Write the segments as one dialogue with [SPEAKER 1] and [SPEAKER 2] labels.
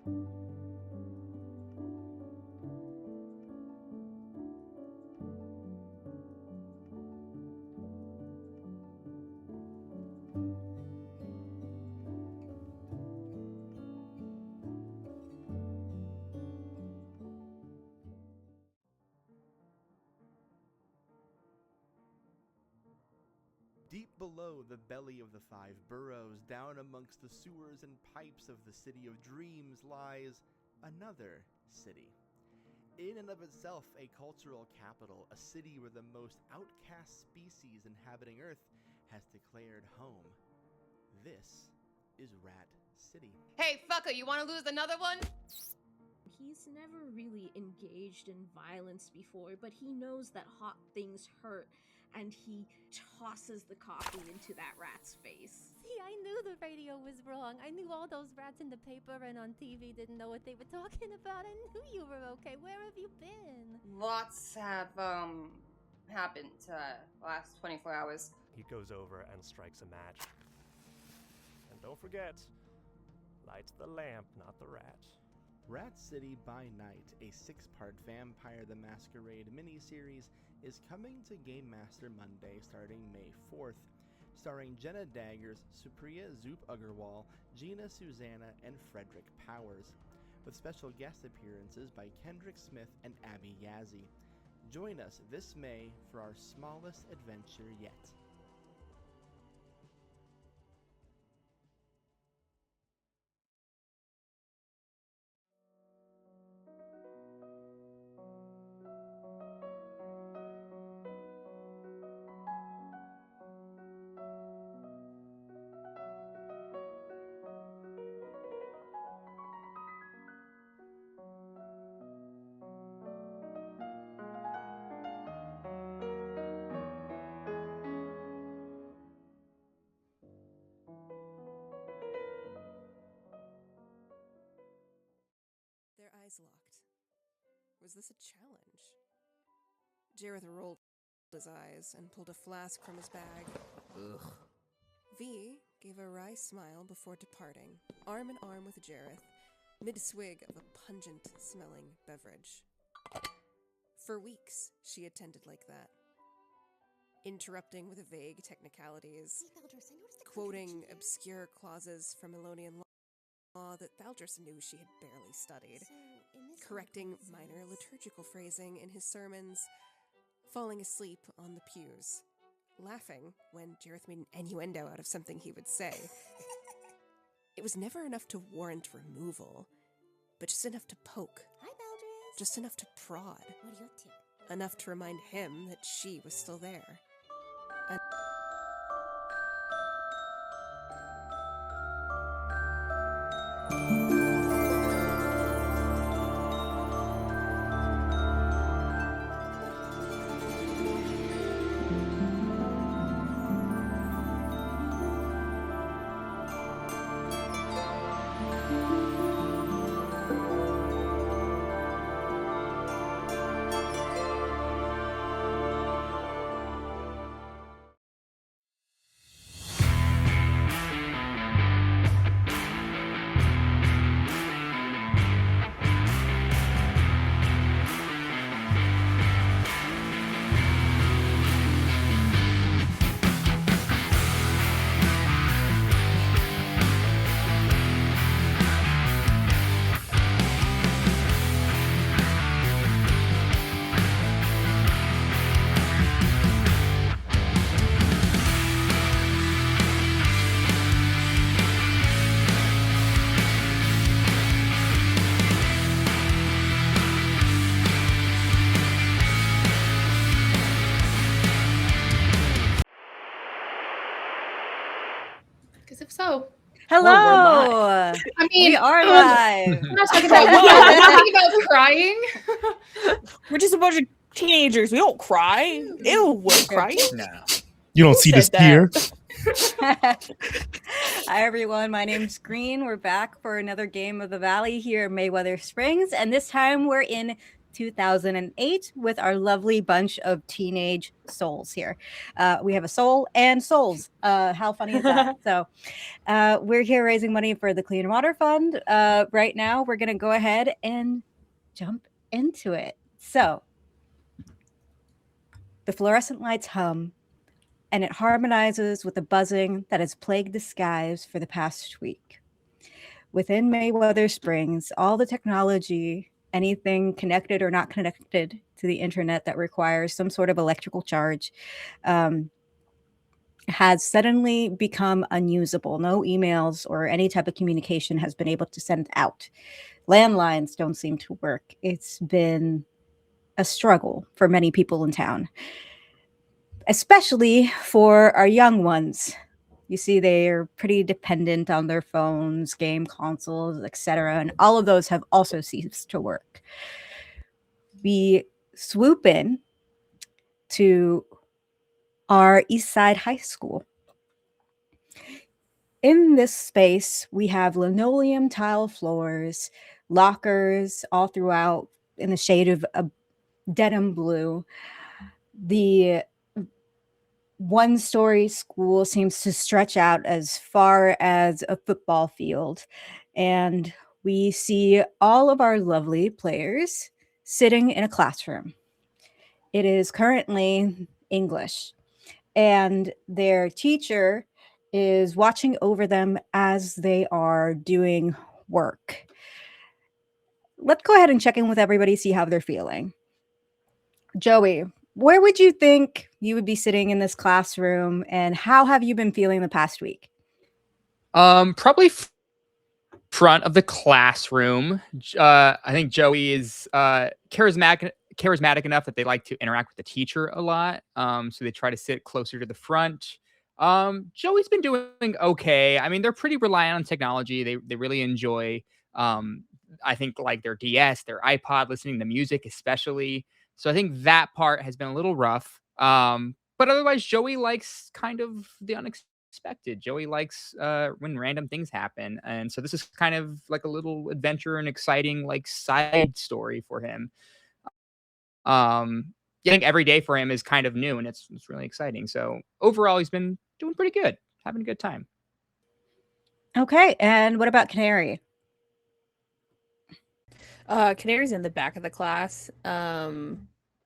[SPEAKER 1] Deep below the belly of the five boroughs, down amongst the sewers and pipes of the city of dreams, lies another city. In and of itself a cultural capital, a city where the most outcast species inhabiting Earth has declared home. This is Rat City.
[SPEAKER 2] Hey, fucker, you want to lose another one?
[SPEAKER 3] He's never really engaged in violence before, but he knows that hot things hurt, and he tosses the coffee into that rat's face.
[SPEAKER 4] See, I knew the radio was wrong. I knew all those rats in the paper and on TV didn't know what they were talking about. I knew you were okay. Where have you been?
[SPEAKER 5] Lots have, happened, last 24 hours.
[SPEAKER 6] He goes over and strikes a match. And don't forget, light the lamp, not the rat.
[SPEAKER 1] Rat City by Night, a 6-part Vampire the Masquerade miniseries, is coming to Game Master Monday starting May 4th, starring Jenna Daggers, Supriya Zoop Agarwal, Gina Susanna, and Frederick Powers, with special guest appearances by Kendrick Smith and Abby Yazzie. Join us this May for our smallest adventure yet.
[SPEAKER 7] Eyes locked. Was this a challenge? Jareth rolled his eyes and pulled a flask from his bag.
[SPEAKER 8] Ugh.
[SPEAKER 7] V gave a wry smile before departing, arm in arm with Jareth, mid-swig of a pungent-smelling beverage. For weeks, she attended like that, interrupting with vague technicalities, quoting obscure clauses from Elonian law that Valdris knew she had barely studied, correcting minor liturgical phrasing in his sermons, falling asleep on the pews, laughing when Jareth made an innuendo out of something he would say. It was never enough to warrant removal, but just enough to poke.
[SPEAKER 4] Hi, Valdris.
[SPEAKER 7] Just enough to prod.
[SPEAKER 4] What do you think?
[SPEAKER 7] Enough to remind him that she was still there.
[SPEAKER 2] Because if so,
[SPEAKER 9] hello.
[SPEAKER 2] I mean,
[SPEAKER 9] we are live.
[SPEAKER 2] We're not talking about, we're talking about crying.
[SPEAKER 9] We're just a bunch of teenagers. We don't cry. Ew, we're crying.
[SPEAKER 8] No.
[SPEAKER 10] You don't see this tear.
[SPEAKER 9] Hi everyone, my name's Green. We're back for another game of the Valley here in Mayweather Springs, and this time we're in
[SPEAKER 8] 2008 with our lovely bunch of teenage souls here. We have a soul and souls. How funny is that? So we're here raising money for the Clean Water Fund. Right now, we're going to go ahead and jump into it. So the fluorescent lights hum, and it harmonizes with the buzzing that has plagued the skies for the past week. Within Mayweather Springs, all the technology, anything connected or not connected to the internet that requires some sort of electrical charge, has suddenly become unusable. No emails or any type of communication has been able to send out. Landlines don't seem to work. It's been a struggle for many people in town, especially for our young ones. You see, they're pretty dependent on their phones, game consoles, etc., and all of those have also ceased to work. We swoop in to our East Side High School. In this space, we have linoleum tile floors, lockers all throughout in the shade of a denim blue. The one-story school seems to stretch out as far as a football field, and we see all of our lovely players sitting in a classroom. It is currently English, and their teacher is watching over them as they are doing work. Let's go ahead and check in with everybody, see how they're feeling. Joey, where would you think you would be sitting in this classroom, and how have you been feeling the past week?
[SPEAKER 11] Probably front of the classroom. I think Joey is charismatic enough that they like to interact with the teacher a lot. So they try to sit closer to the front. Joey's been doing okay. I mean, they're pretty reliant on technology. They really enjoy, I think, like their DS, their iPod, listening to music especially. So I think that part has been a little rough. But otherwise, Joey likes kind of the unexpected. Joey likes when random things happen. And so this is kind of like a little adventure and exciting like side story for him. I think every day for him is kind of new and it's really exciting. So overall, he's been doing pretty good, having a good time.
[SPEAKER 8] Okay. And what about Canary?
[SPEAKER 9] Canary's in the back of the class,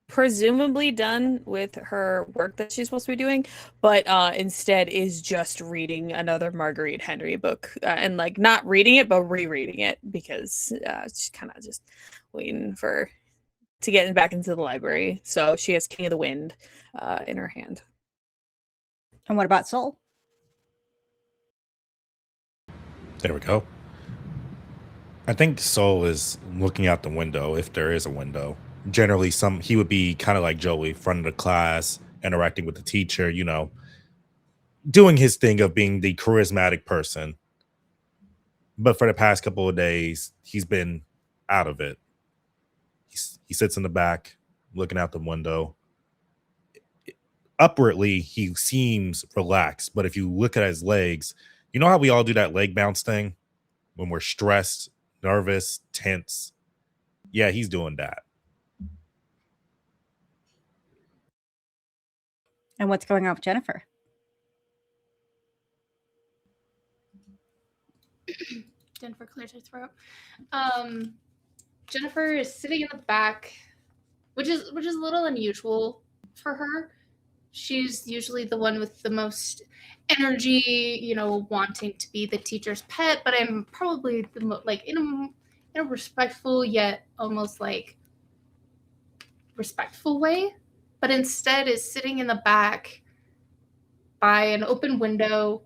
[SPEAKER 9] presumably done with her work that she's supposed to be doing, but instead is just reading another Marguerite Henry book, and like not reading it, but rereading it because she's kind of just waiting to get back into the library. So she has King of the Wind in her hand.
[SPEAKER 8] And what about Soul?
[SPEAKER 10] There we go. I think Soul is looking out the window, if there is a window. Generally, he would be kind of like Joey, front of the class, interacting with the teacher, doing his thing of being the charismatic person. But for the past couple of days, he's been out of it. He sits in the back, looking out the window. Upwardly, he seems relaxed, but if you look at his legs, you know how we all do that leg bounce thing when we're stressed, nervous, tense? Yeah, he's doing that.
[SPEAKER 8] And what's going on with Jennifer?
[SPEAKER 2] Jennifer clears her throat. Jennifer is sitting in the back, which is a little unusual for her. She's usually the one with the most energy, wanting to be the teacher's pet, but I'm probably the in a respectful yet almost like respectful way, but instead is sitting in the back by an open window,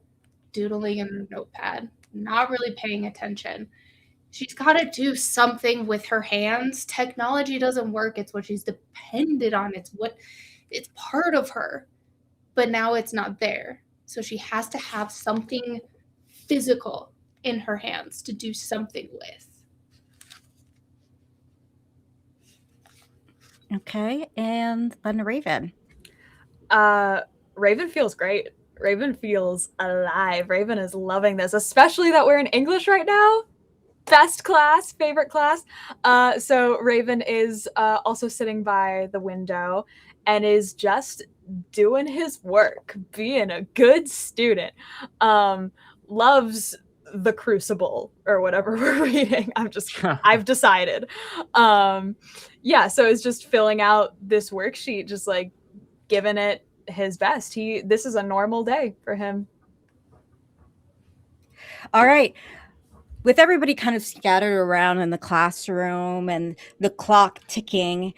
[SPEAKER 2] doodling in a notepad, not really paying attention. She's got to do something with her hands. Technology doesn't work. It's what she's dependent on. It's part of her, but now it's not there. So she has to have something physical in her hands to do something with.
[SPEAKER 8] Okay, and then Raven.
[SPEAKER 12] Raven feels great. Raven feels alive. Raven is loving this, especially that we're in English right now. best class, favorite class. So Raven is also sitting by the window and is just doing his work, being a good student. Loves the Crucible or whatever we're reading. I've decided. Yeah, so it's just filling out this worksheet, just like giving it his best. This is a normal day for him.
[SPEAKER 8] All right. With everybody kind of scattered around in the classroom and the clock ticking,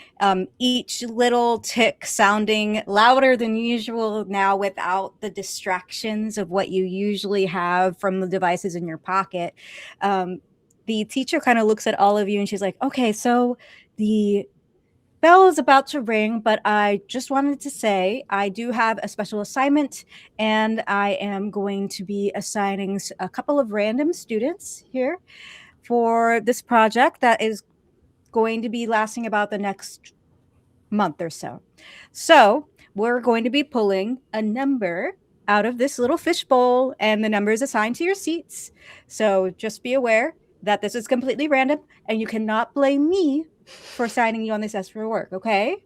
[SPEAKER 8] each little tick sounding louder than usual now without the distractions of what you usually have from the devices in your pocket. The teacher kind of looks at all of you and she's like, okay, so the bell is about to ring, but I just wanted to say I do have a special assignment and I am going to be assigning a couple of random students here for this project that is going to be lasting about the next month or so. So we're going to be pulling a number out of this little fishbowl and the number is assigned to your seats. So just be aware that this is completely random and you cannot blame me for signing you on this extra work, okay?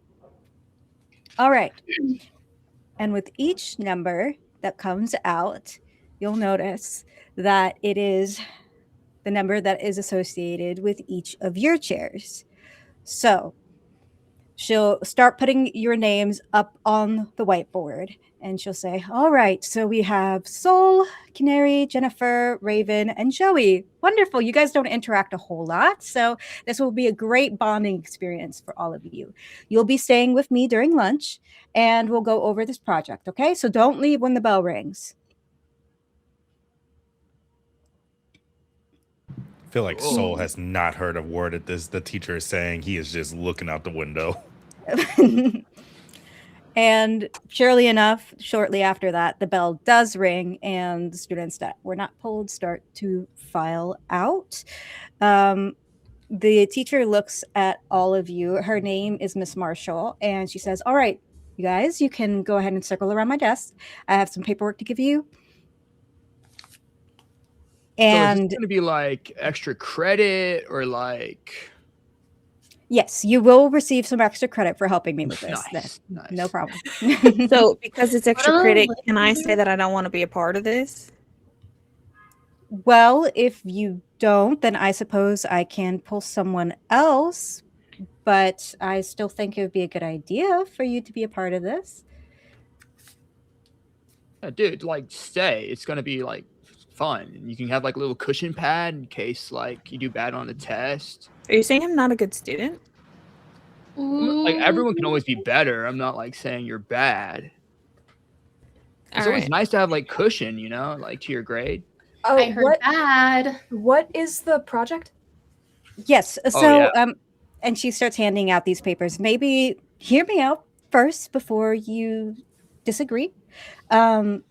[SPEAKER 8] All right. And with each number that comes out, you'll notice that it is the number that is associated with each of your chairs. So she'll start putting your names up on the whiteboard and she'll say, all right, so we have Soul, Canary, Jennifer, Raven, and Joey. Wonderful. You guys don't interact a whole lot, so this will be a great bonding experience for all of you. You'll be staying with me during lunch and we'll go over this project, okay? So don't leave when the bell rings.
[SPEAKER 10] I feel like Soul has not heard a word of this. The teacher is saying he is just looking out the window.
[SPEAKER 8] And surely enough, shortly after that, the bell does ring and the students that were not pulled start to file out. The teacher looks at all of you. Her name is Miss Marshall, and she says, all right, you guys, you can go ahead and circle around my desk. I have some paperwork to give you. And
[SPEAKER 11] so is this going to be like extra credit or like...
[SPEAKER 8] Yes, you will receive some extra credit for helping me with this.
[SPEAKER 11] Nice.
[SPEAKER 8] No problem.
[SPEAKER 9] So because it's extra credit, can I say that I don't want to be a part of this?
[SPEAKER 8] Well, if you don't, then I suppose I can pull someone else, but I still think it would be a good idea for you to be a part of this.
[SPEAKER 11] Yeah, dude, like stay. It's going to be like fun. You can have like a little cushion pad in case like you do bad on the test.
[SPEAKER 9] Are you saying I'm not a good student?
[SPEAKER 11] Like everyone can always be better. I'm not like saying you're bad. It's always nice to have like cushion, you know, like to your grade.
[SPEAKER 2] Oh, I heard that.
[SPEAKER 12] What is the project?
[SPEAKER 8] Yes. So, and she starts handing out these papers. Maybe hear me out first before you disagree. I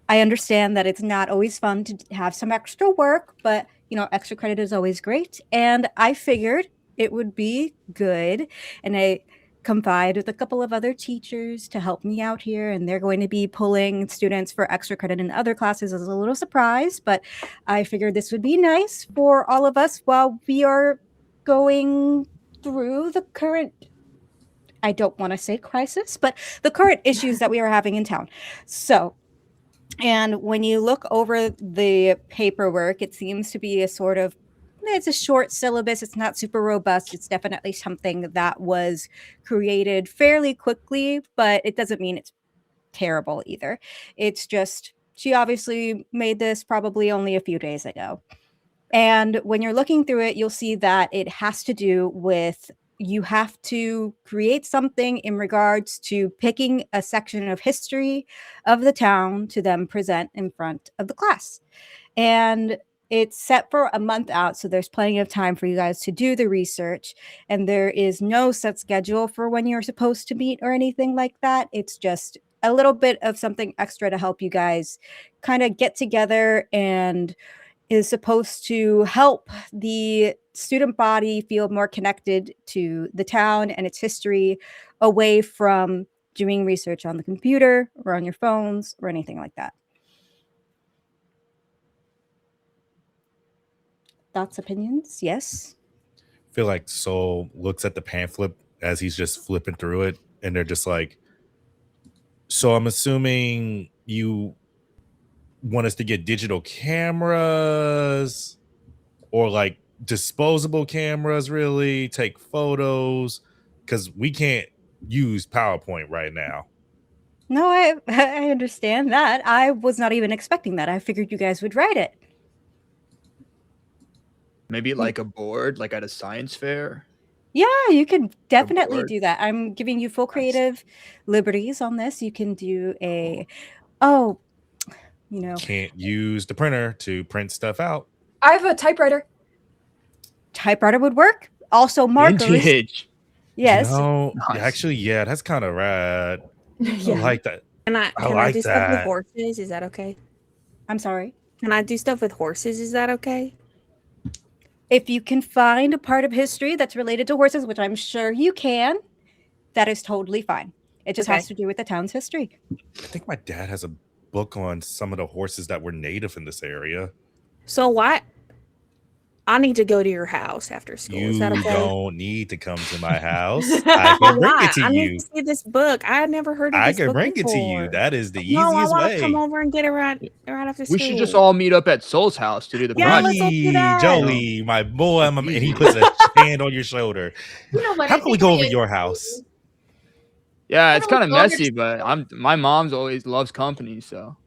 [SPEAKER 8] understand that it's not always fun to have some extra work, but you know, extra credit is always great. And I figured it would be good. And I confide with a couple of other teachers to help me out here. And they're going to be pulling students for extra credit in other classes as a little surprise. But I figured this would be nice for all of us while we are going through the current, I don't want to say crisis, but the current issues that we are having in town. So, and when you look over the paperwork, it seems to be it's a short syllabus. It's not super robust. It's definitely something that was created fairly quickly, but it doesn't mean it's terrible either. It's just, she obviously made this probably only a few days ago. And when you're looking through it, you'll see that it has to do with you have to create something in regards to picking a section of history of the town to then present in front of the class. And it's set for a month out, so there's plenty of time for you guys to do the research. And there is no set schedule for when you're supposed to meet or anything like that. It's just a little bit of something extra to help you guys kind of get together and is supposed to help the student body feel more connected to the town and its history away from doing research on the computer or on your phones or anything like that. thoughts, opinions? Yes.
[SPEAKER 10] I feel like Soul looks at the pamphlet as he's just flipping through it, and they're just like, so I'm assuming you want us to get digital cameras or like disposable cameras, really take photos, because we can't use PowerPoint right now.
[SPEAKER 8] No, I understand that. I was not even expecting that. I figured you guys would write it.
[SPEAKER 11] Maybe like a board, like at a science fair.
[SPEAKER 8] Yeah, you can definitely
[SPEAKER 11] board.
[SPEAKER 8] do that. I'm giving you full creative liberties on this. You can do you know,
[SPEAKER 10] Can't use the printer to print stuff out.
[SPEAKER 12] I have a typewriter.
[SPEAKER 8] Typewriter would work. Also markers.
[SPEAKER 11] Vintage.
[SPEAKER 8] Yes.
[SPEAKER 10] You know,
[SPEAKER 11] Nice.
[SPEAKER 10] actually, yeah, that's kind of rad. I like that.
[SPEAKER 9] Can I
[SPEAKER 10] like
[SPEAKER 9] do stuff with
[SPEAKER 10] that.
[SPEAKER 9] horses? Is that okay?
[SPEAKER 8] I'm sorry.
[SPEAKER 9] Can I do stuff with horses? Is that okay?
[SPEAKER 8] If you can find a part of history that's related to horses, which I'm sure you can, that is totally fine. It just has to do with the town's history.
[SPEAKER 10] I think my dad has a book on some of the horses that were native in this area.
[SPEAKER 9] So why? I need to go to your house after school.
[SPEAKER 10] You
[SPEAKER 9] Is that okay?
[SPEAKER 10] don't need to come to my house. I can bring it to
[SPEAKER 9] I
[SPEAKER 10] you.
[SPEAKER 9] need to see this book. I had never heard of
[SPEAKER 10] I
[SPEAKER 9] this
[SPEAKER 10] can
[SPEAKER 9] book
[SPEAKER 10] bring it to you.
[SPEAKER 9] before.
[SPEAKER 10] That is the
[SPEAKER 9] No, I
[SPEAKER 10] easiest
[SPEAKER 9] want to
[SPEAKER 10] way.
[SPEAKER 9] come over and get it right after school.
[SPEAKER 11] We should just all meet up at Soul's house to do the
[SPEAKER 9] Yeah,
[SPEAKER 11] project.
[SPEAKER 9] let's all do that.
[SPEAKER 10] Joey, my boy, and he puts a hand on your shoulder.
[SPEAKER 2] You know what?
[SPEAKER 10] How
[SPEAKER 2] I
[SPEAKER 10] can we
[SPEAKER 2] think
[SPEAKER 10] go
[SPEAKER 2] we
[SPEAKER 10] over
[SPEAKER 2] did-
[SPEAKER 10] your house?
[SPEAKER 11] Yeah, it's
[SPEAKER 2] How
[SPEAKER 11] kind of
[SPEAKER 2] about we go over
[SPEAKER 11] messy,
[SPEAKER 2] to
[SPEAKER 11] but my mom's always loves company, so.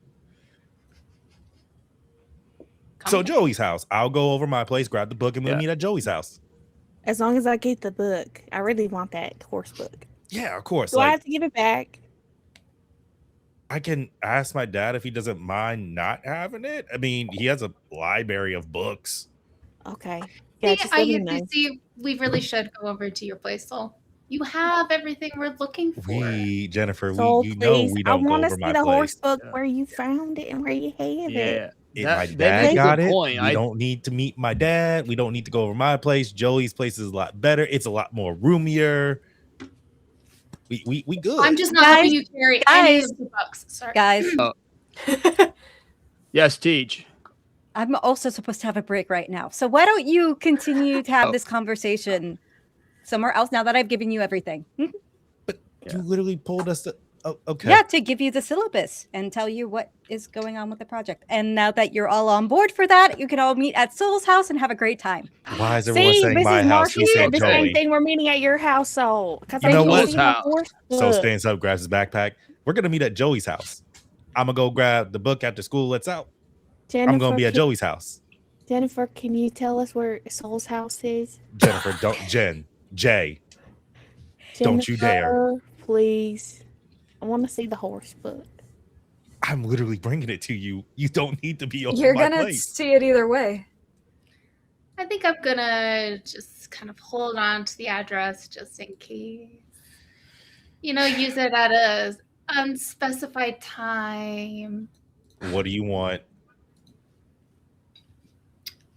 [SPEAKER 10] So Joey's house. I'll go over my place, grab the book, and we'll meet at Joey's house.
[SPEAKER 9] As long as I get the book. I really want that horse book.
[SPEAKER 10] Yeah, of course.
[SPEAKER 9] Do I
[SPEAKER 10] Like,
[SPEAKER 9] have to give it back?
[SPEAKER 10] I can ask my dad if he doesn't mind not having it. I mean, he has a library of books.
[SPEAKER 9] Okay.
[SPEAKER 2] Yeah,
[SPEAKER 9] Yeah, just let me
[SPEAKER 2] you
[SPEAKER 9] know.
[SPEAKER 2] see, we really should go over to your place, Soul. You have everything we're looking for.
[SPEAKER 10] Jennifer,
[SPEAKER 9] So
[SPEAKER 10] you know
[SPEAKER 9] please,
[SPEAKER 10] we
[SPEAKER 9] I
[SPEAKER 10] don't go
[SPEAKER 9] want to
[SPEAKER 10] over
[SPEAKER 9] see
[SPEAKER 10] my
[SPEAKER 9] the horse
[SPEAKER 10] place.
[SPEAKER 9] book where you found it and where you have it.
[SPEAKER 10] If
[SPEAKER 11] That-
[SPEAKER 10] my
[SPEAKER 11] that
[SPEAKER 10] dad
[SPEAKER 11] makes a
[SPEAKER 10] got it,
[SPEAKER 11] point.
[SPEAKER 10] we don't need to meet my dad. We don't need to go over my place. Joey's place is a lot better. It's a lot more roomier. We good.
[SPEAKER 2] I'm just not helping you carry any of the books. Sorry.
[SPEAKER 8] Guys,
[SPEAKER 11] Yes, Teach.
[SPEAKER 8] I'm also supposed to have a break right now. So why don't you continue to have this conversation somewhere else now that I've given you everything?
[SPEAKER 10] You literally pulled us to. Oh, okay.
[SPEAKER 8] Yeah, to give you the syllabus and tell you what is going on with the project. And now that you're all on board for that, you can all meet at Soul's house and have a great time.
[SPEAKER 10] Why is everyone saying my house? You said
[SPEAKER 9] the same
[SPEAKER 10] Joey.
[SPEAKER 9] thing we're meeting at your house, so because
[SPEAKER 10] You know what?
[SPEAKER 9] So
[SPEAKER 10] So stands up, grabs his backpack. We're gonna meet at Joey's house. I'm gonna go grab the book after school. Let's out. I'm gonna be at Joey's house.
[SPEAKER 9] Jennifer, can you tell us where Soul's house is?
[SPEAKER 10] Jennifer, Jay. Don't you dare.
[SPEAKER 9] Jennifer, please. I want to see the horse book.
[SPEAKER 10] I'm literally bringing it to you. You don't need to be over
[SPEAKER 12] You're
[SPEAKER 10] my
[SPEAKER 12] gonna
[SPEAKER 10] place.
[SPEAKER 12] see it either way.
[SPEAKER 2] I think I'm gonna just kind of hold on to the address just in case. You know, use it at a unspecified time.
[SPEAKER 10] What do you want?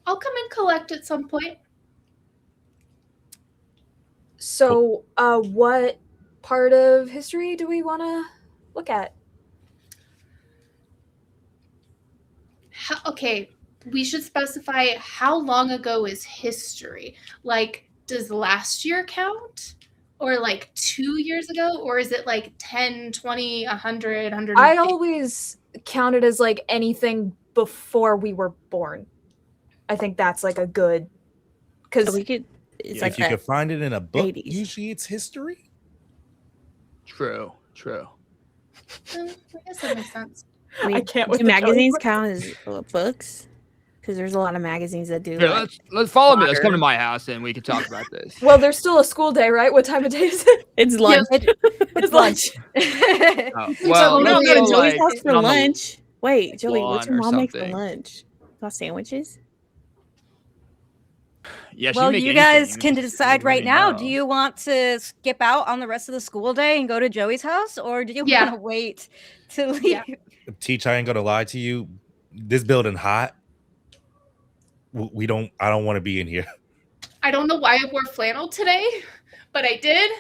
[SPEAKER 2] I'll come and collect at some point.
[SPEAKER 12] So, what part of history do we want to look at?
[SPEAKER 2] Okay, we should specify how long ago is history. Like, does last year count? Or like 2 years ago? Or is it like 10, 20, 100, 150?
[SPEAKER 12] I always count it as like anything before we were born. I think that's like a good, because
[SPEAKER 9] we could. It's
[SPEAKER 10] If you could find it in a book,
[SPEAKER 9] 80s.
[SPEAKER 10] usually it's history.
[SPEAKER 11] True.
[SPEAKER 2] I guess that makes sense.
[SPEAKER 12] I can't
[SPEAKER 9] Do
[SPEAKER 12] with the
[SPEAKER 9] magazines
[SPEAKER 12] Joey
[SPEAKER 9] count as books? Because there's a lot of magazines that do.
[SPEAKER 11] Here,
[SPEAKER 9] like,
[SPEAKER 11] let's follow me. Let's come
[SPEAKER 9] fodder.
[SPEAKER 11] to my house and we can talk about this.
[SPEAKER 12] Well, there's still a school day, right? What time of day is it?
[SPEAKER 9] It's lunch.
[SPEAKER 12] It's lunch.
[SPEAKER 11] Well,
[SPEAKER 9] we don't go to Joey's
[SPEAKER 11] like,
[SPEAKER 9] house for
[SPEAKER 11] on the
[SPEAKER 9] lunch. Wait, Joey, what's your
[SPEAKER 11] lawn or
[SPEAKER 9] mom make for
[SPEAKER 11] something.
[SPEAKER 9] lunch? Got sandwiches?
[SPEAKER 11] Yeah,
[SPEAKER 8] Well, you guys can decide right now. Do you want to skip out on the rest of the school day and go to Joey's house? Or do you
[SPEAKER 2] Yeah.
[SPEAKER 8] want to wait to leave?
[SPEAKER 10] Teach, I ain't gonna lie to you. This building hot. I don't want to be in here.
[SPEAKER 2] I don't know why I wore flannel today, but I did.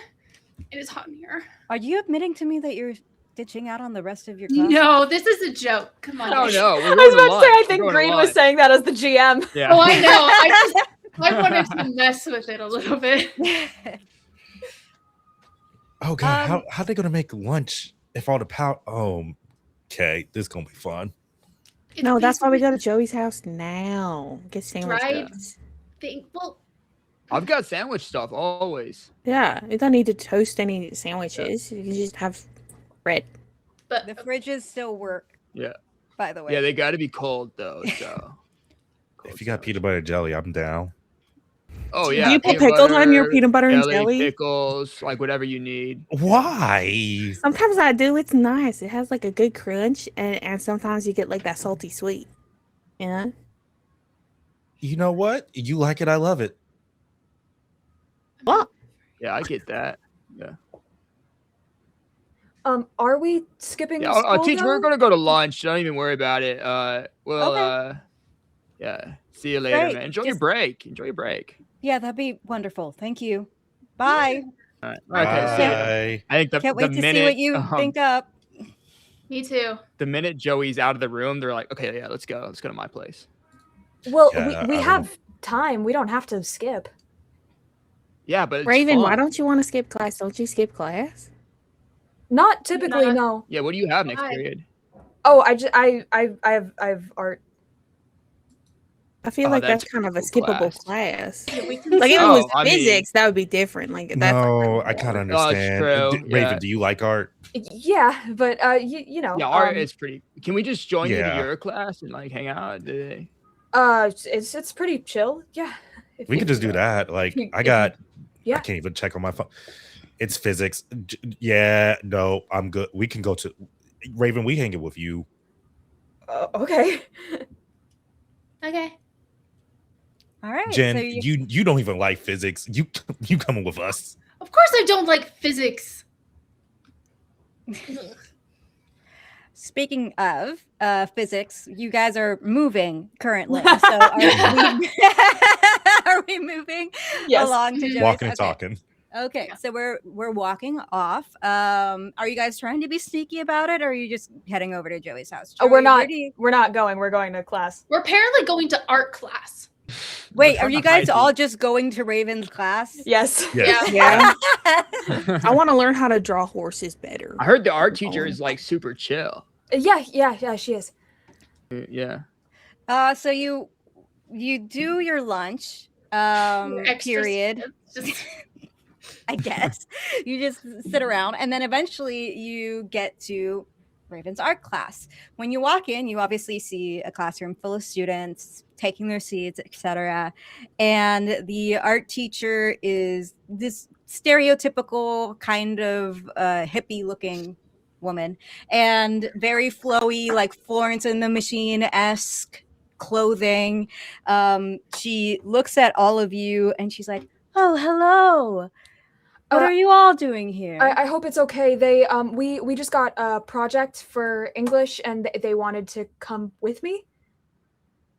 [SPEAKER 2] It is hot in here.
[SPEAKER 8] Are you admitting to me that you're ditching out on the rest of your class?
[SPEAKER 2] No, this is a joke. Come on.
[SPEAKER 11] No, no.
[SPEAKER 12] I was about to say, I think Green was saying that as the GM.
[SPEAKER 11] Yeah.
[SPEAKER 2] Oh, I know. I wanted to mess with it a little bit.
[SPEAKER 10] Oh god, how they gonna make lunch if all the power? Oh, okay, this is gonna be fun.
[SPEAKER 9] No, that's why we go to Joey's house now. Get sandwiches.
[SPEAKER 2] Well,
[SPEAKER 11] I've got sandwich stuff always.
[SPEAKER 9] Yeah, you don't need to toast any sandwiches. You can just have bread.
[SPEAKER 2] But
[SPEAKER 8] the fridges still work.
[SPEAKER 11] Yeah.
[SPEAKER 8] By the way.
[SPEAKER 11] Yeah, they got to be cold though. So.
[SPEAKER 10] If you got peanut butter jelly, I'm down.
[SPEAKER 11] Oh yeah.
[SPEAKER 9] Do you put pickles on your peanut butter and jelly?
[SPEAKER 11] Pickles, like whatever you need.
[SPEAKER 10] Why?
[SPEAKER 9] Sometimes I do. It's nice. It has like a good crunch, and sometimes you get like that salty sweet. You know?
[SPEAKER 10] You know what? You like it, I love it.
[SPEAKER 9] What?
[SPEAKER 11] Yeah, I get that. Yeah.
[SPEAKER 12] Are we skipping?
[SPEAKER 11] Yeah,
[SPEAKER 12] school,
[SPEAKER 11] teacher, we're
[SPEAKER 12] though?
[SPEAKER 11] gonna go to lunch. Don't even worry about it. Yeah. See you later,
[SPEAKER 8] Great.
[SPEAKER 11] man. Enjoy your break. Enjoy your break.
[SPEAKER 8] Yeah, that'd be wonderful. Thank you. Bye.
[SPEAKER 11] All right. Okay. So I think
[SPEAKER 8] Can't wait to see what you think up.
[SPEAKER 2] Me too.
[SPEAKER 11] The minute Joey's out of the room, they're like, "Okay, yeah, let's go. Let's go to my place."
[SPEAKER 12] Well,
[SPEAKER 10] Yeah,
[SPEAKER 12] we
[SPEAKER 10] I
[SPEAKER 12] have time. We don't have to skip.
[SPEAKER 11] Yeah, but it's
[SPEAKER 9] Raven,
[SPEAKER 11] fun.
[SPEAKER 9] why don't you want to skip class? Don't you skip class?
[SPEAKER 12] Not typically, no.
[SPEAKER 11] Yeah, what do you have next period?
[SPEAKER 12] Oh, I've art.
[SPEAKER 9] I feel like that's
[SPEAKER 11] that's
[SPEAKER 9] kind of a
[SPEAKER 11] pretty cool
[SPEAKER 9] skippable class.
[SPEAKER 2] Yeah, we can
[SPEAKER 9] Like if it
[SPEAKER 11] Oh,
[SPEAKER 9] was
[SPEAKER 11] I mean-
[SPEAKER 9] physics, that would be different. Like that's
[SPEAKER 10] No, I kind of understand.
[SPEAKER 11] true,
[SPEAKER 10] Raven,
[SPEAKER 11] yeah.
[SPEAKER 10] do you like art?
[SPEAKER 12] Yeah, but you know.
[SPEAKER 11] Yeah, art is pretty. Can we just join you
[SPEAKER 10] Yeah.
[SPEAKER 11] to your class and like hang out?
[SPEAKER 12] It's pretty chill. Yeah.
[SPEAKER 10] We could just do that. Like
[SPEAKER 12] you-
[SPEAKER 10] I got,
[SPEAKER 12] yeah.
[SPEAKER 10] I can't even check on my phone. It's physics. Yeah, no, I'm good. We can go to Raven. We hang it with you.
[SPEAKER 12] Okay.
[SPEAKER 2] Okay.
[SPEAKER 8] All right.
[SPEAKER 10] Jen,
[SPEAKER 8] so
[SPEAKER 10] you don't even like physics. You coming with us?
[SPEAKER 2] Of course, I don't like physics.
[SPEAKER 8] Speaking of physics, you guys are moving currently. So are we moving
[SPEAKER 12] Yes.
[SPEAKER 8] along to Joey's?
[SPEAKER 10] Walking and
[SPEAKER 8] Okay.
[SPEAKER 10] talking.
[SPEAKER 8] Okay, so we're walking off. Are you guys trying to be sneaky about it, or are you just heading over to Joey's house?
[SPEAKER 12] Oh, we're
[SPEAKER 8] Joey,
[SPEAKER 12] not.
[SPEAKER 8] where do you-
[SPEAKER 12] We're not going. We're going to class.
[SPEAKER 2] We're apparently going to art class.
[SPEAKER 8] Wait,
[SPEAKER 11] trying
[SPEAKER 8] are you
[SPEAKER 11] to hide
[SPEAKER 8] guys all just going to Raven's class?
[SPEAKER 12] Yes.
[SPEAKER 10] Yeah.
[SPEAKER 9] Yeah. I want to learn how to draw horses better.
[SPEAKER 11] I heard the art teacher is like super chill.
[SPEAKER 12] Yeah. She is.
[SPEAKER 11] Yeah.
[SPEAKER 8] So you do your lunch
[SPEAKER 2] Extra
[SPEAKER 8] period.
[SPEAKER 2] Just
[SPEAKER 8] I guess you just sit around, and then eventually you get to Raven's art class. When you walk in, you obviously see a classroom full of students taking their seats, etc. And the art teacher is this stereotypical kind of hippie-looking woman, and very flowy, like Florence and the Machine-esque clothing. She looks at all of you, and she's like, "Oh, hello. What are you all doing here?"
[SPEAKER 12] I hope it's okay. They we just got a project for English, and they wanted to come with me.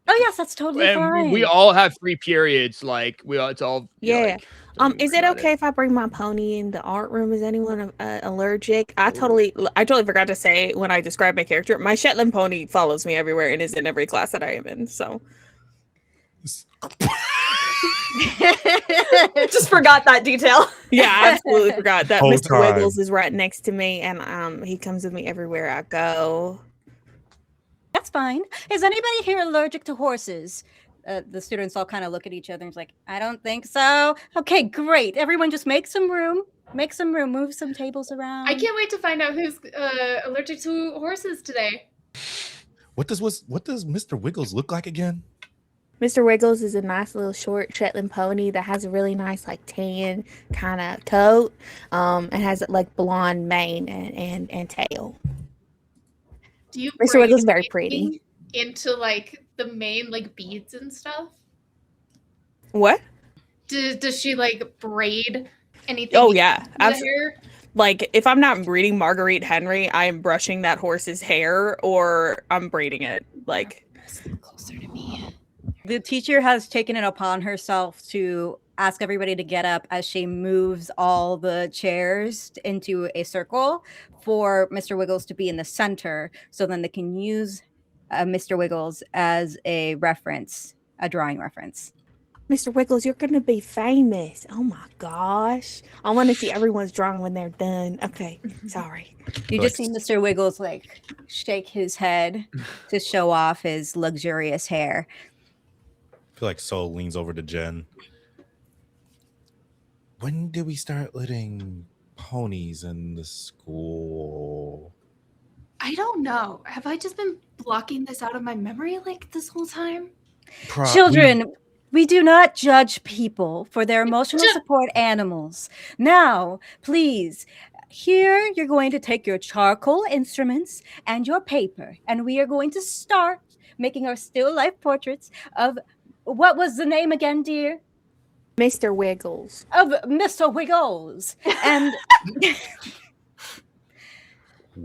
[SPEAKER 8] Oh yes, that's totally
[SPEAKER 11] And
[SPEAKER 8] fine.
[SPEAKER 11] we all have 3 periods. Like it's all.
[SPEAKER 9] Yeah.
[SPEAKER 11] Like,
[SPEAKER 9] Is it okay if I bring my pony in the art room? Is anyone allergic? I totally forgot to say when I described my character. My Shetland pony follows me everywhere and is in every class that I am in. So.
[SPEAKER 12] Just forgot that detail.
[SPEAKER 9] Yeah, I absolutely forgot that
[SPEAKER 10] Whole
[SPEAKER 9] Mr.
[SPEAKER 10] time.
[SPEAKER 9] Wiggles is right next to me, and he comes with me everywhere I go.
[SPEAKER 8] That's fine. Is anybody here allergic to horses? The students all kind of look at each other and it's like, I don't think so. Okay, great. Everyone just make some room. Make some room. Move some tables around.
[SPEAKER 2] I can't wait to find out who's allergic to horses today.
[SPEAKER 10] What does Mr. Wiggles look like again?
[SPEAKER 9] Mr. Wiggles is a nice little short Shetland pony that has a really nice like tan kind of coat, and has like blonde mane and tail.
[SPEAKER 2] Do you
[SPEAKER 9] Mr.
[SPEAKER 2] braid
[SPEAKER 9] Wiggles is very
[SPEAKER 2] anything
[SPEAKER 9] pretty.
[SPEAKER 2] into like the main like beads and stuff?
[SPEAKER 9] What?
[SPEAKER 2] Does she like braid anything?
[SPEAKER 9] Oh yeah,
[SPEAKER 2] into the
[SPEAKER 9] absolutely.
[SPEAKER 2] hair?
[SPEAKER 9] Like if I'm not reading Marguerite Henry, I am brushing that horse's hair or I'm braiding it. Like
[SPEAKER 2] Closer to me.
[SPEAKER 8] the teacher has taken it upon herself to ask everybody to get up as she moves all the chairs into a circle for Mr. Wiggles to be in the center, so then they can use Mr. Wiggles as a reference, a drawing reference.
[SPEAKER 9] Mr. Wiggles, you're gonna be famous. Oh my gosh. I want to see everyone's drawing when they're done. Okay, sorry.
[SPEAKER 8] You just see Mr. Wiggles like shake his head to show off his luxurious hair.
[SPEAKER 10] I feel like Soul leans over to Jen. When did we start letting ponies in the school?
[SPEAKER 2] I don't know. Have I just been blocking this out of my memory like this whole time?
[SPEAKER 8] Children, we do not judge people for their emotional support animals. Now, please, here you're going to take your charcoal instruments and your paper, and we are going to start making our still life portraits of, what was the name again, dear?
[SPEAKER 9] Mr. Wiggles.
[SPEAKER 8] Of Mr. Wiggles. And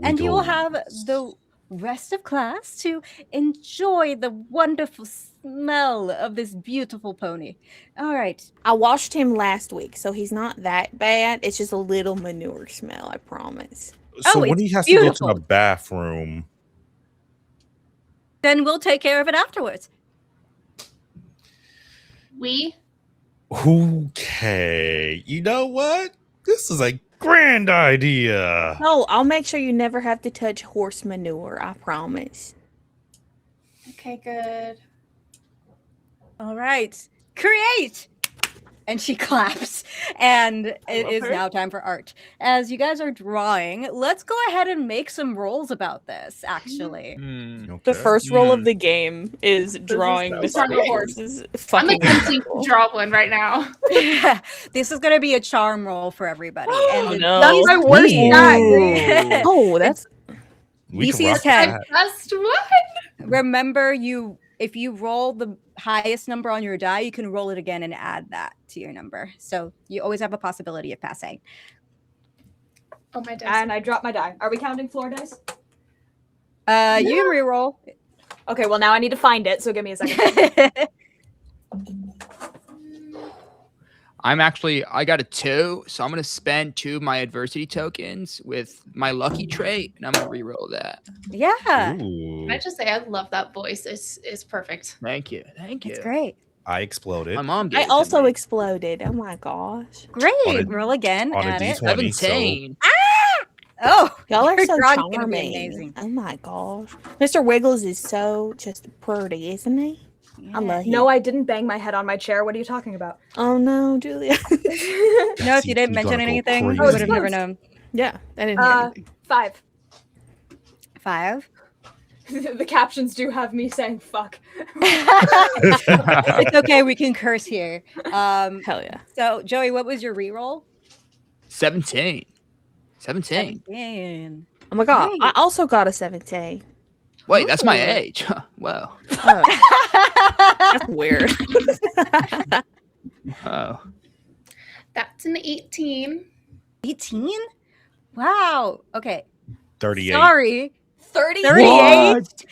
[SPEAKER 8] and you will have the rest of class to enjoy the wonderful smell of this beautiful pony. All right.
[SPEAKER 9] I washed him last week, so he's not that bad. It's just a little manure smell, I promise.
[SPEAKER 10] So when he has to go to the bathroom,
[SPEAKER 8] then we'll take care of it afterwards.
[SPEAKER 10] Okay, you know what? This is a grand idea.
[SPEAKER 9] No, I'll make sure you never have to touch horse manure, I promise.
[SPEAKER 2] Okay, good.
[SPEAKER 8] All right. Create! And she claps. And it is now time for art. As you guys are drawing, let's go ahead and make some rolls about this, actually.
[SPEAKER 9] The first roll of the game is drawing Mr. Wiggles'
[SPEAKER 2] I'm
[SPEAKER 9] fucking
[SPEAKER 2] attempting to draw one right now.
[SPEAKER 8] This is going to be a charm roll for everybody. And
[SPEAKER 9] Oh, no.
[SPEAKER 8] That's
[SPEAKER 9] my
[SPEAKER 8] worst
[SPEAKER 9] die. Oh, that's...
[SPEAKER 8] DC is 10.
[SPEAKER 2] Best one.
[SPEAKER 8] Remember, if you roll the highest number on your die, you can roll it again and add that to your number. So you always have a possibility of passing.
[SPEAKER 2] Oh, my dice.
[SPEAKER 12] And I dropped my die. Are we counting floor dice?
[SPEAKER 8] You can reroll.
[SPEAKER 12] Okay, well now I need to find it, so give me a second.
[SPEAKER 11] I got a 2, so I'm gonna spend 2 of my adversity tokens with my lucky trait, and I'm gonna reroll that.
[SPEAKER 8] Yeah.
[SPEAKER 2] Can I just say I love that voice? It's perfect.
[SPEAKER 11] Thank you.
[SPEAKER 8] It's great.
[SPEAKER 10] I exploded.
[SPEAKER 11] My mom gave
[SPEAKER 9] I
[SPEAKER 11] it to
[SPEAKER 9] also
[SPEAKER 11] me.
[SPEAKER 9] exploded. Oh my gosh.
[SPEAKER 8] Great. Roll again.
[SPEAKER 10] on a
[SPEAKER 8] Add it.
[SPEAKER 10] D20,
[SPEAKER 11] 17.
[SPEAKER 8] Oh,
[SPEAKER 9] Y'all are
[SPEAKER 8] your
[SPEAKER 9] so
[SPEAKER 8] drawing's gonna be
[SPEAKER 9] charming.
[SPEAKER 8] amazing.
[SPEAKER 9] Oh my gosh. Mr. Wiggles is so just pretty, isn't he? I love him.
[SPEAKER 12] No, I didn't bang my head on my chair. What are you talking about?
[SPEAKER 9] Oh no, Julia.
[SPEAKER 8] No, if you didn't
[SPEAKER 10] He's
[SPEAKER 8] mention
[SPEAKER 10] gonna go
[SPEAKER 8] anything, we
[SPEAKER 10] crazy.
[SPEAKER 8] would have never known.
[SPEAKER 9] Yeah, I didn't hear anything.
[SPEAKER 12] 5.
[SPEAKER 8] 5.
[SPEAKER 12] The captions do have me saying fuck.
[SPEAKER 8] It's okay, we can curse here.
[SPEAKER 9] Hell yeah.
[SPEAKER 8] So, Joey, what was your reroll?
[SPEAKER 11] 17. 17.
[SPEAKER 8] 17.
[SPEAKER 9] Oh my god.
[SPEAKER 8] Great.
[SPEAKER 9] I also got a 17.
[SPEAKER 11] Wait, that's my
[SPEAKER 8] Ooh.
[SPEAKER 11] age. Wow.
[SPEAKER 9] That's weird.
[SPEAKER 11] Oh.
[SPEAKER 2] That's an 18.
[SPEAKER 8] 18? Wow. Okay.
[SPEAKER 10] 38.
[SPEAKER 8] Sorry.
[SPEAKER 12] 38?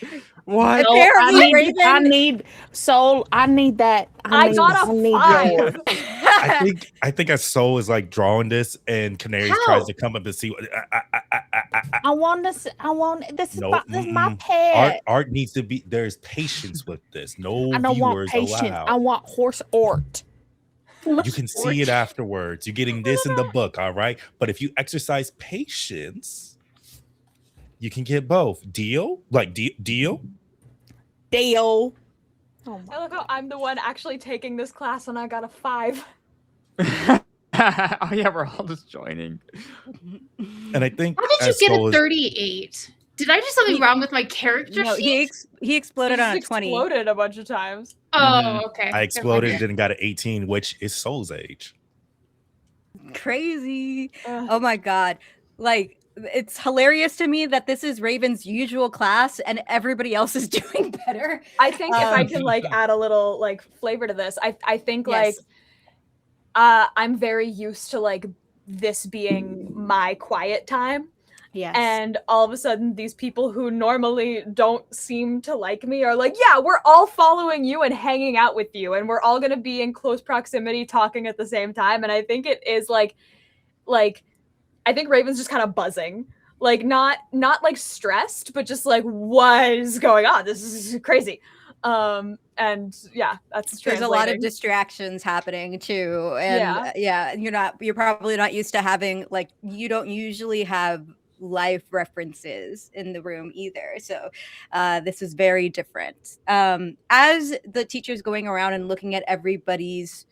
[SPEAKER 10] What?
[SPEAKER 9] No,
[SPEAKER 8] Apparently,
[SPEAKER 9] I need Soul. I need that.
[SPEAKER 12] I got a
[SPEAKER 9] need
[SPEAKER 12] 5.
[SPEAKER 9] that.
[SPEAKER 10] I think a Soul is like drawing this, and Canaries tries to come up and see what.
[SPEAKER 9] I want this. I want this.
[SPEAKER 10] No,
[SPEAKER 9] This is my pet.
[SPEAKER 10] Art needs to be. There's patience with this. No
[SPEAKER 9] I don't want
[SPEAKER 10] viewers
[SPEAKER 9] patience.
[SPEAKER 10] allowed.
[SPEAKER 9] I want horse art.
[SPEAKER 10] You can see it afterwards. You're getting this in the book, all right? But if you exercise patience, you can get both. Deal? Like deal?
[SPEAKER 9] Deal. Oh my.
[SPEAKER 12] I look how I'm the one actually taking this class and I got a 5.
[SPEAKER 11] Oh yeah, we're all just joining.
[SPEAKER 10] And I think
[SPEAKER 2] How did you
[SPEAKER 10] as
[SPEAKER 2] get
[SPEAKER 10] Soul
[SPEAKER 2] a
[SPEAKER 10] is-
[SPEAKER 2] 38? Did I do something wrong with my character
[SPEAKER 8] No,
[SPEAKER 2] sheet?
[SPEAKER 8] he exploded on a 20.
[SPEAKER 12] Exploded a bunch of times.
[SPEAKER 2] Oh, okay.
[SPEAKER 10] I exploded and got an 18, which is Soul's age.
[SPEAKER 8] Crazy. Oh my god. Like, it's hilarious to me that this is Raven's usual class and everybody else is doing better.
[SPEAKER 12] I think if I can like add a little like flavor to this, I think
[SPEAKER 8] Yes.
[SPEAKER 12] like I'm very used to like this being my quiet time.
[SPEAKER 8] Yes.
[SPEAKER 12] And all of a sudden, these people who normally don't seem to like me are like, yeah, we're all following you and hanging out with you. And we're all going to be in close proximity talking at the same time. And I think it is like, I think Raven's just kind of buzzing. Like, not like stressed, but just like, what is going on? This is crazy. And yeah, that's
[SPEAKER 8] there's a lot of
[SPEAKER 12] translating.
[SPEAKER 8] distractions happening too. And you're probably not used to having, like, you don't usually have life references in the room either. So this is very different. As the teacher's going around and looking at everybody's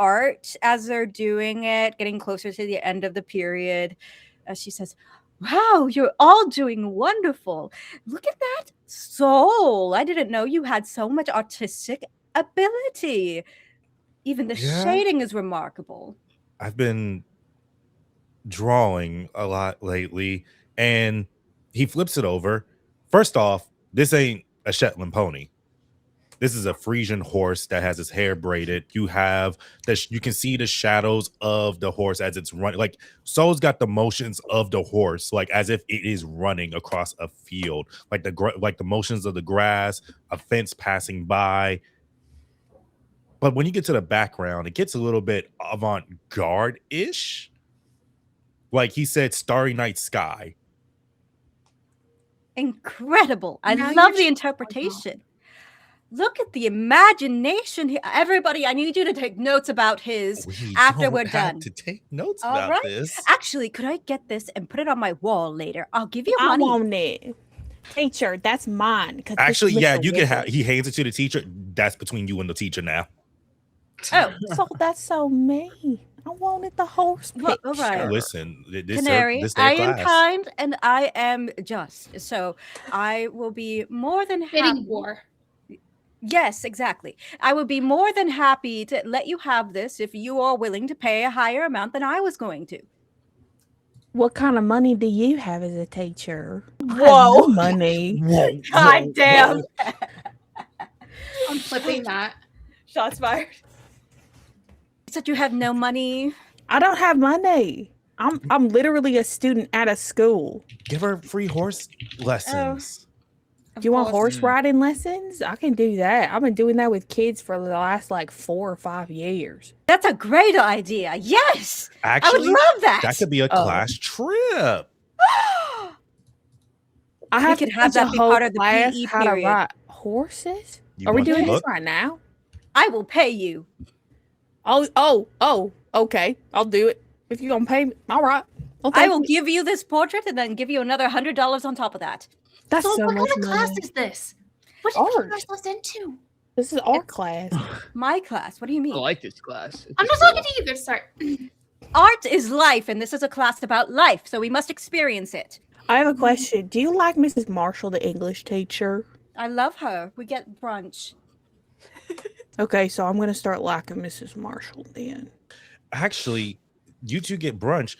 [SPEAKER 8] art as they're doing it, getting closer to the end of the period, she says, wow, you're all doing wonderful. Look at that soul. I didn't know you had so much artistic ability. Even the shading is remarkable.
[SPEAKER 10] I've been drawing a lot lately, and he flips it over. First off, this ain't a Shetland pony. This is a Frisian horse that has his hair braided. You have that. You can see the shadows of the horse as it's running. Like, Soul's got the motions of the horse, like as if it is running across a field, like the motions of the grass, a fence passing by. But when you get to the background, it gets a little bit avant-garde-ish. Like he said, Starry Night Sky.
[SPEAKER 8] Incredible. I love the interpretation. Look at the imagination here. Everybody, I need you to take notes about his after we're done.
[SPEAKER 10] To take notes about this.
[SPEAKER 8] Actually, could I get this and put it on my wall later? I'll give you money.
[SPEAKER 9] I want it. Teacher, that's mine.
[SPEAKER 10] Actually, yeah, you can have. He hands it to the teacher. That's between you and the teacher now.
[SPEAKER 8] Oh,
[SPEAKER 9] so that's so mean. I wanted the horse picture.
[SPEAKER 8] All right.
[SPEAKER 10] Listen,
[SPEAKER 8] Canary, I am kind and I am just. So I will be more than happy.
[SPEAKER 2] War.
[SPEAKER 8] Yes, exactly. I would be more than happy to let you have this if you are willing to pay a higher amount than I was going to.
[SPEAKER 9] What kind of money do you have as a teacher?
[SPEAKER 12] Whoa.
[SPEAKER 9] Money.
[SPEAKER 12] God damn.
[SPEAKER 2] I'm flipping that.
[SPEAKER 12] Shots fired.
[SPEAKER 8] You said you have no money.
[SPEAKER 9] I don't have money. I'm literally a student at a school.
[SPEAKER 10] Give her free horse lessons.
[SPEAKER 9] Do you want horse riding lessons? I can do that. I've been doing that with kids for the last like 4 or 5 years.
[SPEAKER 8] That's a great idea. Yes.
[SPEAKER 10] Actually,
[SPEAKER 8] I would love that.
[SPEAKER 10] That could be a class trip.
[SPEAKER 9] I have
[SPEAKER 8] to have that be part of the PE
[SPEAKER 9] how to
[SPEAKER 8] period.
[SPEAKER 9] ride horses. Are we doing this right now?
[SPEAKER 8] I will pay you.
[SPEAKER 9] Oh, okay. I'll do it. If you're gonna pay me, all right.
[SPEAKER 8] I will give you this portrait and then give you another $100 on top of that.
[SPEAKER 9] That's
[SPEAKER 2] so
[SPEAKER 9] so
[SPEAKER 2] what
[SPEAKER 9] much
[SPEAKER 2] kind of class
[SPEAKER 9] money.
[SPEAKER 2] is this? What did you
[SPEAKER 9] Art.
[SPEAKER 2] guys us into?
[SPEAKER 9] This is our class.
[SPEAKER 8] My class. What do you mean?
[SPEAKER 11] I like this class.
[SPEAKER 2] I'm not talking to you. Either. Sorry.
[SPEAKER 8] Art is life, and this is a class about life, so we must experience it.
[SPEAKER 9] I have a question. Do you like Mrs. Marshall, the English teacher?
[SPEAKER 8] I love her. We get brunch.
[SPEAKER 9] Okay, so I'm gonna start liking Mrs. Marshall then.
[SPEAKER 10] Actually, you two get brunch.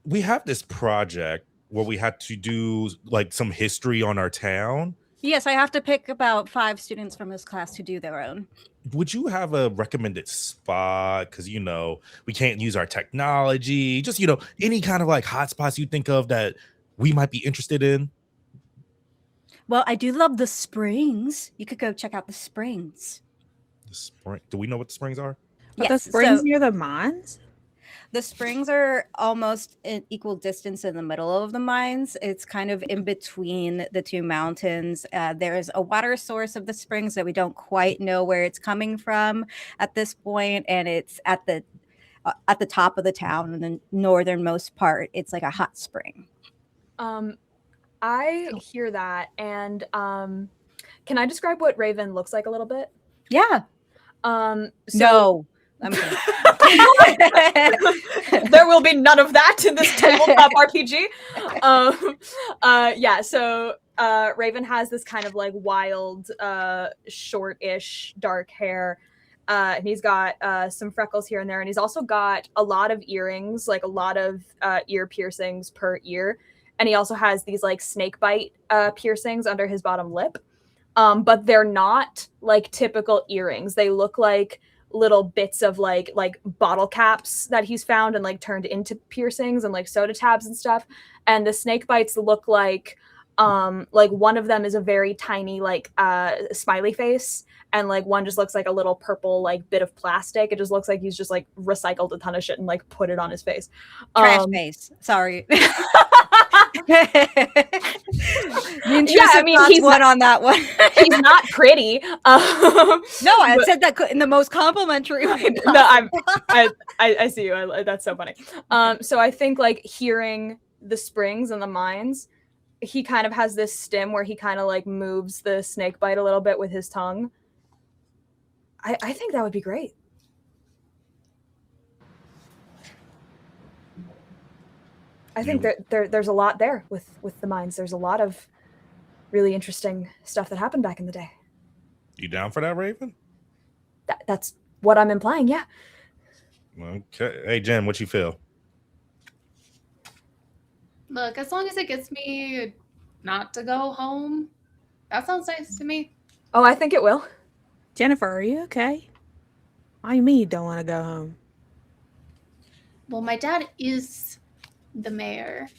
[SPEAKER 10] We have this project where we had to do like some history on our town.
[SPEAKER 8] Yes, I have to pick about 5 students from this class to do their own.
[SPEAKER 10] Would you have a recommended spot? Because, we can't use our technology. Just, any kind of like hotspots you think of that we might be interested in.
[SPEAKER 8] Well, I do love the springs. You could go check out the springs.
[SPEAKER 10] The spring. Do we know what the springs are?
[SPEAKER 9] Are the springs near the mines?
[SPEAKER 8] The springs are almost in equal distance in the middle of the mines. It's kind of in between the 2 mountains. There's a water source of the springs that we don't quite know where it's coming from at this point, and it's at the top of the town in the northernmost part. It's like a hot spring.
[SPEAKER 12] I hear that, and can I describe what Raven looks like a little bit?
[SPEAKER 8] Yeah.
[SPEAKER 12] No.
[SPEAKER 8] I'm kidding.
[SPEAKER 12] There will be none of that in this tabletop RPG. So Raven has this kind of like wild, short-ish, dark hair. And he's got some freckles here and there. And he's also got a lot of earrings, like a lot of ear piercings per ear. And he also has these like snake bite piercings under his bottom lip. But they're not like typical earrings. They look like little bits of like bottle caps that he's found and like turned into piercings and like soda tabs and stuff. And the snake bites look like one of them is a very tiny like smiley face, and like one just looks like a little purple like bit of plastic. It just looks like he's just like recycled a ton of shit and like put it on his face.
[SPEAKER 8] Trash face. Sorry.
[SPEAKER 12] Yeah, I mean, he's
[SPEAKER 8] one on that one.
[SPEAKER 12] He's not pretty.
[SPEAKER 8] No, I said that in the most complimentary way possible.
[SPEAKER 12] No, I see you. That's so funny. So I think like hearing the springs and the mines, he kind of has this stim where he kind of like moves the snake bite a little bit with his tongue. I think that would be great. I think there's a lot there with the mines. There's a lot of really interesting stuff that happened back in the day.
[SPEAKER 10] You down for that, Raven?
[SPEAKER 12] That's what I'm implying, yeah.
[SPEAKER 10] Okay. Hey, Jen, what you feel?
[SPEAKER 2] Look, as long as it gets me not to go home, that sounds nice to me.
[SPEAKER 12] Oh, I think it will.
[SPEAKER 9] Jennifer, are you okay? Why you mean you don't want to go home?
[SPEAKER 2] Well, my dad is the mayor.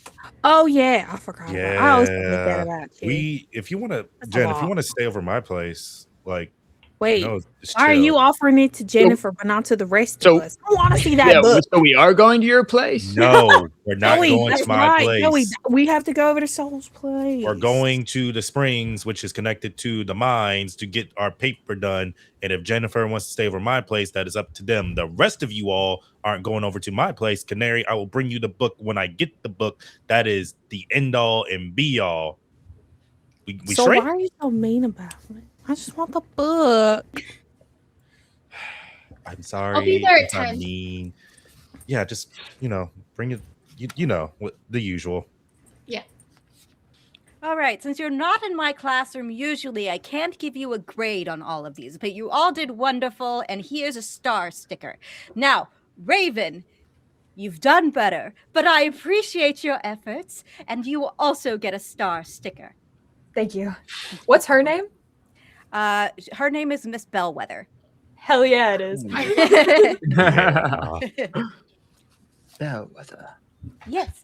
[SPEAKER 9] Oh yeah, I forgot.
[SPEAKER 10] Yeah.
[SPEAKER 9] About. I always forget about you.
[SPEAKER 10] If you want to,
[SPEAKER 9] That's a
[SPEAKER 10] Jen, if
[SPEAKER 9] lot.
[SPEAKER 10] you want to stay over my place, like,
[SPEAKER 9] Wait,
[SPEAKER 10] you know, it's
[SPEAKER 9] why are
[SPEAKER 10] chill.
[SPEAKER 9] you offering it to Jennifer but not to the rest of us? I want to see that
[SPEAKER 11] Yeah,
[SPEAKER 9] book.
[SPEAKER 11] so we are going to your place.
[SPEAKER 10] No, we're not
[SPEAKER 9] Joey,
[SPEAKER 10] going
[SPEAKER 9] that's
[SPEAKER 10] to my
[SPEAKER 9] right.
[SPEAKER 10] place.
[SPEAKER 9] Joey, we have to go over to Soul's place.
[SPEAKER 10] We're going to the springs, which is connected to the mines, to get our paper done. And if Jennifer wants to stay over my place, that is up to them. The rest of you all aren't going over to my place. Canary, I will bring you the book when I get the book. That is the end all and be all. We
[SPEAKER 9] So
[SPEAKER 10] straight?
[SPEAKER 9] why are you so mean about it? I just want the book.
[SPEAKER 10] I'm sorry.
[SPEAKER 2] I'll be there at
[SPEAKER 10] if I'm
[SPEAKER 2] 10.
[SPEAKER 10] mean. Yeah, just, bring it. You know, the usual.
[SPEAKER 2] Yeah.
[SPEAKER 8] All right, since you're not in my classroom, usually I can't give you a grade on all of these, but you all did wonderful, and here's a star sticker. Now, Raven, you've done better, but I appreciate your efforts, and you will also get a star sticker.
[SPEAKER 12] Thank you. What's her name?
[SPEAKER 8] Her name is Miss Bellwether.
[SPEAKER 12] Hell yeah, it is.
[SPEAKER 11] Bellwether.
[SPEAKER 8] Yes.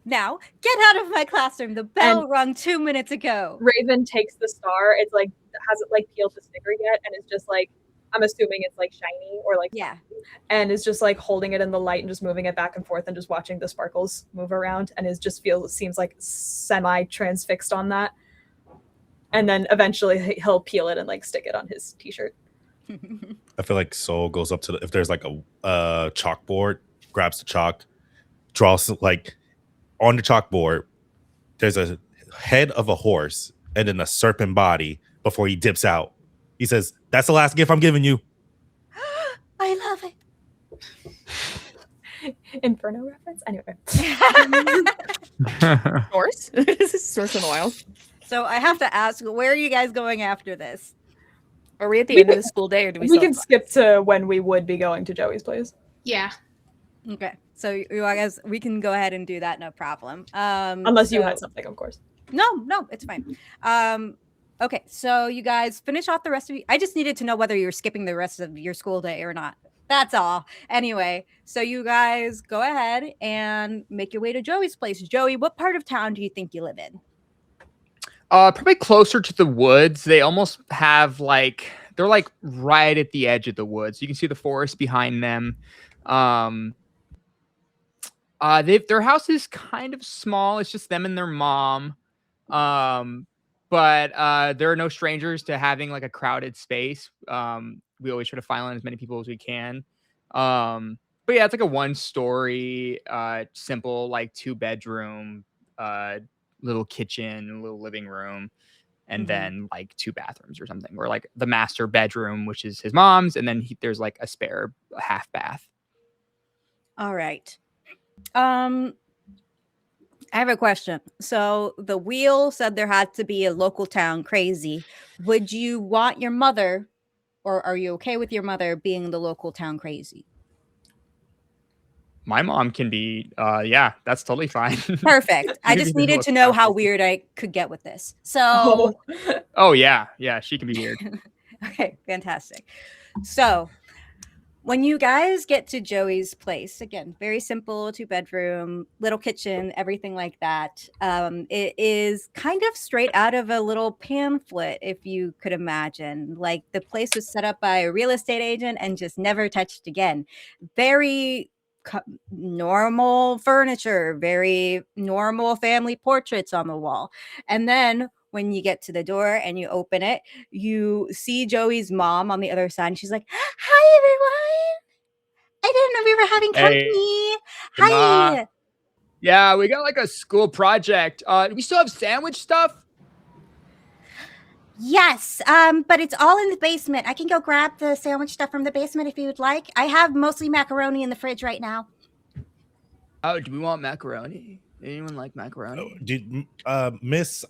[SPEAKER 8] Now, get out of my classroom. The bell rung 2 minutes ago.
[SPEAKER 12] Raven takes the star. It's like, hasn't like peeled the sticker yet, and it's just like, I'm assuming it's like shiny or like,
[SPEAKER 8] yeah.
[SPEAKER 12] And is just like holding it in the light and just moving it back and forth and just watching the sparkles move around, and seems like semi transfixed on that. And then eventually he'll peel it and like stick it on his t-shirt.
[SPEAKER 10] I feel like Soul goes up to if there's like a chalkboard, grabs the chalk, draws like on the chalkboard. There's a head of a horse and then a serpent body before he dips out. He says, "That's the last gift I'm giving you."
[SPEAKER 8] I love
[SPEAKER 12] it. Inferno reference? Anyway.
[SPEAKER 9] Source? Source in the wild.
[SPEAKER 8] So I have to ask, where are you guys going after this?
[SPEAKER 9] Are we at the end of the school day, or do we
[SPEAKER 12] can skip to when we would be going to Joey's place.
[SPEAKER 2] Yeah.
[SPEAKER 8] Okay. So you guys, we can go ahead and do that, no problem.
[SPEAKER 12] Unless you had something, of course.
[SPEAKER 8] No, it's fine. Okay, so you guys finish off the rest of you. I just needed to know whether you were skipping the rest of your school day or not. That's all. Anyway, so you guys go ahead and make your way to Joey's place. Joey, what part of town do you think you live in?
[SPEAKER 11] Probably closer to the woods. They almost have they're like right at the edge of the woods. You can see the forest behind them. Their house is kind of small. It's just them and their mom. But there are no strangers to having like a crowded space. We always try to file in as many people as we can. But yeah, it's like a 1-story, simple, like 2-bedroom, little kitchen, little living room, and then like 2 bathrooms or something. Or like the master bedroom, which is his mom's, and then there's like a spare half bath.
[SPEAKER 8] All right. I have a question. So the wheel said there had to be a local town crazy. Would you want your mother, or are you okay with your mother being the local town crazy?
[SPEAKER 11] My mom can be, yeah, that's totally fine.
[SPEAKER 8] Perfect. I just needed to know how weird I could get with this. So.
[SPEAKER 11] Oh yeah, she can be weird.
[SPEAKER 8] Okay, fantastic. So, When you guys get to Joey's place, again, very simple, 2-bedroom, little kitchen, everything like that. It is kind of straight out of a little pamphlet, if you could imagine. Like the place was set up by a real estate agent and just never touched again. Very normal furniture, very normal family portraits on the wall. And then when you get to the door and you open it, you see Joey's mom on the other side. And she's like, "Hi, everyone. I didn't know we were having company.
[SPEAKER 11] Ma.
[SPEAKER 8] Hi."
[SPEAKER 11] Yeah, we got like a school project. Do we still have sandwich stuff?
[SPEAKER 8] Yes, but it's all in the basement. I can go grab the sandwich stuff from the basement if you would like. I have mostly macaroni in the fridge right now.
[SPEAKER 11] Oh, do we want macaroni? Anyone like macaroni?
[SPEAKER 10] Miss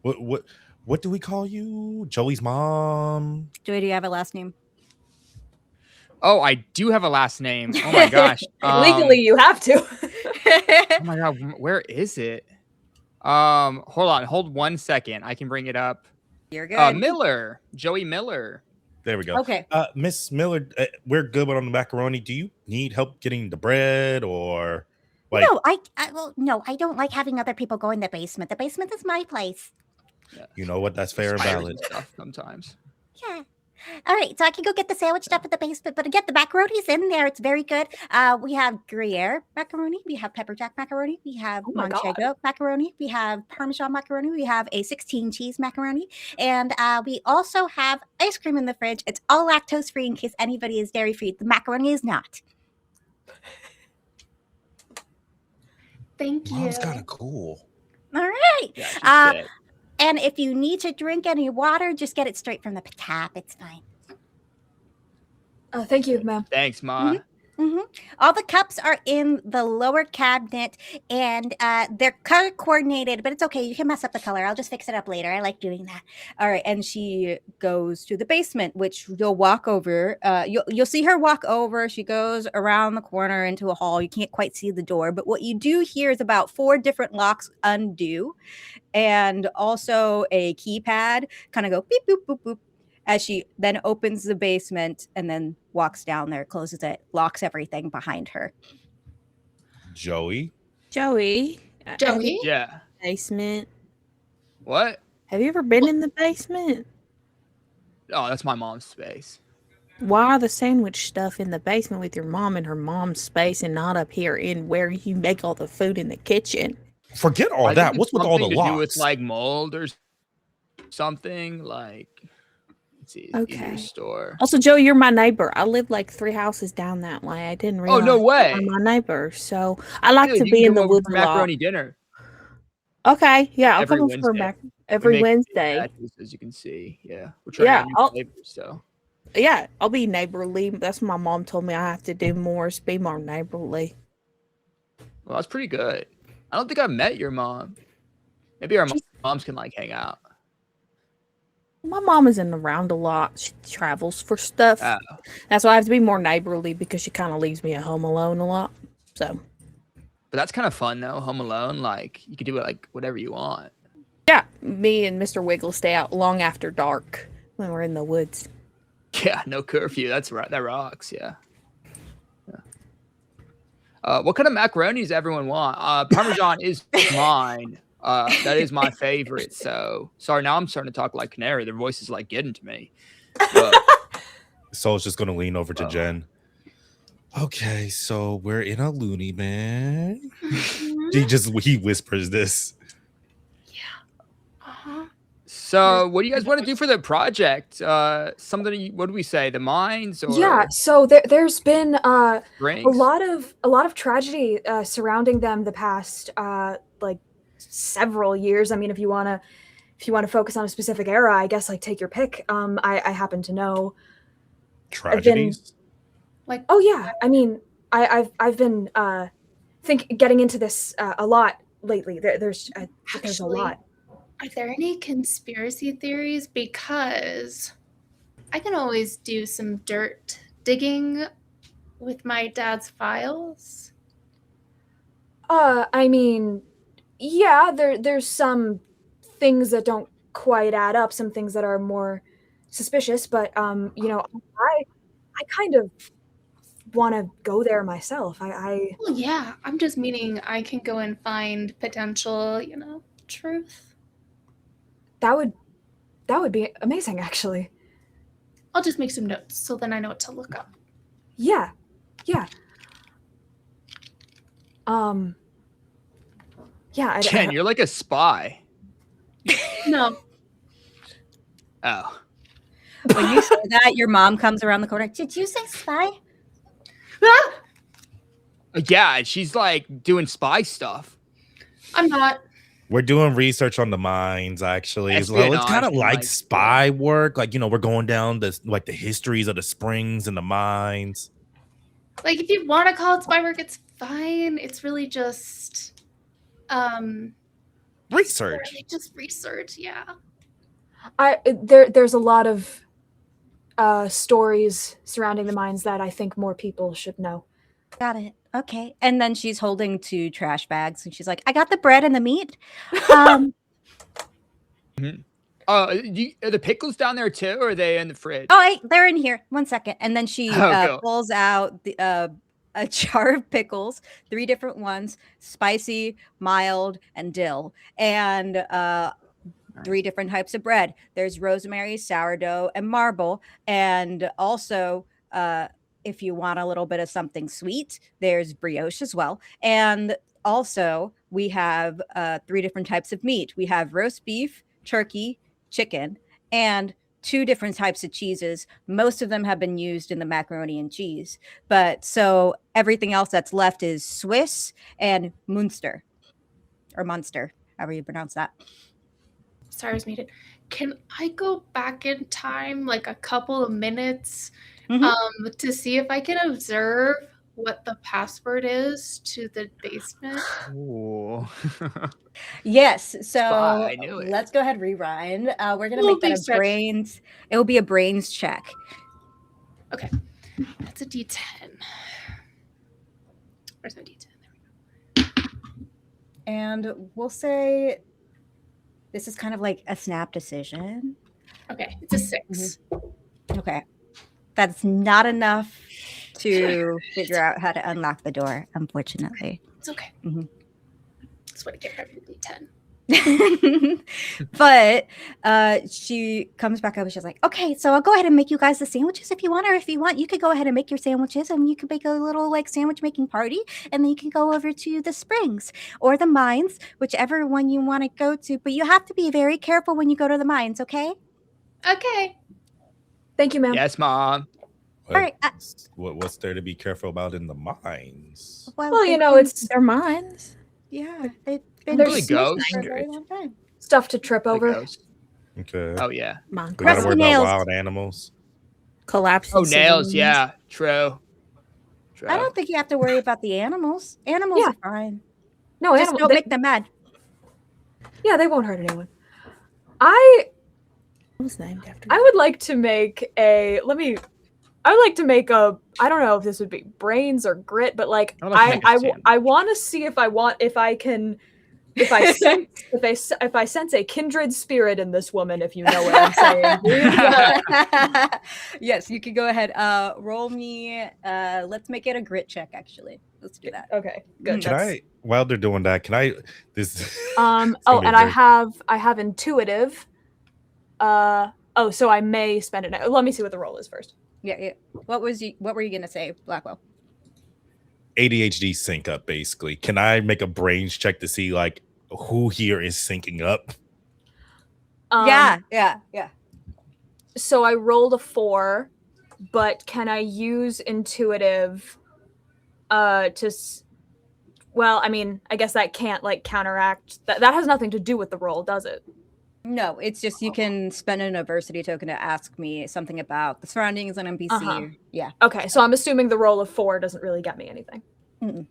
[SPEAKER 10] what do we call you? Joey's mom?
[SPEAKER 8] Joey, do you have a last name?
[SPEAKER 11] Oh, I do have a last name. Oh my gosh.
[SPEAKER 12] Legally, you have to.
[SPEAKER 11] Oh my god, where is it? Hold on, hold 1 second. I can bring it up.
[SPEAKER 8] You're good.
[SPEAKER 11] Miller, Joey Miller.
[SPEAKER 10] There we go.
[SPEAKER 8] Okay.
[SPEAKER 10] Miss Miller, we're good on the macaroni. Do you need help getting the bread or like?
[SPEAKER 8] No, I don't like having other people go in the basement. The basement is my place.
[SPEAKER 11] Yeah.
[SPEAKER 10] You know what? That's fair and valid.
[SPEAKER 11] Stuff sometimes.
[SPEAKER 8] Yeah. All right, so I can go get the sandwich stuff at the basement, but again, the macaroni's in there. It's very good. We have Gruyere macaroni, we have pepper jack macaroni, we have Manchego macaroni, we have Parmesan macaroni, we have a 16 cheese macaroni, and we also have ice cream in the fridge. It's all lactose free in case anybody is dairy free. The macaroni is not.
[SPEAKER 2] Thank you.
[SPEAKER 10] Mom's kind of cool.
[SPEAKER 8] All right.
[SPEAKER 11] Yeah,
[SPEAKER 8] and if you need to drink any water, just get it straight from the tap. It's fine.
[SPEAKER 12] Thank you, ma'am.
[SPEAKER 11] Thanks, Ma.
[SPEAKER 8] Mm-hmm. All the cups are in the lower cabinet, and they're color coordinated, but it's okay. You can mess up the color. I'll just fix it up later. I like doing that. All right, and she goes to the basement, which you'll walk over. You'll see her walk over. She goes around the corner into a hall. You can't quite see the door, but what you do hear is about 4 different locks undo, and also a keypad kind of go beep boop boop boop. As she then opens the basement and then walks down there, closes it, locks everything behind her.
[SPEAKER 10] Joey?
[SPEAKER 9] Joey?
[SPEAKER 11] Yeah.
[SPEAKER 9] Basement.
[SPEAKER 11] What?
[SPEAKER 9] Have you ever been in the basement?
[SPEAKER 11] Oh, that's my mom's space.
[SPEAKER 9] Why are the sandwich stuff in the basement with your mom in her mom's space and not up here in where you make all the food in the kitchen?
[SPEAKER 10] Forget all that. What's with all the
[SPEAKER 11] to
[SPEAKER 10] locks?
[SPEAKER 11] do with like mold or something like.
[SPEAKER 9] Okay.
[SPEAKER 11] Store.
[SPEAKER 9] Also, Joe, you're my neighbor. I live like 3 houses down that way. I didn't realize.
[SPEAKER 11] Oh, no way.
[SPEAKER 9] You're my neighbor, so I like to be in the woods a lot.
[SPEAKER 11] Macaroni dinner.
[SPEAKER 9] Okay, yeah, I'll come over for every Wednesday.
[SPEAKER 11] As you can see, yeah, we're trying new flavors, so.
[SPEAKER 9] Yeah, I'll be neighborly. That's what my mom told me I have to do more. Is be more neighborly.
[SPEAKER 11] Well, that's pretty good. I don't think I've met your mom. Maybe our moms can like hang out.
[SPEAKER 9] My mom isn't around a lot. She travels for stuff.
[SPEAKER 11] Oh.
[SPEAKER 9] That's why I have to be more neighborly because she kind of leaves me at home alone a lot. So,
[SPEAKER 11] but that's kind of fun though. Home alone, like you can do it like whatever you want.
[SPEAKER 9] Yeah, me and Mr. Wiggle stay out long after dark when we're in the woods.
[SPEAKER 11] Yeah, no curfew. That's right. That rocks. Yeah. What kind of macaroni does everyone want? Parmesan is mine. That is my favorite. So sorry, now I'm starting to talk like Canary. Their voice is like getting to me.
[SPEAKER 10] Soul's just gonna lean over to Jen. Okay, so we're in a loony bin. He whispers this.
[SPEAKER 11] So what do you guys want to do for the project? Something? What do we say? The mines? Or
[SPEAKER 12] yeah. So there's been a
[SPEAKER 11] drinks?
[SPEAKER 12] lot of tragedy surrounding them the past like several years. I mean, if you want to focus on a specific era, I guess like take your pick. I happen to know
[SPEAKER 10] tragedies.
[SPEAKER 12] Oh yeah. I mean, I've been getting into this a lot lately. There's a lot.
[SPEAKER 2] Are there any conspiracy theories? Because I can always do some dirt digging with my dad's files.
[SPEAKER 12] I mean, yeah, there's some things that don't quite add up, some things that are more suspicious, but I kind of want to go there myself.
[SPEAKER 2] Well, yeah, I'm just meaning I can go and find potential, truth.
[SPEAKER 12] That would be amazing, actually.
[SPEAKER 2] I'll just make some notes so then I know what to look up.
[SPEAKER 12] Yeah. Yeah.
[SPEAKER 11] Jen, you're like a spy.
[SPEAKER 2] No.
[SPEAKER 11] Oh.
[SPEAKER 8] When you say that, your mom comes around the corner. Did you say spy?
[SPEAKER 11] Yeah, she's like doing spy stuff.
[SPEAKER 2] I'm not.
[SPEAKER 10] We're doing research on the mines, actually, as well. It's kind of
[SPEAKER 11] Espionage,
[SPEAKER 10] like
[SPEAKER 11] like,
[SPEAKER 10] spy work. Like, we're going down the histories of the springs and the mines.
[SPEAKER 2] Like, if you want to call it spy work, it's fine. It's really just
[SPEAKER 10] research.
[SPEAKER 2] Really just research, yeah.
[SPEAKER 12] There's a lot of stories surrounding the mines that I think more people should know.
[SPEAKER 8] Got it. Okay. And then she's holding 2 trash bags and she's like, I got the bread and the meat.
[SPEAKER 11] Are the pickles down there too, or are they in the fridge?
[SPEAKER 8] Oh, they're in here. 1 second. And then she
[SPEAKER 11] cool.
[SPEAKER 8] pulls out a jar of pickles, 3 different ones, spicy, mild, and dill. And 3 different types of bread. There's rosemary, sourdough, and marble. And also, if you want a little bit of something sweet, there's brioche as well. And also, we have 3 different types of meat. We have roast beef, turkey, chicken, and 2 different types of cheeses. Most of them have been used in the macaroni and cheese. But so everything else that's left is Swiss and Munster, or Munster, however you pronounce that.
[SPEAKER 2] Cyrus made it. Can I go back in time like a couple of minutes to see if I can observe what the password is to the basement?
[SPEAKER 11] Ooh.
[SPEAKER 8] Yes. So
[SPEAKER 11] I knew it.
[SPEAKER 8] let's go ahead and rewind. We're gonna make that a brains. It will be a brains check.
[SPEAKER 2] Okay, that's a D10. Where's my D10? There we go.
[SPEAKER 8] And we'll say this is kind of like a snap decision.
[SPEAKER 2] Okay, it's a 6.
[SPEAKER 8] Okay, that's not enough to figure out how to unlock the door, unfortunately.
[SPEAKER 2] It's okay. That's what I get for every D10.
[SPEAKER 8] But she comes back up and she's like, okay, so I'll go ahead and make you guys the sandwiches if you want, or if you want, you could go ahead and make your sandwiches and you could make a little like sandwich making party, and then you can go over to the springs or the mines, whichever one you want to go to. But you have to be very careful when you go to the mines, okay?
[SPEAKER 2] Okay.
[SPEAKER 12] Thank you, ma'am.
[SPEAKER 11] Yes, Mom.
[SPEAKER 8] All right.
[SPEAKER 10] What's there to be careful about in the mines?
[SPEAKER 12] Well, it's
[SPEAKER 9] their mines.
[SPEAKER 8] Yeah, they've been
[SPEAKER 11] Really ghosts.
[SPEAKER 8] for a very long time.
[SPEAKER 12] Stuff to trip over.
[SPEAKER 10] Okay.
[SPEAKER 11] Oh yeah.
[SPEAKER 10] We gotta worry about wild animals.
[SPEAKER 9] Collapsing.
[SPEAKER 11] Oh, nails.
[SPEAKER 9] ceilings.
[SPEAKER 11] Yeah. True.
[SPEAKER 8] I don't think you have to worry about the animals. Animals are fine.
[SPEAKER 12] No,
[SPEAKER 8] just don't make them mad.
[SPEAKER 12] Yeah, they won't hurt anyone. I
[SPEAKER 9] was named after.
[SPEAKER 12] I would like to make a. I would like to make a. I don't know if this would be brains or grit, but like I want to see if I can. If I sense a kindred spirit in this woman, if you know what I'm saying.
[SPEAKER 8] Yes, you can go ahead. Roll me. Let's make it a grit check. Actually, let's do that.
[SPEAKER 12] Okay, good.
[SPEAKER 10] Can I? While they're doing that, can I? This.
[SPEAKER 12] And I have intuitive. So I may spend it. Let me see what the roll is first.
[SPEAKER 8] Yeah. What were you gonna say, Blackwell?
[SPEAKER 10] ADHD sync up, basically. Can I make a brains check to see like who here is syncing up?
[SPEAKER 8] Yeah.
[SPEAKER 12] So I rolled a 4, but can I use intuitive to well, I mean, I guess that can't like counteract that has nothing to do with the roll, does it?
[SPEAKER 8] No, it's just you can spend an adversity token to ask me something about the surroundings and NPC. Yeah.
[SPEAKER 12] Okay, so I'm assuming the roll of 4 doesn't really get me anything.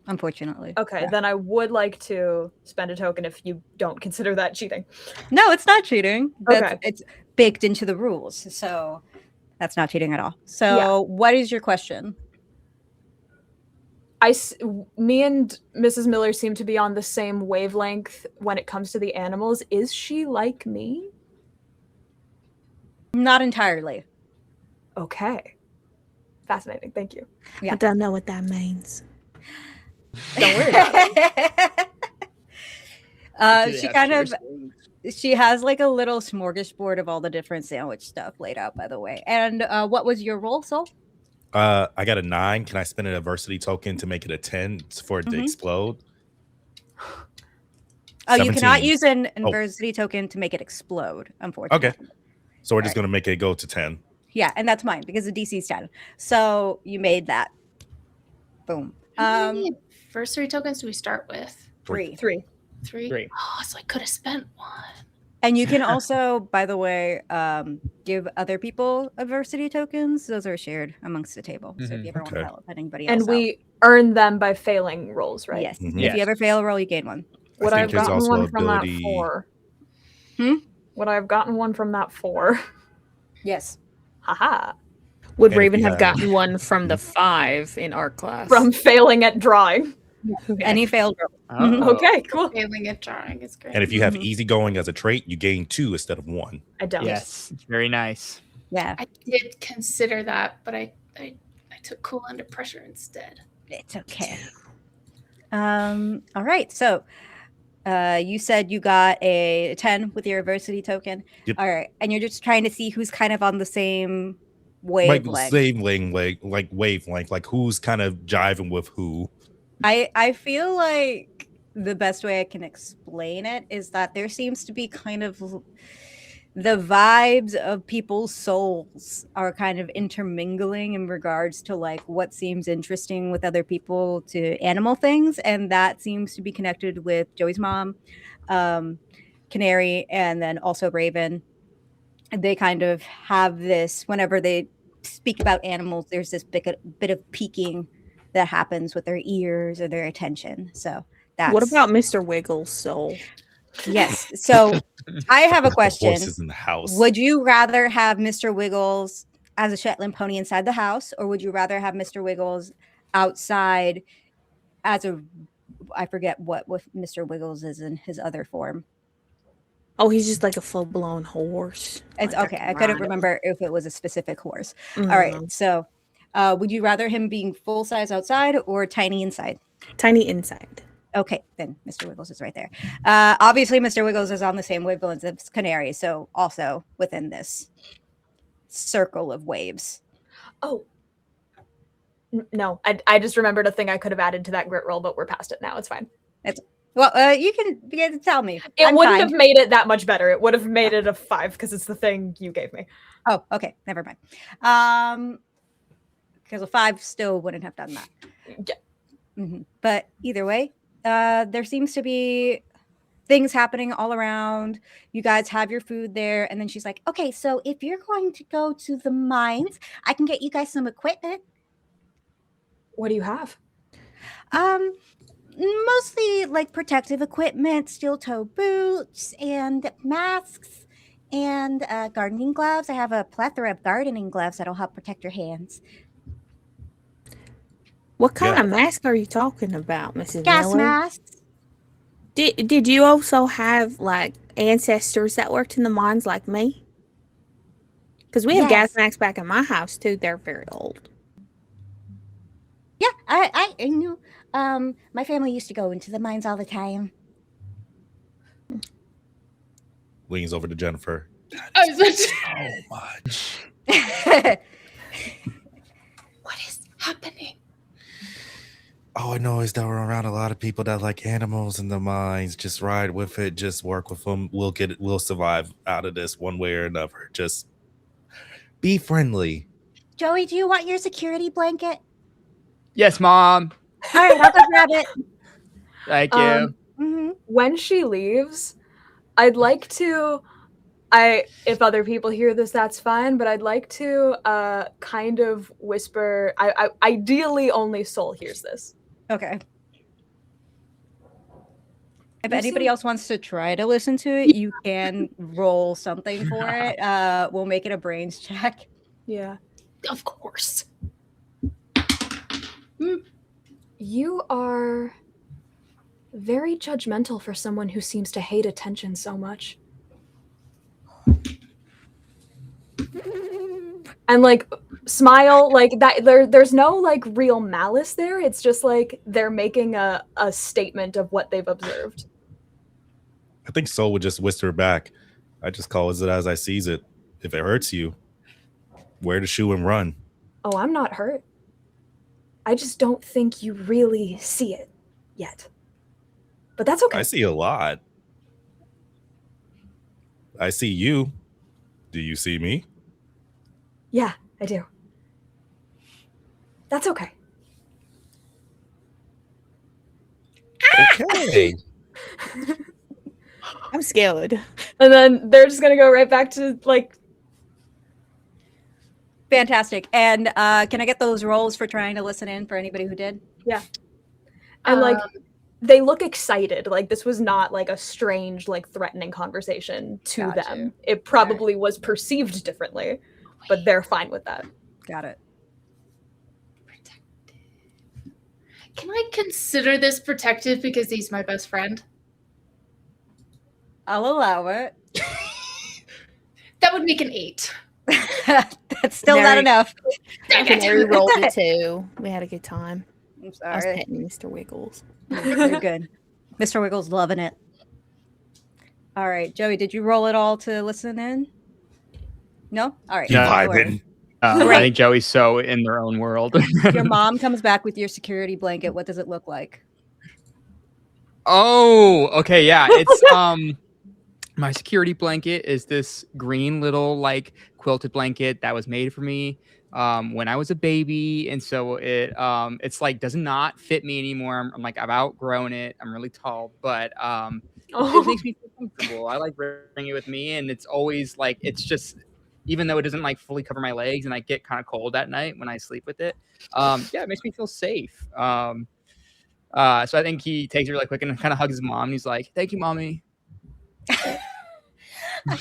[SPEAKER 8] Unfortunately.
[SPEAKER 12] Okay, then I would like to spend a token if you don't consider that cheating.
[SPEAKER 8] No, it's not cheating.
[SPEAKER 12] Okay.
[SPEAKER 8] It's baked into the rules, so that's not cheating at all. So, What is your question?
[SPEAKER 12] Me and Mrs. Miller seem to be on the same wavelength when it comes to the animals. Is she like me?
[SPEAKER 8] Not entirely.
[SPEAKER 12] Okay. Fascinating. Thank you.
[SPEAKER 8] Yeah.
[SPEAKER 9] I don't know what that means.
[SPEAKER 12] Don't worry about it.
[SPEAKER 8] She kind of she has like a little smorgasbord of all the different sandwich stuff laid out, by the way. And what was your roll, Soul?
[SPEAKER 10] I got a 9. Can I spend an adversity token to make it a 10 for it to explode?
[SPEAKER 8] Oh, you cannot
[SPEAKER 10] 17.
[SPEAKER 8] use an adversity token to make it explode, unfortunately.
[SPEAKER 10] Okay. So we're just going to make it go to 10.
[SPEAKER 8] Yeah, and that's mine because the DC is 10. So you made that. Boom.
[SPEAKER 2] How many adversary tokens do we start with?
[SPEAKER 8] 3.
[SPEAKER 2] 3.
[SPEAKER 11] Three.
[SPEAKER 2] Oh, so I could have spent 1.
[SPEAKER 8] And you can also, by the way, give other people adversity tokens. Those are shared amongst the table. So if you ever want to help anybody else
[SPEAKER 12] And
[SPEAKER 8] out.
[SPEAKER 12] we earn them by failing rolls, right?
[SPEAKER 8] Yes. If you ever fail a roll, you gain one.
[SPEAKER 12] Would I have
[SPEAKER 10] there's
[SPEAKER 12] gotten
[SPEAKER 10] also
[SPEAKER 12] one from that
[SPEAKER 10] ability-
[SPEAKER 12] 4?
[SPEAKER 8] Would
[SPEAKER 12] I have gotten one from that 4?
[SPEAKER 8] Yes.
[SPEAKER 12] Haha.
[SPEAKER 9] Would
[SPEAKER 10] And if
[SPEAKER 9] Raven
[SPEAKER 10] you
[SPEAKER 9] have
[SPEAKER 10] have-
[SPEAKER 9] gotten one from the 5 in art class?
[SPEAKER 12] From failing at drawing.
[SPEAKER 8] Any failed roll.
[SPEAKER 11] Oh.
[SPEAKER 12] Okay, cool.
[SPEAKER 2] Failing at drawing is great.
[SPEAKER 10] And if you have easygoing as a trait, you gain 2 instead of 1.
[SPEAKER 12] I don't.
[SPEAKER 11] Yes, it's very nice.
[SPEAKER 8] Yeah.
[SPEAKER 2] I did consider that, but I took cool under pressure instead.
[SPEAKER 8] It's okay. All right. So you said you got a 10 with your adversity token.
[SPEAKER 10] Yep.
[SPEAKER 8] All right. And you're just trying to see who's kind of on the same
[SPEAKER 10] Like
[SPEAKER 8] wavelength.
[SPEAKER 10] same wavelength, like who's kind of jiving with who.
[SPEAKER 8] I feel like the best way I can explain it is that there seems to be kind of the vibes of people's souls are kind of intermingling in regards to like what seems interesting with other people to animal things, and that seems to be connected with Joey's mom, Canary, and then also Raven. They kind of have this whenever they speak about animals, there's this bit of peeking that happens with their ears or their attention. So that's
[SPEAKER 9] What about Mr. Wiggles' soul?
[SPEAKER 8] yes. So I have a question.
[SPEAKER 10] Horses in the house.
[SPEAKER 8] Would you rather have Mr. Wiggles as a Shetland pony inside the house, or would you rather have Mr. Wiggles outside as a, I forget what Mr. Wiggles is in his other form?
[SPEAKER 9] Oh, he's just like a full-blown horse.
[SPEAKER 8] It's
[SPEAKER 9] Like
[SPEAKER 8] okay.
[SPEAKER 9] a
[SPEAKER 8] I couldn't
[SPEAKER 9] rhino.
[SPEAKER 8] remember if it was a specific horse. All right. So would you rather him being full size outside or tiny inside?
[SPEAKER 9] Tiny inside.
[SPEAKER 8] Okay, then Mr. Wiggles is right there. Obviously, Mr. Wiggles is on the same wavelength as Canary, so also within this circle of waves.
[SPEAKER 12] Oh. No, I just remembered a thing I could have added to that grit roll, but we're past it now. It's fine.
[SPEAKER 8] Well, you can begin to tell me.
[SPEAKER 12] It
[SPEAKER 8] I'm
[SPEAKER 12] wouldn't
[SPEAKER 8] kind.
[SPEAKER 12] have made it that much better. It would have made it a 5 because it's the thing you gave me.
[SPEAKER 8] Oh, okay, never mind. Because a 5 still wouldn't have done that.
[SPEAKER 12] Yeah.
[SPEAKER 8] But either way, there seems to be things happening all around. You guys have your food there, and then she's like, "Okay, so if you're going to go to the mines, I can get you guys some equipment."
[SPEAKER 12] What do you have?
[SPEAKER 8] Mostly like protective equipment, steel toe boots, and masks, and gardening gloves. I have a plethora of gardening gloves that'll help protect your hands.
[SPEAKER 9] What kind of mask are you talking about, Mrs.
[SPEAKER 8] Gas
[SPEAKER 9] Miller?
[SPEAKER 8] masks.
[SPEAKER 9] Did you also have like ancestors that worked in the mines like me? Because we have gas masks back in my house too. They're very old.
[SPEAKER 8] Yeah, I knew. My family used to go into the mines all the time.
[SPEAKER 10] Leans over to Jennifer.
[SPEAKER 2] I was
[SPEAKER 10] So much.
[SPEAKER 2] what is happening?
[SPEAKER 10] All I know is that we're around a lot of people that like animals in the mines. Just ride with it. Just work with them. We'll survive out of this one way or another. Just be friendly.
[SPEAKER 8] Joey, do you want your security blanket?
[SPEAKER 11] Yes, Mom.
[SPEAKER 8] All right, I'll go grab it.
[SPEAKER 11] Thank you.
[SPEAKER 12] When she leaves, I'd like to if other people hear this, that's fine, but I'd like to kind of whisper. I ideally only Soul hears this.
[SPEAKER 8] Okay. If anybody else wants to try to listen to it, you can roll something for it. We'll make it a brains check.
[SPEAKER 12] Yeah.
[SPEAKER 2] Of course.
[SPEAKER 12] You are very judgmental for someone who seems to hate attention so much. And like smile like that. There's no like real malice there. It's just like they're making a statement of what they've observed.
[SPEAKER 10] I think Soul would just whisper back, I just call it as I sees it. If it hurts you, wear the shoe and run.
[SPEAKER 12] Oh, I'm not hurt. I just don't think you really see it yet. But that's okay.
[SPEAKER 10] I see a lot. I see you. Do you see me?
[SPEAKER 12] Yeah, I do. That's okay.
[SPEAKER 10] Okay.
[SPEAKER 9] I'm scared.
[SPEAKER 12] And then they're just gonna go right back to like.
[SPEAKER 8] Fantastic. And can I get those rolls for trying to listen in for anybody who did?
[SPEAKER 12] Yeah. And like they look excited. Like this was not like a strange, like threatening conversation to them. It probably was perceived differently, but they're fine with that.
[SPEAKER 8] Got it.
[SPEAKER 2] Can I consider this protective because he's my best friend?
[SPEAKER 8] I'll allow it.
[SPEAKER 2] That would make an 8.
[SPEAKER 8] That's still not enough.
[SPEAKER 9] Canary rolled it too. We had a good time.
[SPEAKER 8] I'm
[SPEAKER 9] I was
[SPEAKER 8] sorry.
[SPEAKER 9] petting Mr. Wiggles.
[SPEAKER 8] You're good. Mr. Wiggles loving it. All right, Joey, did you roll it all to listen in? No? All right.
[SPEAKER 11] I think Joey's so in their own world.
[SPEAKER 8] Your mom comes back with your security blanket. What does it look like?
[SPEAKER 11] Oh, okay, yeah. It's my security blanket is this green little like quilted blanket that was made for me when I was a baby, and so it's like does not fit me anymore. I'm like I've outgrown it. I'm really tall, but it makes me feel comfortable. I like bringing it with me, and it's always like it's just even though it doesn't like fully cover my legs, and I get kind of cold at night when I sleep with it. Yeah, it makes me feel safe. So I think he takes it really quick and kind of hugs his mom. And he's like, "Thank you, mommy."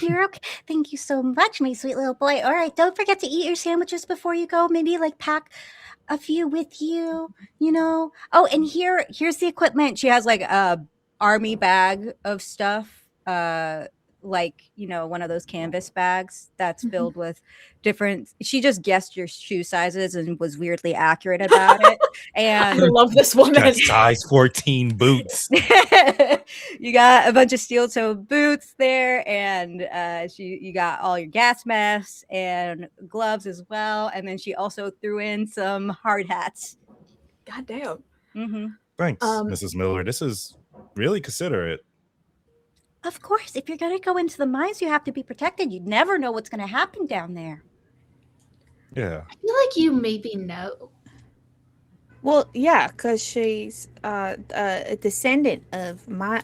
[SPEAKER 13] You're okay. Thank you so much, my sweet little boy. All right, don't forget to eat your sandwiches before you go. Maybe like pack a few with you, you know. Oh, and here's the equipment.
[SPEAKER 8] She has like a army bag of stuff, like, you know, one of those canvas bags that's filled with different. She just guessed your shoe sizes and was weirdly accurate about it. And
[SPEAKER 12] I love this woman.
[SPEAKER 10] Got size 14 boots.
[SPEAKER 8] You got a bunch of steel-toed boots there, and you got all your gas masks and gloves as well. And then she also threw in some hard hats.
[SPEAKER 12] God damn.
[SPEAKER 8] Mm-hmm.
[SPEAKER 10] Thanks, Mrs. Miller. This is really considerate.
[SPEAKER 13] Of course, if you're going to go into the mines, you have to be protected. You never know what's going to happen down there.
[SPEAKER 10] Yeah.
[SPEAKER 2] I feel like you maybe know.
[SPEAKER 9] Well, yeah, because she's a descendant of my,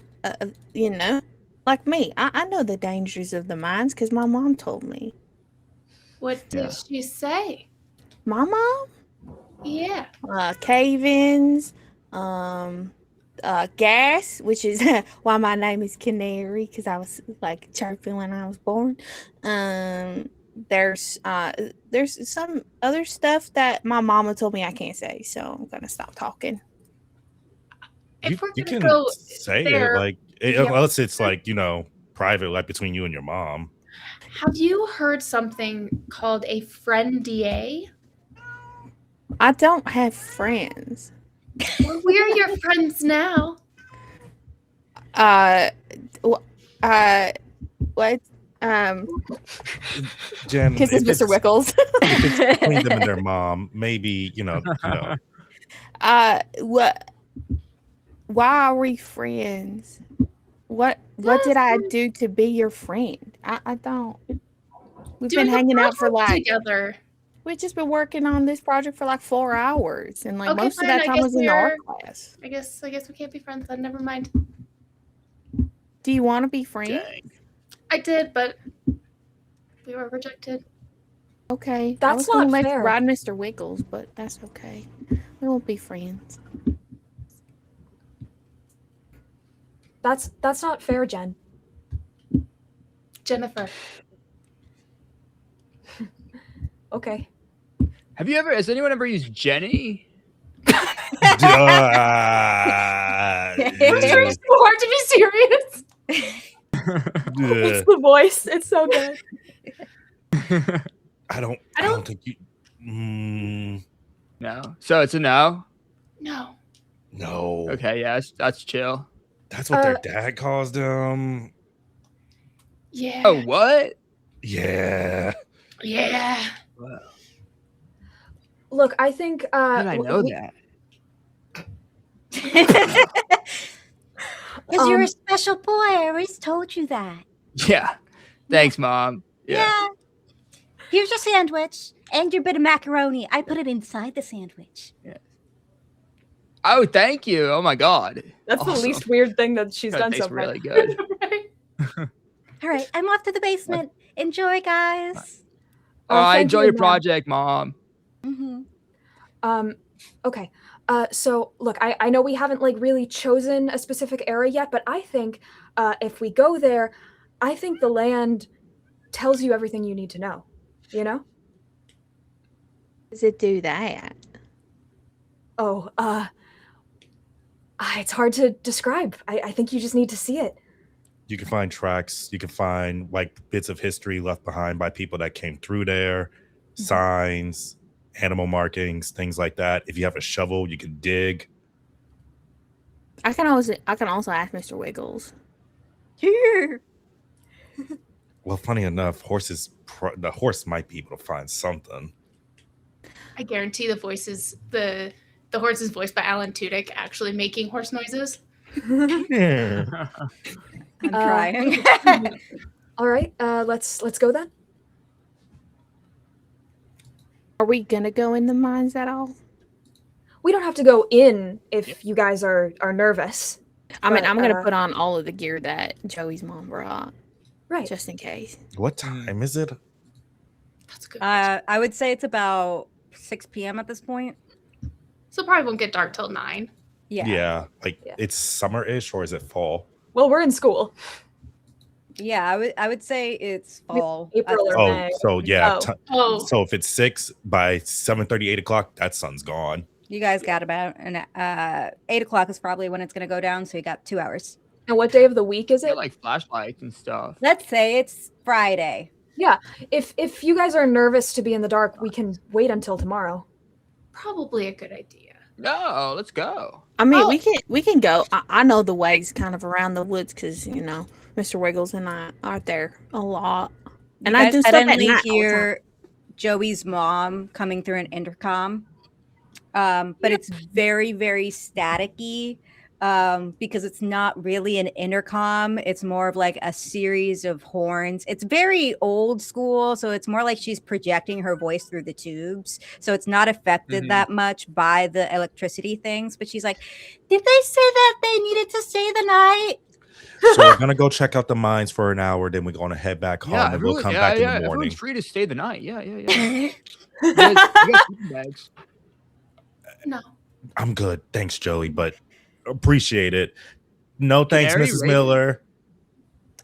[SPEAKER 9] you know, like me. I know the dangers of the mines because my mom told me.
[SPEAKER 2] What did she say?
[SPEAKER 9] My mom?
[SPEAKER 2] Yeah.
[SPEAKER 9] Cave-ins, gas, which is why my name is Canary, because I was like chirping when I was born. There's some other stuff that my mama told me I can't say, so I'm gonna stop talking.
[SPEAKER 2] If we're
[SPEAKER 10] You
[SPEAKER 2] gonna
[SPEAKER 10] can
[SPEAKER 2] go
[SPEAKER 10] say
[SPEAKER 2] there,
[SPEAKER 10] it like unless it's like, you know, private, like between you and your mom.
[SPEAKER 2] have you heard something called a friendier?
[SPEAKER 9] I don't have friends.
[SPEAKER 2] Well, we're your friends now.
[SPEAKER 9] What?
[SPEAKER 10] Jen,
[SPEAKER 9] Kisses Mr. Wickles.
[SPEAKER 10] If it's between them and their mom, maybe, you know.
[SPEAKER 9] What? Why are we friends? What did I do to be your friend? I don't. We've been hanging out for like
[SPEAKER 2] together.
[SPEAKER 9] We've just been working on this project for like 4 hours, and like
[SPEAKER 2] Okay,
[SPEAKER 9] most
[SPEAKER 2] fine,
[SPEAKER 9] of that
[SPEAKER 2] I
[SPEAKER 9] time
[SPEAKER 2] guess
[SPEAKER 9] was in art class.
[SPEAKER 2] I guess we can't be friends then. Never mind.
[SPEAKER 9] Do you want to be friends?
[SPEAKER 2] I did, but we were rejected.
[SPEAKER 9] Okay,
[SPEAKER 12] That's
[SPEAKER 9] I was gonna
[SPEAKER 12] not
[SPEAKER 9] let
[SPEAKER 12] fair.
[SPEAKER 9] you ride Mr. Wiggles, but that's okay. We won't be friends.
[SPEAKER 12] That's not fair, Jen.
[SPEAKER 2] Jennifer.
[SPEAKER 12] Okay.
[SPEAKER 11] Has anyone ever used Jenny?
[SPEAKER 2] It's so hard to be serious.
[SPEAKER 12] It's the voice. It's so good.
[SPEAKER 10] I don't think you.
[SPEAKER 11] No. So it's a no.
[SPEAKER 2] No.
[SPEAKER 10] No.
[SPEAKER 11] Okay, yeah, that's chill.
[SPEAKER 10] That's what their dad calls them.
[SPEAKER 2] Yeah.
[SPEAKER 11] Oh, what?
[SPEAKER 10] Yeah.
[SPEAKER 2] Yeah.
[SPEAKER 11] Wow.
[SPEAKER 12] Look, I think.
[SPEAKER 11] How did I know that?
[SPEAKER 13] Because you're a special boy. I always told you that.
[SPEAKER 11] Yeah. Thanks, Mom.
[SPEAKER 13] Yeah. Here's your sandwich and your bit of macaroni. I put it inside the sandwich.
[SPEAKER 11] Yeah. Oh, thank you. Oh my God.
[SPEAKER 12] That's
[SPEAKER 11] awesome.
[SPEAKER 12] the least weird thing that she's
[SPEAKER 11] That
[SPEAKER 12] done so
[SPEAKER 11] tastes
[SPEAKER 12] far.
[SPEAKER 11] really good.
[SPEAKER 13] All right, I'm off to the basement. Enjoy, guys.
[SPEAKER 11] I
[SPEAKER 12] thank
[SPEAKER 11] enjoy
[SPEAKER 12] you,
[SPEAKER 11] your
[SPEAKER 12] Mom.
[SPEAKER 11] project, Mom.
[SPEAKER 12] Okay. So look, I know we haven't like really chosen a specific area yet, but I think if we go there, I think the land tells you everything you need to know. You know?
[SPEAKER 9] Does it do that?
[SPEAKER 12] Oh, it's hard to describe. I think you just need to see it.
[SPEAKER 10] You can find tracks. You can find like bits of history left behind by people that came through there, signs, animal markings, things like that. If you have a shovel, you can dig.
[SPEAKER 9] I can also ask Mr. Wiggles.
[SPEAKER 13] Here.
[SPEAKER 10] Well, funny enough, the horse might be able to find something.
[SPEAKER 2] I guarantee the horse is voiced by Alan Tudyk actually making horse noises.
[SPEAKER 13] I'm trying.
[SPEAKER 12] All right, let's go then.
[SPEAKER 9] Are we gonna go in the mines at all?
[SPEAKER 12] We don't have to go in if you guys are nervous.
[SPEAKER 9] I mean,
[SPEAKER 12] but,
[SPEAKER 9] I'm gonna put on all of the gear that Joey's mom brought,
[SPEAKER 12] right,
[SPEAKER 9] just in case.
[SPEAKER 10] What time is it?
[SPEAKER 2] That's good.
[SPEAKER 8] I would say it's about 6 p.m. at this point.
[SPEAKER 2] So probably won't get dark till 9.
[SPEAKER 8] Yeah.
[SPEAKER 10] It's summer-ish, or is it fall?
[SPEAKER 12] Well, we're in school.
[SPEAKER 8] Yeah, I would say it's fall.
[SPEAKER 12] April or May.
[SPEAKER 10] So yeah.
[SPEAKER 2] Oh.
[SPEAKER 10] So if it's 6 by 7:30, 8 o'clock, that sun's gone.
[SPEAKER 8] You guys got about 8 o'clock is probably when it's going to go down. So you got 2 hours.
[SPEAKER 12] And what day of the week is
[SPEAKER 11] Got,
[SPEAKER 12] it?
[SPEAKER 11] like flashlights and stuff.
[SPEAKER 8] Let's say it's Friday.
[SPEAKER 12] Yeah. If you guys are nervous to be in the dark, we can wait until tomorrow.
[SPEAKER 2] Probably a good idea.
[SPEAKER 11] No, let's go.
[SPEAKER 9] I mean, we can go. I know the ways kind of around the woods because Mr. Wiggles and I are there a lot, and I do stuff at
[SPEAKER 8] suddenly
[SPEAKER 9] night all the time.
[SPEAKER 8] hear Joey's mom coming through an intercom, but it's very, very staticky because it's not really an intercom. It's more of like a series of horns. It's very old school, so it's more like she's projecting her voice through the tubes. So it's not affected that much by the electricity things. But she's like,
[SPEAKER 13] Did they say that they needed to stay the night?
[SPEAKER 10] So we're gonna go check out the mines for an hour, then we're gonna head back home, and we'll come back in the morning.
[SPEAKER 11] Everyone's free to stay the night. Yeah. You guys sleeping bags.
[SPEAKER 2] No.
[SPEAKER 10] I'm good, thanks, Joey, but appreciate it. No thanks,
[SPEAKER 11] Canary
[SPEAKER 10] Mrs.
[SPEAKER 11] Raven.
[SPEAKER 10] Miller.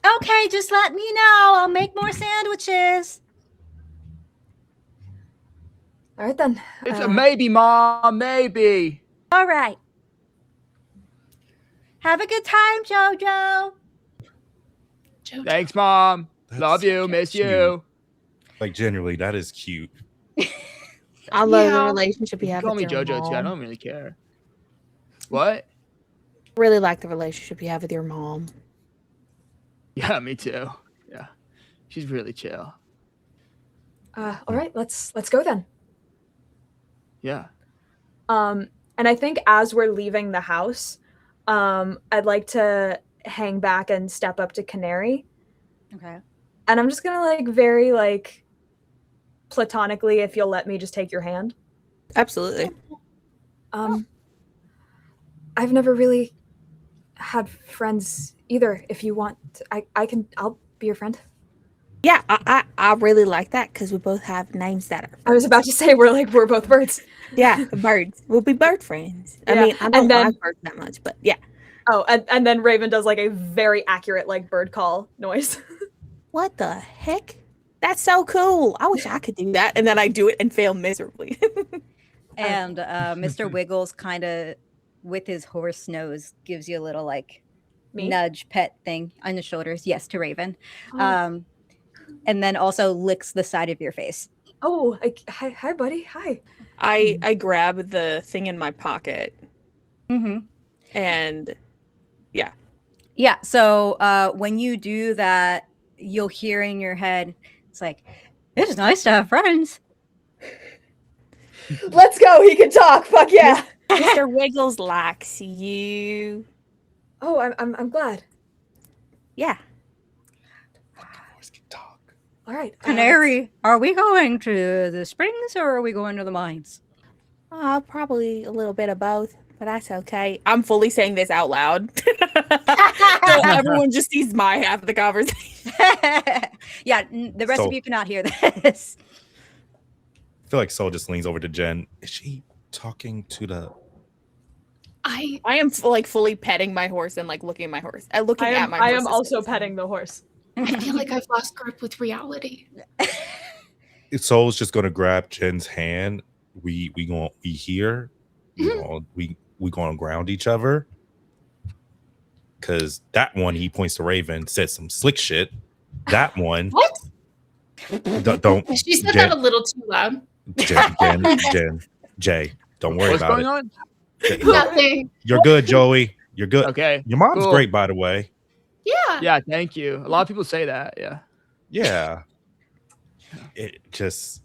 [SPEAKER 13] Okay, just let me know. I'll make more sandwiches.
[SPEAKER 12] All right then.
[SPEAKER 11] It's a maybe, Mom. Maybe.
[SPEAKER 13] All right. Have a good time, Jojo.
[SPEAKER 11] Thanks, Mom.
[SPEAKER 10] That's
[SPEAKER 11] Love you. Miss
[SPEAKER 10] cute.
[SPEAKER 11] you.
[SPEAKER 10] Like, genuinely, that is cute.
[SPEAKER 9] I love the relationship you have.
[SPEAKER 11] Call me
[SPEAKER 9] with your
[SPEAKER 11] JoJo too. I
[SPEAKER 9] mom.
[SPEAKER 11] don't really care. What?
[SPEAKER 9] Really like the relationship you have with your mom.
[SPEAKER 11] Yeah, me too. Yeah, she's really chill.
[SPEAKER 12] All right, let's go then.
[SPEAKER 11] Yeah.
[SPEAKER 12] And I think as we're leaving the house, I'd like to hang back and step up to Canary.
[SPEAKER 8] okay.
[SPEAKER 12] And I'm just gonna very platonically, if you'll let me just take your hand.
[SPEAKER 9] Absolutely.
[SPEAKER 12] I've never really had friends either. If you want, I'll be your friend.
[SPEAKER 9] Yeah, I really like that because we both have names that are.
[SPEAKER 12] I was about to say we're both birds.
[SPEAKER 9] Yeah, birds. We'll be bird friends. I
[SPEAKER 12] Yeah,
[SPEAKER 9] mean, I don't
[SPEAKER 12] and then-
[SPEAKER 9] like birds that much, but yeah.
[SPEAKER 12] Oh, and then Raven does a very accurate bird call noise.
[SPEAKER 9] What the heck? That's so cool. I wish I could do that. And then I do it and fail miserably.
[SPEAKER 8] And Mr. Wiggles kind of, with his horse nose, gives you a little
[SPEAKER 12] Me?
[SPEAKER 8] nudge pet thing on the shoulders. Yes, to Raven. And then also licks the side of your face.
[SPEAKER 12] Oh, hi, buddy. Hi.
[SPEAKER 9] I grab the thing in my pocket
[SPEAKER 8] Mm-hmm.
[SPEAKER 9] and yeah.
[SPEAKER 8] Yeah. So when you do that, you'll hear in your head, it's like, it's nice to have friends.
[SPEAKER 12] Let's go. He can talk. Fuck yeah.
[SPEAKER 9] Mr. Wiggles likes you.
[SPEAKER 12] Oh, I'm glad.
[SPEAKER 9] Yeah.
[SPEAKER 12] All right.
[SPEAKER 8] Canary, are we going to the springs or are we going to the mines?
[SPEAKER 9] Probably a little bit of both, but that's okay. I'm fully saying this out loud. So everyone just sees my half of the conversation.
[SPEAKER 8] Yeah, the rest
[SPEAKER 10] So-
[SPEAKER 8] of you cannot hear this.
[SPEAKER 10] I feel like Soul just leans over to Jen. Is she talking to the?
[SPEAKER 9] I am like fully petting my horse and like looking at my horse. Looking at my horse.
[SPEAKER 12] I am also petting the horse.
[SPEAKER 2] I feel like I've lost grip with reality.
[SPEAKER 10] Soul's just gonna grab Jen's hand. We gonna be here. We gonna ground each other. Cause that one, he points to Raven, said some slick shit. That one,
[SPEAKER 2] What?
[SPEAKER 10] don't.
[SPEAKER 2] She said
[SPEAKER 10] Jen,
[SPEAKER 2] that a little too loud.
[SPEAKER 10] Jen, Jay, don't worry
[SPEAKER 11] What's
[SPEAKER 10] about
[SPEAKER 11] going
[SPEAKER 10] it.
[SPEAKER 11] on?
[SPEAKER 2] Nothing.
[SPEAKER 10] You're good, Joey. You're good.
[SPEAKER 11] Okay.
[SPEAKER 10] Your mom's
[SPEAKER 11] cool.
[SPEAKER 10] great, by the way.
[SPEAKER 2] Yeah.
[SPEAKER 11] Yeah, thank you. A lot of people say that. Yeah.
[SPEAKER 10] Yeah. It just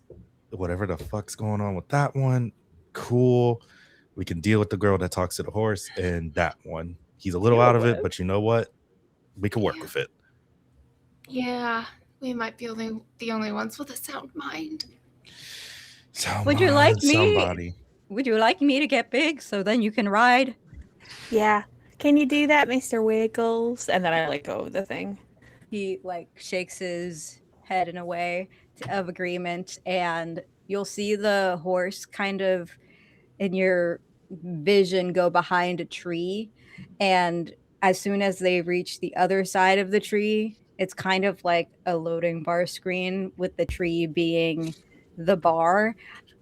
[SPEAKER 10] whatever the fuck's going on with that one. Cool. We can deal with the girl that talks to the horse and that one. He's a little out of it, but you know what? We can work with it.
[SPEAKER 2] Yeah. We might be the only ones with a sound mind.
[SPEAKER 8] Would you like me?
[SPEAKER 10] Somebody.
[SPEAKER 8] Would you like me to get big so then you can ride?
[SPEAKER 9] Yeah. Can you do that, Mr. Wiggles? And then I let go of the thing.
[SPEAKER 8] He like shakes his head in a way of agreement, and you'll see the horse kind of in your vision go behind a tree, and as soon as they reach the other side of the tree, it's kind of like a loading bar screen with the tree being the bar.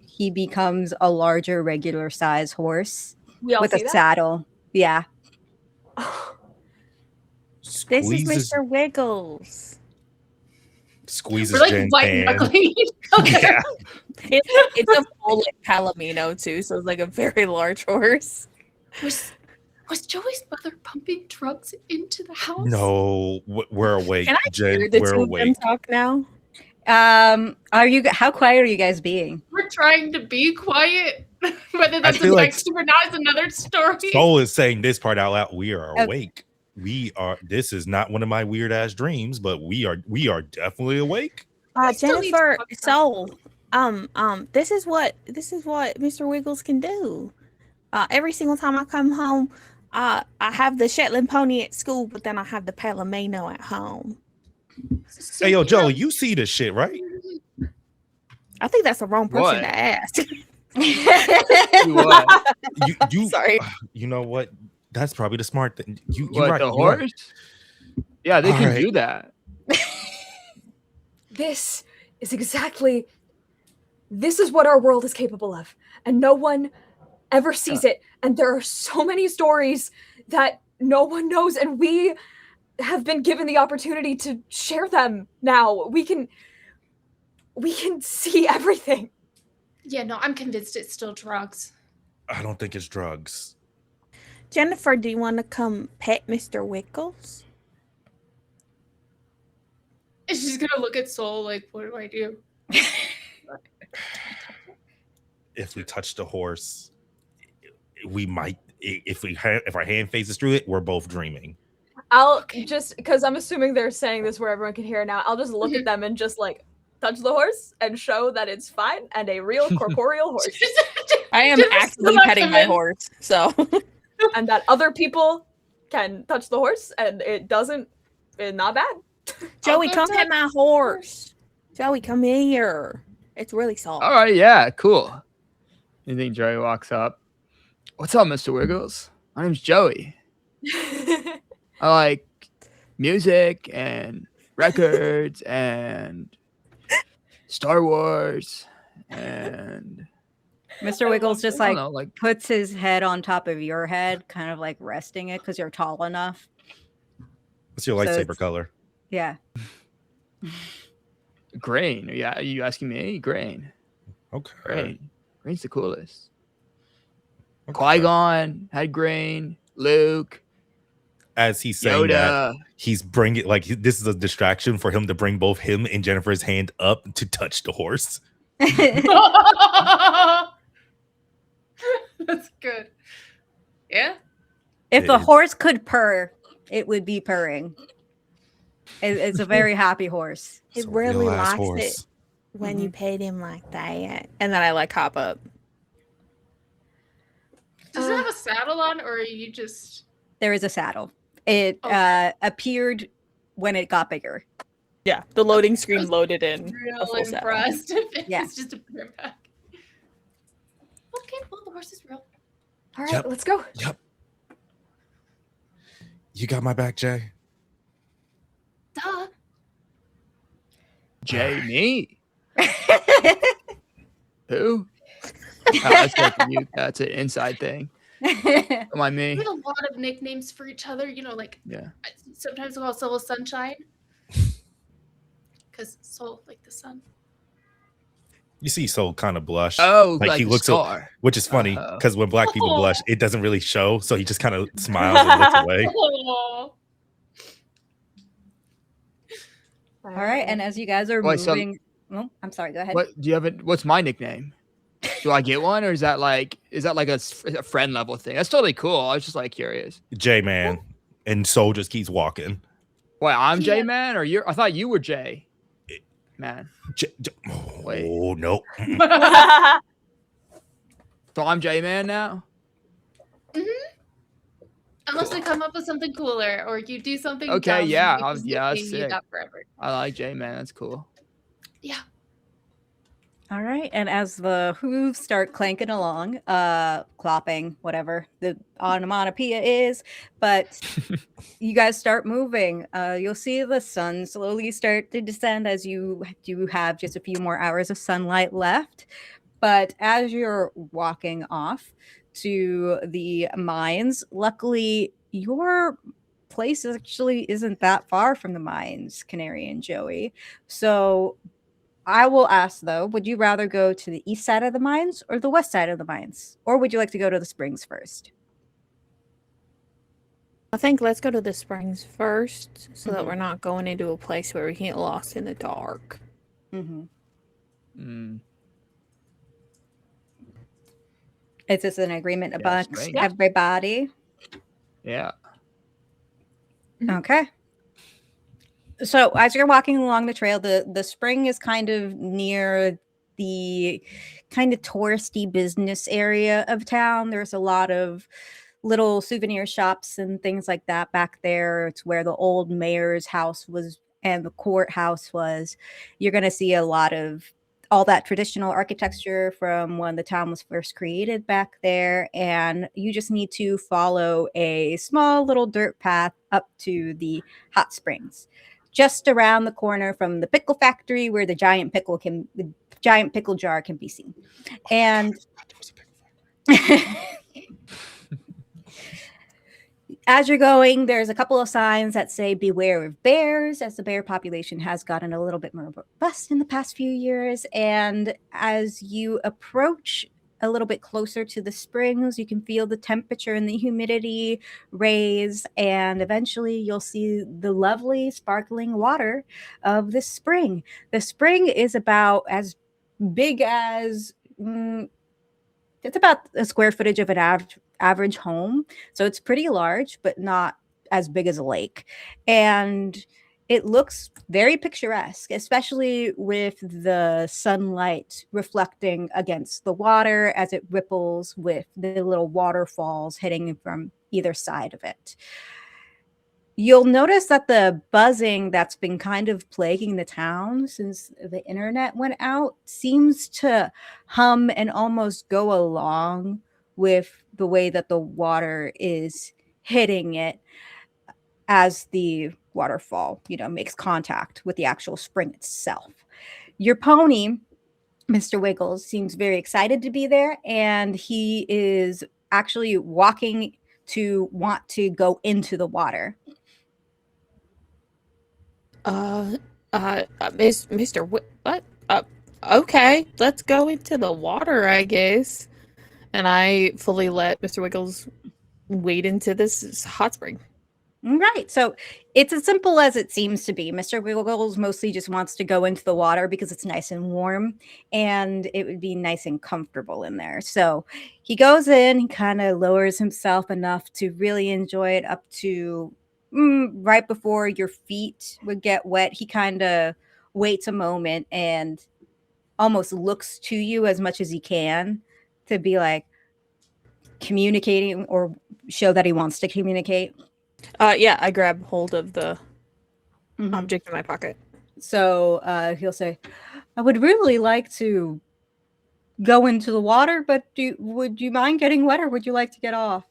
[SPEAKER 8] He becomes a larger regular size horse
[SPEAKER 12] We all
[SPEAKER 8] with
[SPEAKER 12] see
[SPEAKER 8] a
[SPEAKER 12] that?
[SPEAKER 8] saddle. Yeah.
[SPEAKER 9] This is
[SPEAKER 10] Squeezes,
[SPEAKER 9] Mr. Wiggles.
[SPEAKER 10] squeezes
[SPEAKER 2] We're like
[SPEAKER 10] Jen's
[SPEAKER 2] white
[SPEAKER 10] hand.
[SPEAKER 2] knuckling each other.
[SPEAKER 10] Yeah.
[SPEAKER 9] It's a full like, palomino too, so it's like a very large horse.
[SPEAKER 2] Was Joey's mother pumping drugs into the house?
[SPEAKER 10] No, we're awake.
[SPEAKER 9] Can I
[SPEAKER 10] Jen,
[SPEAKER 9] hear the
[SPEAKER 10] we're
[SPEAKER 9] two of them
[SPEAKER 10] awake.
[SPEAKER 9] talk now?
[SPEAKER 8] How quiet are you guys being?
[SPEAKER 2] We're trying to be quiet. Whether that's
[SPEAKER 10] feel like-
[SPEAKER 2] effective or not is another story.
[SPEAKER 10] Soul is saying this part out loud. We are
[SPEAKER 8] Okay.
[SPEAKER 10] awake. We are. This is not one of my weird ass dreams, but we are definitely awake.
[SPEAKER 2] still need to
[SPEAKER 9] Jennifer,
[SPEAKER 2] talk about
[SPEAKER 9] Soul, this is what Mr. Wiggles can do. Every single time I come home, I have the Shetland pony at school, but then I have the palomino at home.
[SPEAKER 10] Hey, yo, Joey, you see this shit, right?
[SPEAKER 9] I think that's the wrong person
[SPEAKER 11] What?
[SPEAKER 9] to ask.
[SPEAKER 11] Do what?
[SPEAKER 10] You
[SPEAKER 9] Sorry.
[SPEAKER 10] You know what? That's probably the smart thing. You
[SPEAKER 11] What,
[SPEAKER 10] right.
[SPEAKER 11] the
[SPEAKER 10] you're
[SPEAKER 11] horse?
[SPEAKER 10] right.
[SPEAKER 11] Yeah, they
[SPEAKER 10] All
[SPEAKER 11] can
[SPEAKER 10] right.
[SPEAKER 11] do that.
[SPEAKER 12] This is what our world is capable of, and no one ever sees it. And there are so many stories that no one knows, and we have been given the opportunity to share them. Now we can see everything.
[SPEAKER 2] Yeah, no, I'm convinced it's still drugs.
[SPEAKER 10] I don't think it's drugs.
[SPEAKER 9] Jennifer, do you want to come pet Mr. Wiggles?
[SPEAKER 2] And she's gonna look at Soul like, what do I do?
[SPEAKER 10] If we touch the horse, we might. If our hand faces through it, we're both dreaming.
[SPEAKER 12] I'll just, because I'm assuming they're saying this where everyone can hear it now, I'll just look at them and just like touch the horse and show that it's fine and a real corporeal horse.
[SPEAKER 9] I am
[SPEAKER 2] Jennifer's
[SPEAKER 9] actively
[SPEAKER 2] still not
[SPEAKER 9] petting my
[SPEAKER 2] convinced.
[SPEAKER 9] horse, so
[SPEAKER 12] And that other people can touch the horse and it's not bad.
[SPEAKER 9] Joey,
[SPEAKER 2] go
[SPEAKER 9] come
[SPEAKER 2] to-
[SPEAKER 9] pet my horse. Joey, come here. It's really soft.
[SPEAKER 11] All right, yeah, cool. You think Joey walks up? What's up, Mr. Wiggles? My name's Joey. I like music and records and Star Wars and
[SPEAKER 8] Mr. Wiggles just
[SPEAKER 11] I
[SPEAKER 8] like
[SPEAKER 11] don't know, like
[SPEAKER 8] puts his head on top of your head, kind of like resting it because you're tall enough.
[SPEAKER 10] What's your
[SPEAKER 8] So
[SPEAKER 10] lightsaber
[SPEAKER 8] it's-
[SPEAKER 10] color?
[SPEAKER 8] Yeah.
[SPEAKER 11] Grain. Yeah, are you asking me? Grain.
[SPEAKER 10] Okay.
[SPEAKER 11] Grain. Grain's the coolest.
[SPEAKER 10] Okay.
[SPEAKER 11] Qui-Gon had Grain. Luke.
[SPEAKER 10] As he's saying
[SPEAKER 11] Yoda.
[SPEAKER 10] that, he's bringing this is a distraction for him to bring both him and Jennifer's hand up to touch the horse.
[SPEAKER 2] That's good. Yeah.
[SPEAKER 8] If the horse could purr, it would be purring. It's a very happy horse.
[SPEAKER 9] He
[SPEAKER 10] It's a
[SPEAKER 9] really
[SPEAKER 10] real ass
[SPEAKER 9] likes
[SPEAKER 10] horse.
[SPEAKER 9] it when you pet him like that. And then I like hop up.
[SPEAKER 2] Does it have a saddle on, or are you just?
[SPEAKER 8] There is a saddle. It appeared when it got bigger.
[SPEAKER 9] Yeah, the loading screen loaded in.
[SPEAKER 2] Real
[SPEAKER 9] a full saddle.
[SPEAKER 2] impressed if it's
[SPEAKER 8] Yeah.
[SPEAKER 2] just a bareback. Okay, well the horse is real.
[SPEAKER 12] All right,
[SPEAKER 10] Yep.
[SPEAKER 12] let's go.
[SPEAKER 10] Yep. You got my back, Jay.
[SPEAKER 2] Duh.
[SPEAKER 11] Jay, me. Who? Oh, that's good for you. That's an inside thing. Don't mind
[SPEAKER 2] We
[SPEAKER 11] me.
[SPEAKER 2] have a lot of nicknames for each other. Like
[SPEAKER 11] Yeah.
[SPEAKER 2] sometimes we'll call Soul Sunshine. Because soul, like the sun.
[SPEAKER 10] You see Soul kind of blush.
[SPEAKER 11] Oh,
[SPEAKER 10] like
[SPEAKER 11] like
[SPEAKER 10] he
[SPEAKER 11] the
[SPEAKER 10] looks
[SPEAKER 11] star.
[SPEAKER 10] which is funny
[SPEAKER 11] Uh-oh.
[SPEAKER 10] because when black people blush, it doesn't really show. So he just kind of smiles and looks away.
[SPEAKER 2] Oh.
[SPEAKER 8] All right, and as you guys are
[SPEAKER 11] Wait, so-
[SPEAKER 8] moving, oh, I'm sorry. Go ahead.
[SPEAKER 11] What do you have? What's my nickname? Do I get one, or is that like a friend level thing? That's totally cool. I was just like curious.
[SPEAKER 10] J Man, and Soul just keeps walking.
[SPEAKER 11] Wait, I'm J
[SPEAKER 2] Yeah.
[SPEAKER 11] Man, or you? I thought you were J Man. Wait.
[SPEAKER 10] Oh no.
[SPEAKER 11] So I'm J Man now.
[SPEAKER 2] Unless they come up with something cooler, or you do something.
[SPEAKER 11] Okay,
[SPEAKER 2] dumb,
[SPEAKER 11] yeah,
[SPEAKER 2] and they just
[SPEAKER 11] yeah,
[SPEAKER 2] nickname
[SPEAKER 11] that's
[SPEAKER 2] you
[SPEAKER 11] sick.
[SPEAKER 2] that forever.
[SPEAKER 11] I like J Man. That's cool.
[SPEAKER 2] Yeah.
[SPEAKER 8] All right, and as the hooves start clanking along, clopping, whatever the onomatopoeia is, but you guys start moving. You'll see the sun slowly start to descend as you do have just a few more hours of sunlight left. But as you're walking off to the mines, luckily your place actually isn't that far from the mines, Canary and Joey. So I will ask though, would you rather go to the east side of the mines or the west side of the mines? Or would you like to go to the springs first?
[SPEAKER 9] I think let's go to the springs first so that
[SPEAKER 8] Mhm.
[SPEAKER 9] we're not going into a place where we get lost in the dark.
[SPEAKER 8] Mm-hmm.
[SPEAKER 11] Mm.
[SPEAKER 8] Is this an agreement
[SPEAKER 11] Yeah,
[SPEAKER 8] amongst
[SPEAKER 11] springs.
[SPEAKER 8] everybody?
[SPEAKER 11] Yeah.
[SPEAKER 8] Okay. So as you're walking along the trail, the spring is kind of near the kind of touristy business area of town. There's a lot of little souvenir shops and things like that back there. It's where the old mayor's house was and the courthouse was. You're going to see a lot of all that traditional architecture from when the town was first created back there. And you just need to follow a small little dirt path up to the hot springs, just around the corner from the pickle factory where the giant pickle jar can be seen. And as you're going, there's a couple of signs that say beware of bears, as the bear population has gotten a little bit more robust in the past few years. And as you approach a little bit closer to the springs, you can feel the temperature and the humidity raise, and eventually you'll see the lovely sparkling water of the spring. The spring is about as big as it's about a square footage of an average home, so it's pretty large but not as big as a lake, and it looks very picturesque, especially with the sunlight reflecting against the water as it ripples with the little waterfalls hitting from either side of it. You'll notice that the buzzing that's been kind of plaguing the town since the internet went out seems to hum and almost go along with the way that the water is hitting it as the waterfall, makes contact with the actual spring itself. Your pony, Mr. Wiggles, seems very excited to be there, and he is actually walking to want to go into the water.
[SPEAKER 9] Mr. What? Okay, let's go into the water, I guess. And I fully let Mr. Wiggles wade into this hot spring.
[SPEAKER 8] Right. So it's as simple as it seems to be. Mr. Wiggles mostly just wants to go into the water because it's nice and warm and it would be nice and comfortable in there. So he goes in, he kind of lowers himself enough to really enjoy it up to right before your feet would get wet. He kind of waits a moment and almost looks to you as much as he can to be like communicating or show that he wants to communicate.
[SPEAKER 9] Yeah, I grab hold of the object in my pocket.
[SPEAKER 8] So he'll say, I would really like to go into the water, but would you mind getting wet or would you like to get off?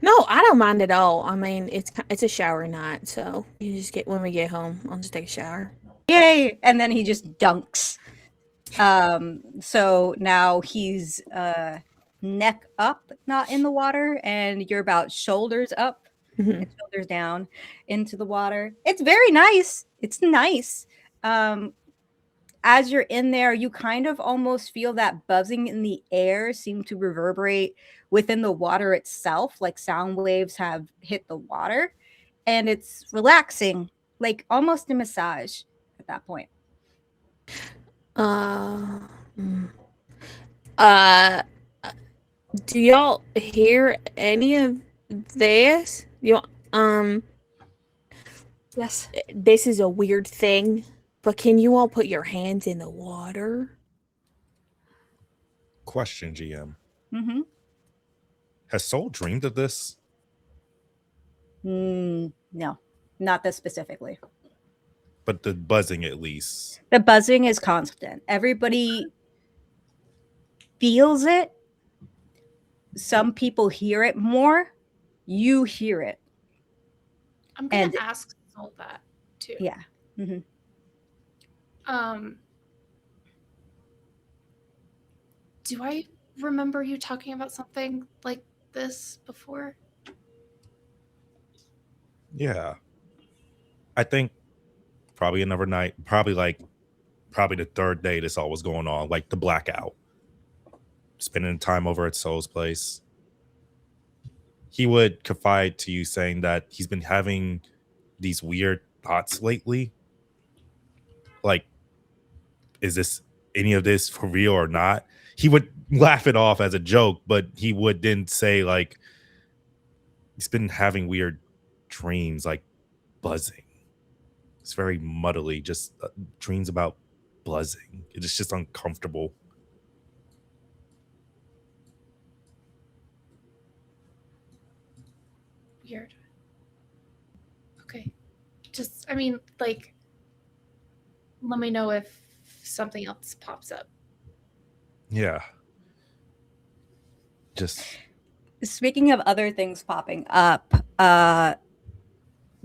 [SPEAKER 9] No, I don't mind at all. I mean, it's a shower night, so you just get when we get home, I'll just take a shower.
[SPEAKER 8] Yay! And then he just dunks. So now he's neck up, not in the water, and you're about shoulders up and shoulders down into the water. It's very nice. It's nice. As you're in there, you kind of almost feel that buzzing in the air seem to reverberate within the water itself, like sound waves have hit the water, and it's relaxing, like almost a massage at that point.
[SPEAKER 9] Do y'all hear any of this?
[SPEAKER 12] Yes.
[SPEAKER 9] This is a weird thing, but can you all put your hands in the water?
[SPEAKER 10] Question, GM.
[SPEAKER 8] Mm-hmm.
[SPEAKER 10] Has Soul dreamed of this?
[SPEAKER 8] No, not this specifically.
[SPEAKER 10] But the buzzing, at least.
[SPEAKER 8] The buzzing is constant. Everybody feels it. Some people hear it more. You hear it.
[SPEAKER 2] I'm going to ask Soul that too.
[SPEAKER 8] Yeah. Mm-hmm.
[SPEAKER 2] Do I remember you talking about something like this before?
[SPEAKER 10] Yeah. I think probably another night, probably the third day this all was going on, like the blackout. Spending time over at Soul's place. He would confide to you saying that he's been having these weird thoughts lately. Like, is this any of this for real or not? He would laugh it off as a joke, but he would then say, like, he's been having weird dreams, like buzzing. It's very muddly, just dreams about buzzing. It's just uncomfortable.
[SPEAKER 2] Weird. Okay. Just, I mean, like, let me know if something else pops up.
[SPEAKER 10] Yeah. Just
[SPEAKER 8] speaking of other things popping up,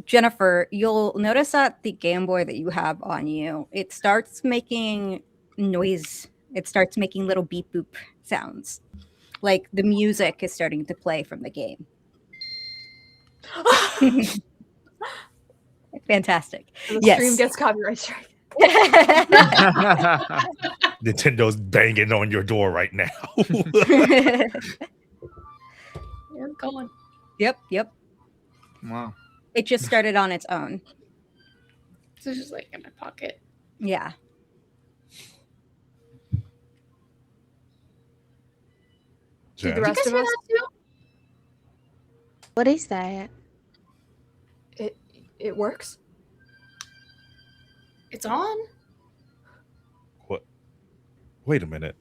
[SPEAKER 8] Jennifer, you'll notice that the Game Boy that you have on you, it starts making noise. It starts making little beep boop sounds. Like the music is starting to play from the game. Fantastic.
[SPEAKER 12] The
[SPEAKER 8] yes.
[SPEAKER 12] stream gets copyright strike.
[SPEAKER 10] Nintendo's banging on your door right now.
[SPEAKER 2] We're going.
[SPEAKER 8] Yep.
[SPEAKER 11] Wow.
[SPEAKER 8] It just started on its own.
[SPEAKER 2] So it's just like in my pocket.
[SPEAKER 8] Yeah.
[SPEAKER 12] To the rest of us.
[SPEAKER 9] What is that?
[SPEAKER 12] It works.
[SPEAKER 2] It's on.
[SPEAKER 10] What? Wait a minute.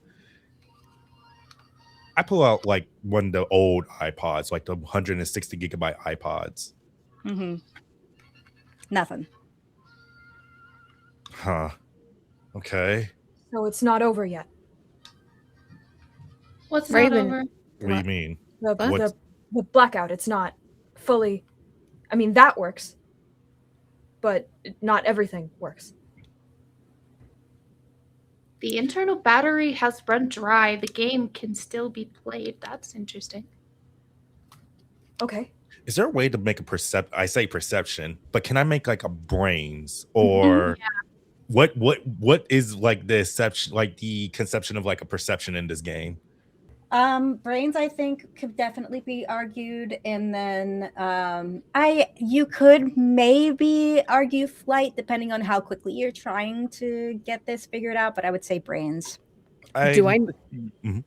[SPEAKER 10] I pull out like one of the old iPods, like the 160 gigabyte iPods.
[SPEAKER 8] Mm-hmm. Nothing.
[SPEAKER 10] Huh. Okay.
[SPEAKER 12] So it's not over yet.
[SPEAKER 2] What's
[SPEAKER 9] Raven.
[SPEAKER 2] not over?
[SPEAKER 10] What do you mean?
[SPEAKER 12] The blackout. It's not fully. I mean, that works. But not everything works.
[SPEAKER 2] The internal battery has run dry. The game can still be played. That's interesting.
[SPEAKER 12] Okay.
[SPEAKER 10] Is there a way to make a I say perception, but can I make like a brains or what is like the conception of like a perception in this game?
[SPEAKER 8] Brains, I think, could definitely be argued, and then you could maybe argue flight depending on how quickly you're trying to get this figured out, but I would say brains.
[SPEAKER 9] Do I?
[SPEAKER 10] Mhm.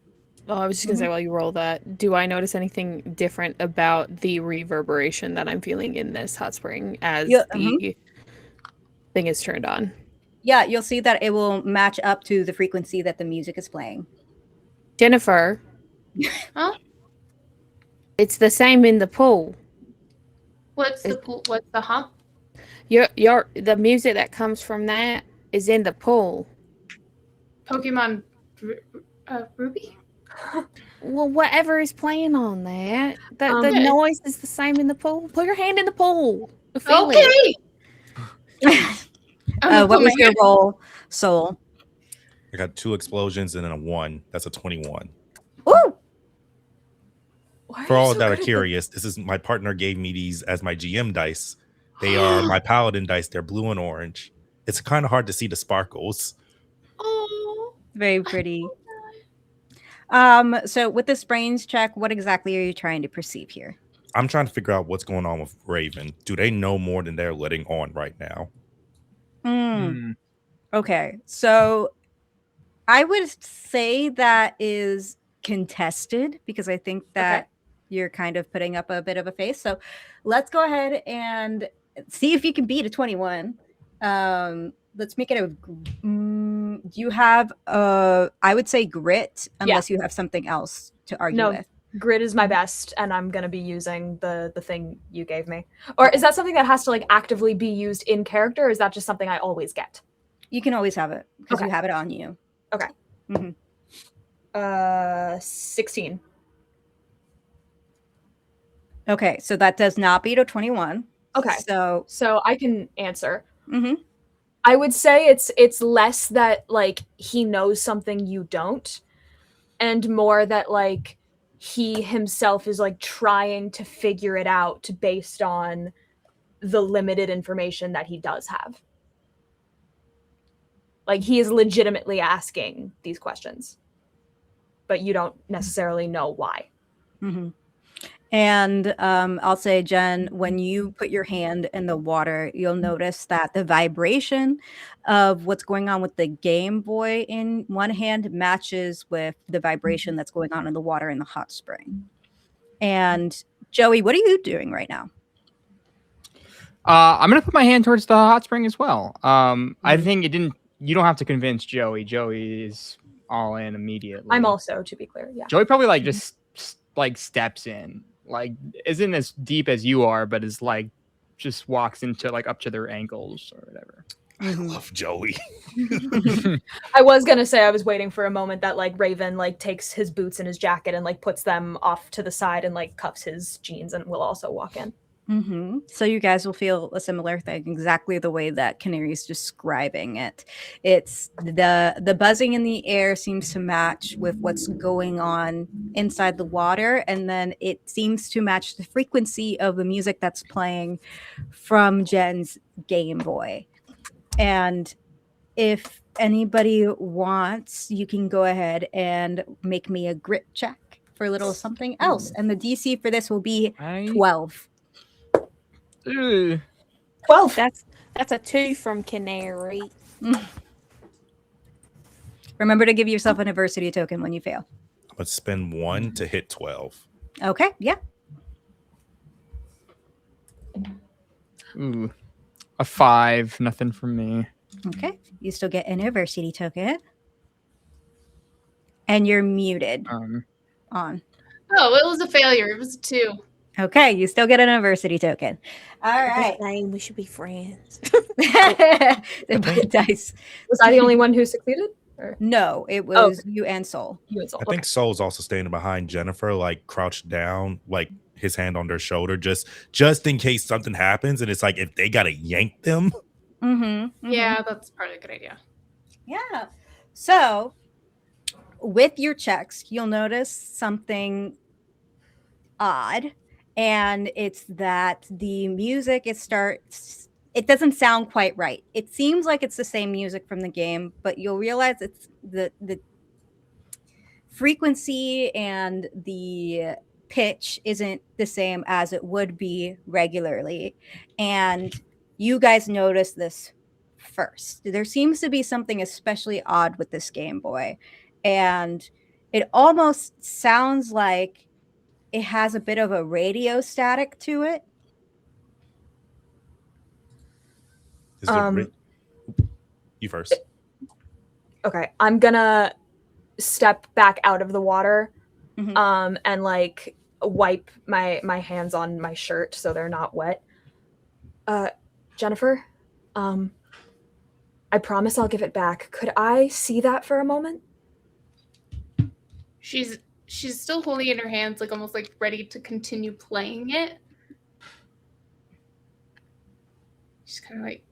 [SPEAKER 9] Oh, I was just gonna say while you roll that, do I notice anything different about the reverberation that I'm feeling in this hot spring as the thing is turned on?
[SPEAKER 8] Yeah, you'll see that it will match up to the frequency that the music is playing.
[SPEAKER 9] Jennifer.
[SPEAKER 2] Huh?
[SPEAKER 9] It's the same in the pool.
[SPEAKER 2] What's the pool? What's the hump?
[SPEAKER 9] The music that comes from that is in the pool.
[SPEAKER 2] Pokemon Ruby?
[SPEAKER 9] Well, whatever is playing on that, the noise is the same in the pool. Put your hand in the pool. Feel
[SPEAKER 2] it.
[SPEAKER 8] What was your roll, Soul?
[SPEAKER 10] I got 2 explosions and then a 1. That's a 21.
[SPEAKER 8] Ooh!
[SPEAKER 10] For all that are curious, this is my partner gave me these as my GM dice. They are my paladin dice. They're blue and orange. It's kind of hard to see the sparkles.
[SPEAKER 2] Oh,
[SPEAKER 8] very pretty. So with this brains check, what exactly are you trying to perceive here?
[SPEAKER 10] I'm trying to figure out what's going on with Raven. Do they know more than they're letting on right now?
[SPEAKER 8] Okay, so I would say that is contested because I think that you're kind of putting up a bit of a face. So let's go ahead and see if you can beat a 21. Let's make it a. Do you have I would say grit, unless you have something else to argue with.
[SPEAKER 12] Grit is my best, and I'm gonna be using the thing you gave me. Or is that something that has to like actively be used in character, or is that just something I always get?
[SPEAKER 8] You can always have it because you have it on you.
[SPEAKER 12] Okay. 16.
[SPEAKER 8] Okay, so that does not beat a 21.
[SPEAKER 12] Okay.
[SPEAKER 8] So
[SPEAKER 12] I can answer. I would say it's less that like he knows something you don't, and more that like he himself is like trying to figure it out based on the limited information that he does have. Like he is legitimately asking these questions, but you don't necessarily know why.
[SPEAKER 8] And I'll say, Jen, when you put your hand in the water, you'll notice that the vibration of what's going on with the Game Boy in one hand matches with the vibration that's going on in the water in the hot spring. And Joey, what are you doing right now?
[SPEAKER 11] I'm gonna put my hand towards the hot spring as well. I think you don't have to convince Joey. Joey is all in immediately.
[SPEAKER 12] I'm also, to be clear, yeah.
[SPEAKER 11] Joey probably like just like steps in, like isn't as deep as you are, but is like just walks into like up to their ankles or whatever.
[SPEAKER 10] I love Joey.
[SPEAKER 12] I was gonna say I was waiting for a moment that like Raven like takes his boots and his jacket and like puts them off to the side and like cuffs his jeans and will also walk in.
[SPEAKER 8] So you guys will feel a similar thing, exactly the way that Canary's describing it. It's the buzzing in the air seems to match with what's going on inside the water, and then it seems to match the frequency of the music that's playing from Jen's Game Boy. And if anybody wants, you can go ahead and make me a grit check for a little something else, and the DC for this will be 12.
[SPEAKER 9] 12. That's a 2 from Canary.
[SPEAKER 8] Remember to give yourself an adversity token when you fail.
[SPEAKER 10] Let's spend 1 to hit 12.
[SPEAKER 8] Okay, yeah.
[SPEAKER 11] Ooh, a 5, nothing from me.
[SPEAKER 8] Okay, you still get an adversity token, and you're muted. On.
[SPEAKER 2] Oh, it was a failure. It was a 2.
[SPEAKER 8] Okay, you still get an adversity token. All right.
[SPEAKER 9] We should be friends.
[SPEAKER 8] Dice.
[SPEAKER 12] Was I the only one who succeeded? Or?
[SPEAKER 8] No, it was you and Soul.
[SPEAKER 12] You and Soul.
[SPEAKER 10] I think Soul's also standing behind Jennifer, like crouched down, like his hand on their shoulder, just in case something happens. And it's like if they gotta yank them.
[SPEAKER 2] Yeah, that's probably a good idea.
[SPEAKER 8] Yeah. So with your checks, you'll notice something odd. And it's that the music starts it doesn't sound quite right. It seems like it's the same music from the game, but you'll realize it's the frequency and the pitch isn't the same as it would be regularly. And you guys notice this first. There seems to be something especially odd with this Game Boy. And it almost sounds like it has a bit of a radio static to it.
[SPEAKER 10] Is the you first.
[SPEAKER 12] Okay, I'm gonna step back out of the water, and like wipe my hands on my shirt so they're not wet. Jennifer, I promise I'll give it back. Could I see that for a moment?
[SPEAKER 2] She's still holding it in her hands, like almost like ready to continue playing it. She's kind of like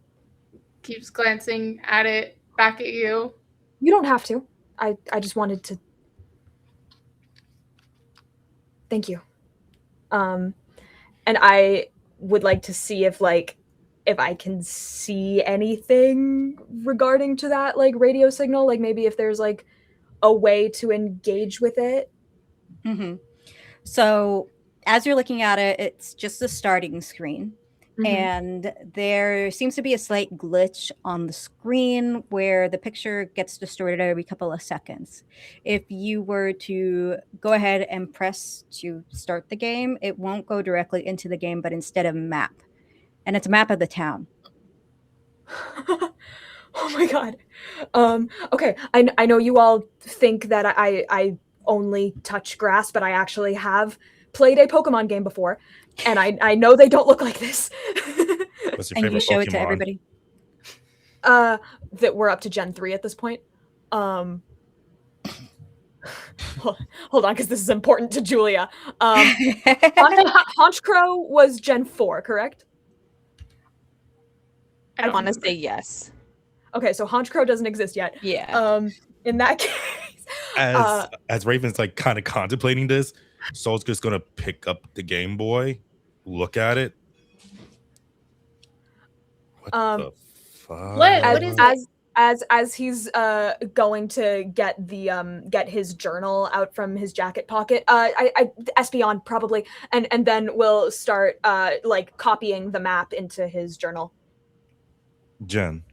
[SPEAKER 2] keeps glancing at it, back at you.
[SPEAKER 12] You don't have to. I just wanted to. Thank you. And I would like to see if I can see anything regarding to that like radio signal, like maybe if there's like a way to engage with it.
[SPEAKER 8] So as you're looking at it, it's just the starting screen. And there seems to be a slight glitch on the screen where the picture gets distorted every couple of seconds. If you were to go ahead and press to start the game, it won't go directly into the game, but instead a map. And it's a map of the town.
[SPEAKER 12] Oh my god. Okay, I know you all think that I only touch grass, but I actually have played a Pokemon game before, and I know they don't look like this.
[SPEAKER 10] What's your favorite
[SPEAKER 8] you show
[SPEAKER 10] Pokemon?
[SPEAKER 8] it to everybody.
[SPEAKER 12] That we're up to Gen 3 at this point. Hold on, because this is important to Julia. Honchkrow was Gen 4, correct?
[SPEAKER 9] I want to say yes.
[SPEAKER 12] Okay, so Honchkrow doesn't exist yet.
[SPEAKER 9] Yeah.
[SPEAKER 12] In that case,
[SPEAKER 10] As Raven's like kind of contemplating this, Soul's just gonna pick up the Game Boy, look at it. What the fuck?
[SPEAKER 2] What is it?
[SPEAKER 12] As he's going to get his journal out from his jacket pocket, Espeon probably, and then we'll start like copying the map into his journal.
[SPEAKER 10] Jen,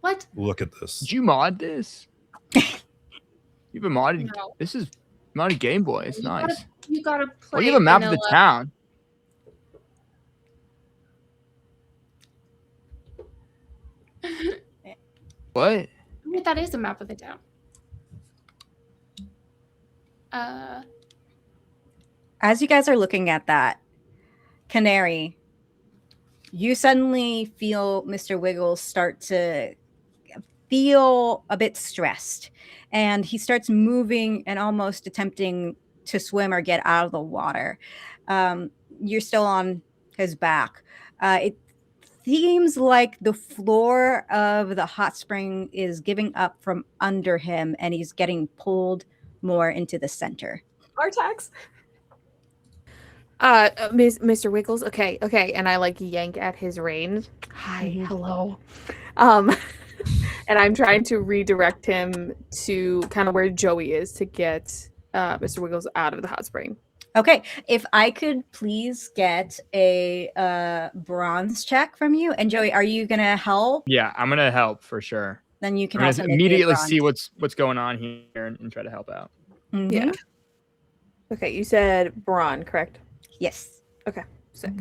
[SPEAKER 2] what?
[SPEAKER 10] Look at this.
[SPEAKER 11] Did you mod this? You've been modded.
[SPEAKER 2] No.
[SPEAKER 11] This is modded Game Boy. It's nice.
[SPEAKER 2] You gotta play.
[SPEAKER 11] Oh, you have a map of the town. What?
[SPEAKER 2] Wait, that is a map of the town.
[SPEAKER 8] As you guys are looking at that, Canary, you suddenly feel Mr. Wiggles start to feel a bit stressed. And he starts moving and almost attempting to swim or get out of the water. You're still on his back. It seems like the floor of the hot spring is giving up from under him and he's getting pulled more into the center.
[SPEAKER 12] Artax?
[SPEAKER 9] Mr. Wiggles, okay, and I like yank at his reins. Hi, hello. And I'm trying to redirect him to kind of where Joey is to get Mr. Wiggles out of the hot spring.
[SPEAKER 8] Okay, if I could please get a bronze check from you. And Joey, are you gonna help?
[SPEAKER 11] Yeah, I'm gonna help for sure.
[SPEAKER 8] Then you can
[SPEAKER 11] I'm
[SPEAKER 8] also
[SPEAKER 11] gonna
[SPEAKER 8] make me a
[SPEAKER 11] immediately
[SPEAKER 8] bronze.
[SPEAKER 11] see what's going on here and try to help out.
[SPEAKER 9] Yeah. Okay, you said Braun, correct?
[SPEAKER 8] Yes.
[SPEAKER 9] Okay, sick.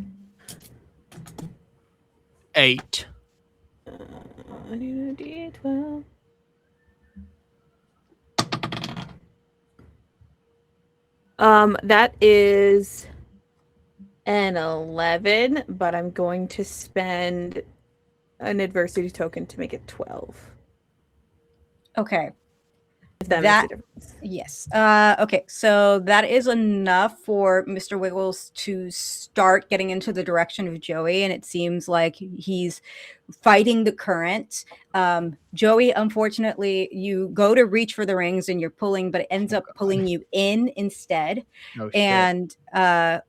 [SPEAKER 11] 8.
[SPEAKER 9] I need a D12. That is an 11, but I'm going to spend an adversity token to make it 12.
[SPEAKER 8] Okay.
[SPEAKER 9] If that makes a difference.
[SPEAKER 8] Yes. Okay, so that is enough for Mr. Wiggles to start getting into the direction of Joey, and it seems like he's fighting the current. Joey, unfortunately, you go to reach for the rings and you're pulling, but it ends up pulling you in instead.
[SPEAKER 11] Oh, shit.
[SPEAKER 8] And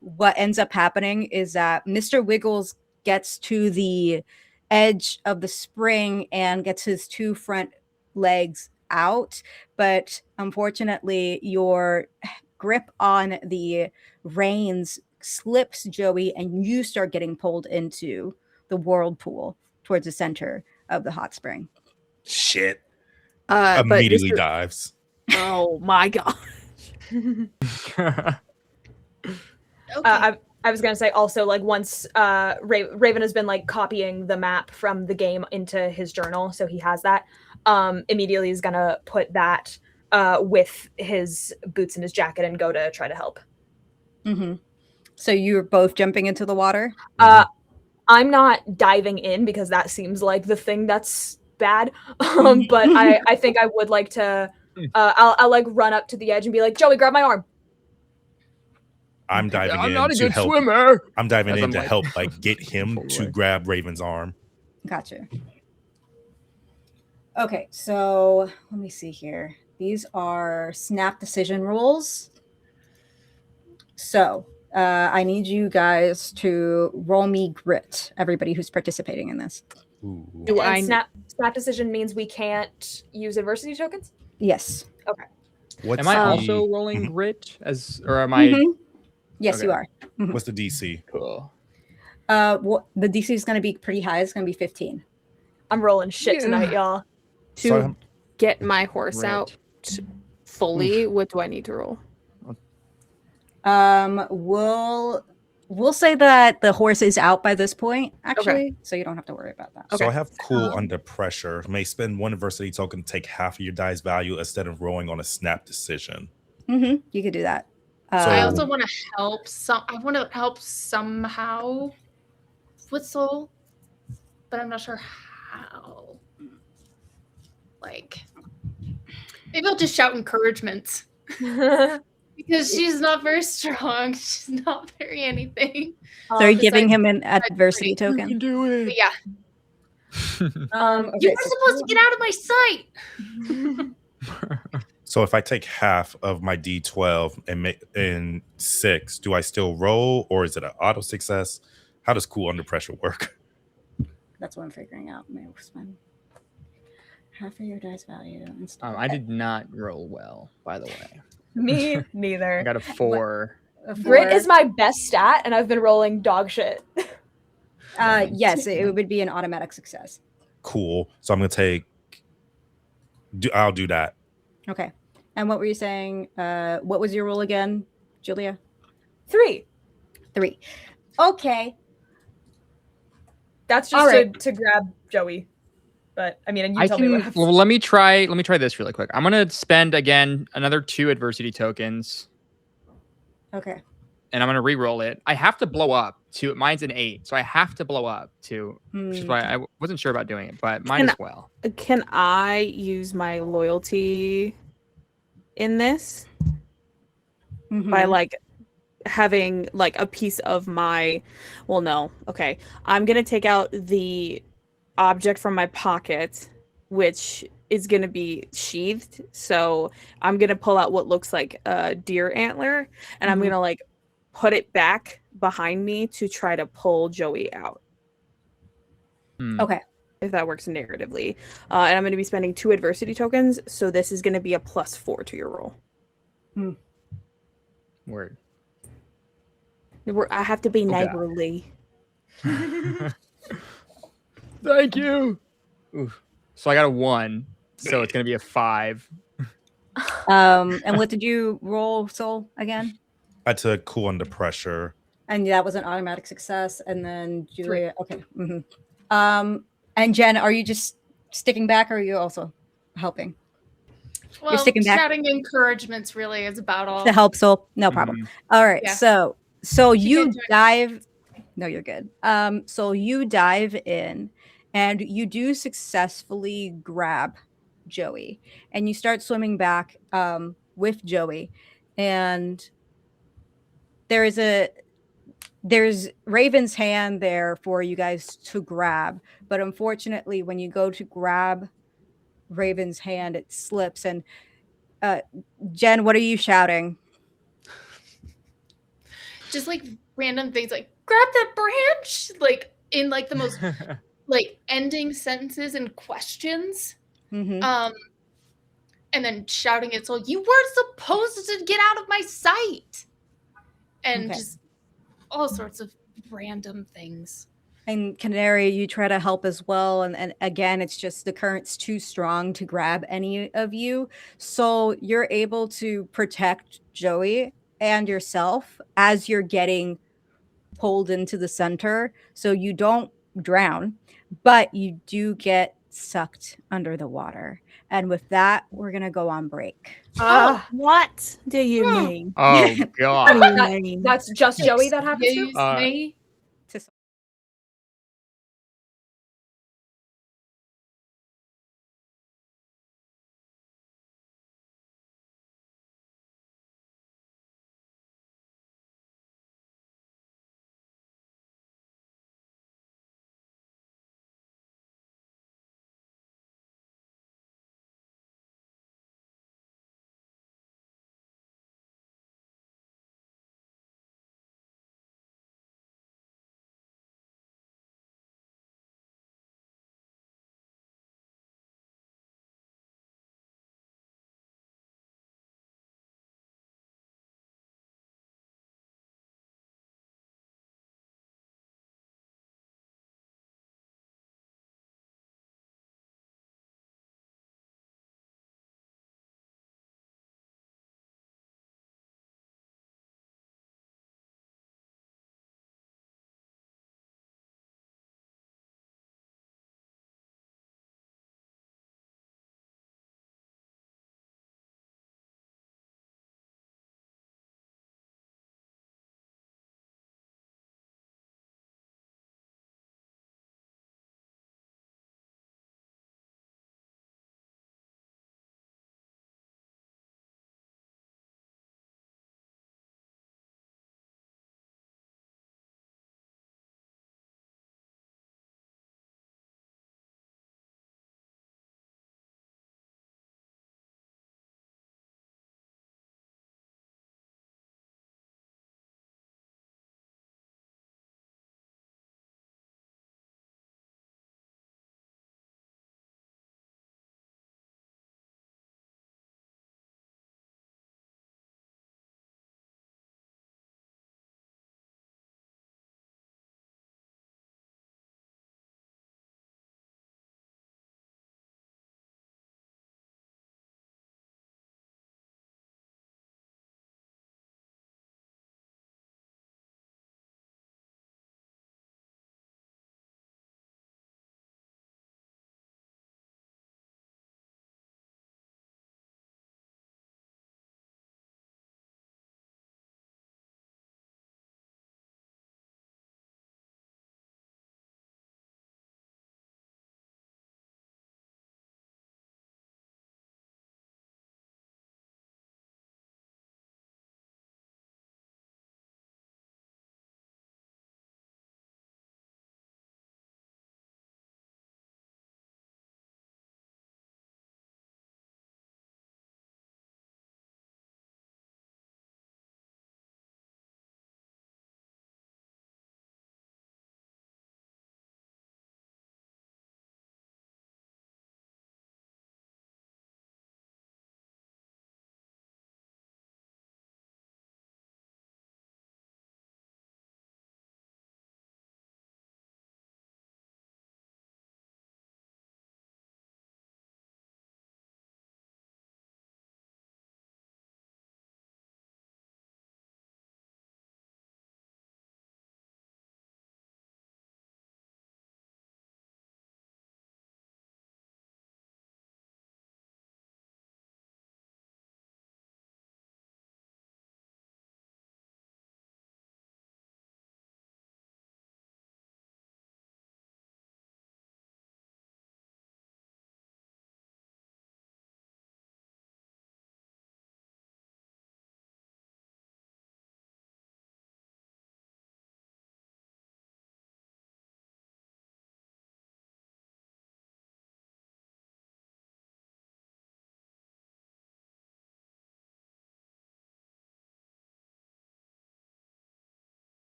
[SPEAKER 8] what ends up happening is that Mr. Wiggles gets to the edge of the spring and gets his 2 front legs out, but unfortunately your grip on the reins slips, Joey, and you start getting pulled into the whirlpool towards the center of the hot spring.
[SPEAKER 10] Shit.
[SPEAKER 9] But
[SPEAKER 10] Immediately
[SPEAKER 9] Mr.
[SPEAKER 10] dives.
[SPEAKER 9] Oh my god.
[SPEAKER 12] I was gonna say also, like, once Raven has been like copying the map from the game into his journal, so he has that. Immediately he's gonna put that with his boots and his jacket and go to try to help.
[SPEAKER 8] Mm-hmm. So you're both jumping into the water?
[SPEAKER 12] I'm not diving in because that seems like the thing that's bad. But I think I would like to. I'll like run up to the edge and be like, Joey, grab my arm.
[SPEAKER 10] I'm diving
[SPEAKER 11] I'm
[SPEAKER 10] in
[SPEAKER 11] not a
[SPEAKER 10] to
[SPEAKER 11] good
[SPEAKER 10] help.
[SPEAKER 11] swimmer.
[SPEAKER 10] I'm diving
[SPEAKER 11] As
[SPEAKER 10] in
[SPEAKER 11] I'm,
[SPEAKER 10] to
[SPEAKER 11] like,
[SPEAKER 10] help, like, get him to grab Raven's arm.
[SPEAKER 8] Gotcha. Okay, so let me see here. These are snap decision rules. So I need you guys to roll me grit, everybody who's participating in this.
[SPEAKER 12] And snap decision means we can't use adversity tokens?
[SPEAKER 8] Yes.
[SPEAKER 12] Okay.
[SPEAKER 11] Am I also rolling grit or am I?
[SPEAKER 8] Mhm. Yes,
[SPEAKER 11] Okay.
[SPEAKER 8] you are. Mhm.
[SPEAKER 10] What's the DC?
[SPEAKER 11] Cool.
[SPEAKER 8] Well, the DC is going to be pretty high. It's going to be 15.
[SPEAKER 12] I'm rolling shit tonight, y'all.
[SPEAKER 9] To get my horse
[SPEAKER 11] Right.
[SPEAKER 9] out fully, what do I need to roll?
[SPEAKER 8] We'll say that the horse is out by this point, actually, so you don't have to worry about that.
[SPEAKER 10] So I have cool under pressure. May spend 1 adversity token to take half of your die's value instead of rolling on a snap decision.
[SPEAKER 8] Mm-hmm. You could do that.
[SPEAKER 2] I also want to help I want to help somehow with Soul, but I'm not sure how. Like, maybe I'll just shout encouragement. Because she's not very strong. She's not very anything.
[SPEAKER 8] So are you giving him an adversity token?
[SPEAKER 11] You can do it.
[SPEAKER 2] But yeah.
[SPEAKER 8] Okay,
[SPEAKER 2] You were supposed to get out of my sight.
[SPEAKER 10] So if I take half of my D12 and make in 6, do I still roll, or is it an auto success? How does cool under pressure work?
[SPEAKER 8] That's what I'm figuring out. Maybe we'll spend half of your dice value.
[SPEAKER 11] I did not roll well, by the way.
[SPEAKER 12] Me neither.
[SPEAKER 11] I got a 4.
[SPEAKER 12] Grit is my best stat, and I've been rolling dog shit.
[SPEAKER 8] Yes, it would be an automatic success.
[SPEAKER 10] Cool. So I'm gonna take. I'll do that.
[SPEAKER 8] Okay. And what were you saying? What was your roll again, Julia?
[SPEAKER 12] 3.
[SPEAKER 8] Okay.
[SPEAKER 12] That's just to grab Joey. But I mean, and you tell me what happens.
[SPEAKER 11] Well, let me try this really quick. I'm gonna spend again another 2 adversity tokens.
[SPEAKER 8] Okay.
[SPEAKER 11] And I'm gonna re-roll it. I have to blow up to mine's an 8, so I have to blow up to, which is why I wasn't sure about doing it, but mine as well.
[SPEAKER 9] Can I use my loyalty in this by like having like a piece of my? Well, no. Okay, I'm gonna take out the object from my pocket, which is going to be sheathed. So I'm going to pull out what looks like a deer antler, and I'm going to like put it back behind me to try to pull Joey out.
[SPEAKER 8] Okay.
[SPEAKER 9] If that works narratively. And I'm going to be spending 2 adversity tokens. So this is going to be a +4 to your roll.
[SPEAKER 11] Word.
[SPEAKER 9] I have to be neighborly.
[SPEAKER 11] Thank you. Oof. So I got a 1, so it's gonna be a 5.
[SPEAKER 8] And what did you roll, Soul, again?
[SPEAKER 10] I took cool under pressure.
[SPEAKER 8] And that was an automatic success. And then Julia. 3. Okay. And Jen, are you just sticking back, or are you also helping?
[SPEAKER 2] Well,
[SPEAKER 8] You're sticking back?
[SPEAKER 2] shouting encouragements really is about all.
[SPEAKER 8] To help Soul? No problem. All right.
[SPEAKER 2] Yeah.
[SPEAKER 8] So you dive. No, you're good. So you dive in, and you do successfully grab Joey, and you start swimming back with Joey, and there's Raven's hand there for you guys to grab, but unfortunately, when you go to grab Raven's hand, it slips. And Jen, what are you shouting?
[SPEAKER 2] Just like random things, like grab that branch, like in like the most like ending sentences and questions.
[SPEAKER 8] Mm-hmm.
[SPEAKER 2] And then shouting at Soul, "You weren't supposed to get out of my sight!" And
[SPEAKER 8] Okay.
[SPEAKER 2] just all sorts of random things.
[SPEAKER 8] And Canary, you try to help as well. And again, it's just the current's too strong to grab any of you. So you're able to protect Joey and yourself as you're getting pulled into the center. So you don't drown, but you do get sucked under the water. And with that, we're going to go on break.
[SPEAKER 9] What do you mean?
[SPEAKER 11] Oh
[SPEAKER 9] What
[SPEAKER 11] god.
[SPEAKER 9] do you mean?
[SPEAKER 12] That's just Joey that happens to?
[SPEAKER 2] Excuse me?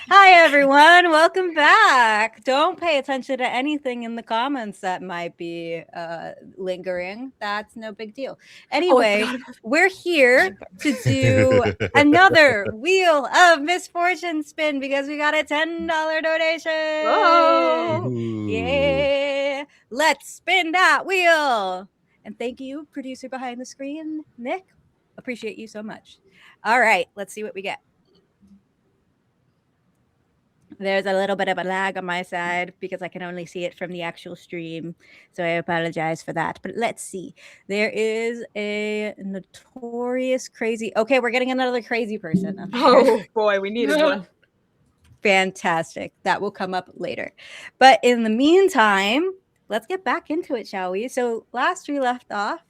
[SPEAKER 8] Hi, everyone. Welcome back. Don't pay attention to anything in the comments that might be lingering. That's no big deal. Anyway, we're here to do another Wheel of Misfortune spin because we got a $10 donation.
[SPEAKER 12] Oh,
[SPEAKER 8] yeah. Let's spin that wheel. And thank you, producer behind the screen, Nick. Appreciate you so much. All right, let's see what we get. There's a little bit of a lag on my side because I can only see it from the actual stream. So I apologize for that. But let's see. There is a notorious crazy. Okay, we're getting another crazy person. up here.
[SPEAKER 12] oh boy, we needed one.
[SPEAKER 8] Fantastic. That will come up later. But in the meantime, let's get back into it, shall we? So last we left off,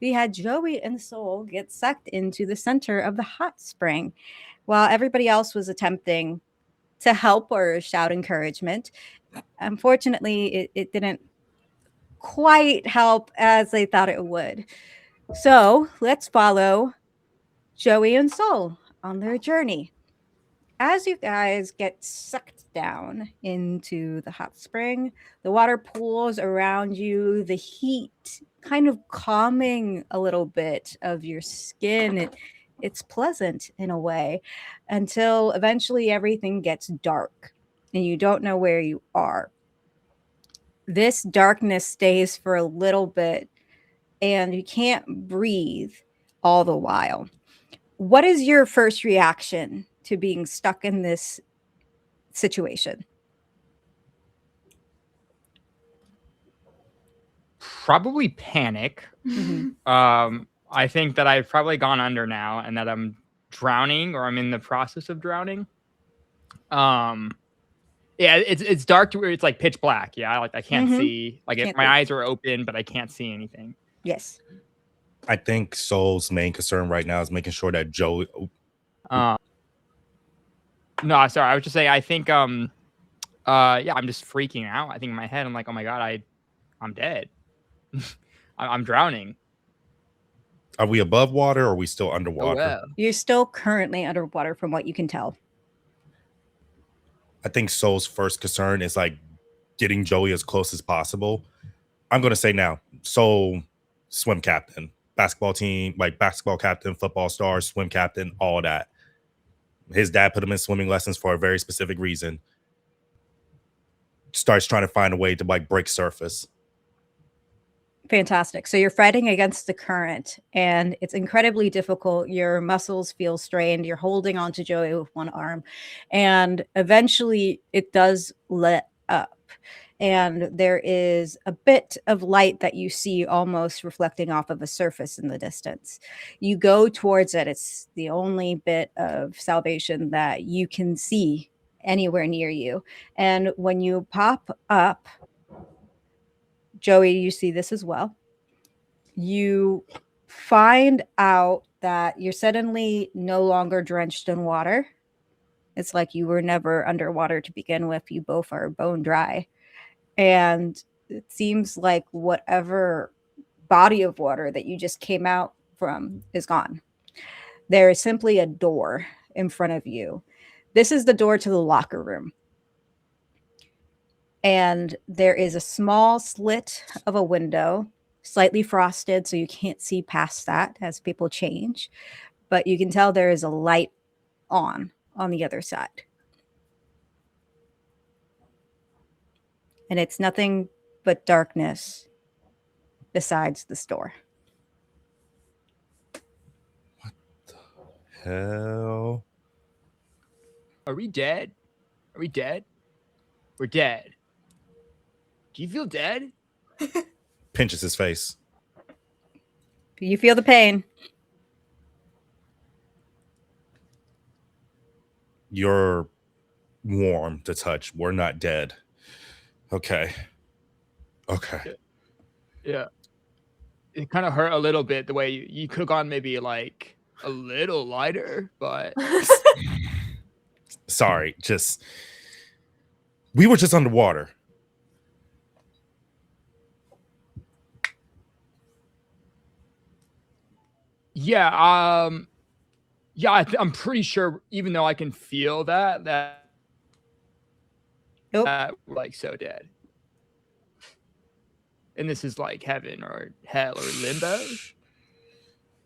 [SPEAKER 8] we had Joey and Soul get sucked into the center of the hot spring while everybody else was attempting to help or shout encouragement. Unfortunately, it didn't quite help as they thought it would. So let's follow Joey and Soul on their journey. As you guys get sucked down into the hot spring, the water pools around you, the heat kind of calming a little bit of your skin. It's pleasant in a way until eventually everything gets dark and you don't know where you are. This darkness stays for a little bit and you can't breathe all the while. What is your first reaction to being stuck in this situation?
[SPEAKER 11] Probably panic. I think that I've probably gone under now and that I'm drowning or I'm in the process of drowning. Yeah, it's dark to where it's like pitch black. Yeah, like I can't see. Like if my eyes are open, but I can't see anything.
[SPEAKER 8] Yes.
[SPEAKER 10] I think Soul's main concern right now is making sure that Joey.
[SPEAKER 11] No, sorry. I was just saying. I think yeah, I'm just freaking out. I think in my head, I'm like, oh my god, I'm dead. I'm drowning.
[SPEAKER 10] Are we above water or are we still underwater?
[SPEAKER 11] Oh, well.
[SPEAKER 8] You're still currently underwater from what you can tell.
[SPEAKER 10] I think Soul's first concern is like getting Joey as close as possible. I'm going to say now, Soul, swim captain, basketball team, like basketball captain, football star, swim captain, all that. His dad put him in swimming lessons for a very specific reason. Starts trying to find a way to like break surface.
[SPEAKER 8] Fantastic. So you're fighting against the current and it's incredibly difficult. Your muscles feel strained. You're holding on to Joey with one arm and eventually it does let up. And there is a bit of light that you see almost reflecting off of a surface in the distance. You go towards it. It's the only bit of salvation that you can see anywhere near you. And when you pop up, Joey, you see this as well. You find out that you're suddenly no longer drenched in water. It's like you were never underwater to begin with. You both are bone dry. And it seems like whatever body of water that you just came out from is gone. There is simply a door in front of you. This is the door to the locker room. And there is a small slit of a window, slightly frosted, so you can't see past that as people change. But you can tell there is a light on the other side. And it's nothing but darkness besides the store.
[SPEAKER 10] What the hell?
[SPEAKER 11] Are we dead? Are we dead? We're dead. Do you feel dead?
[SPEAKER 10] Pinches his face.
[SPEAKER 8] Do you feel the pain?
[SPEAKER 10] You're warm to touch. We're not dead. Okay.
[SPEAKER 11] Yeah. It kind of hurt a little bit the way you could have gone maybe like a little lighter, but
[SPEAKER 10] sorry, we were just underwater.
[SPEAKER 11] Yeah, Yeah, I'm pretty sure. Even though I can feel that we're like so dead, and this is like heaven or hell or limbo.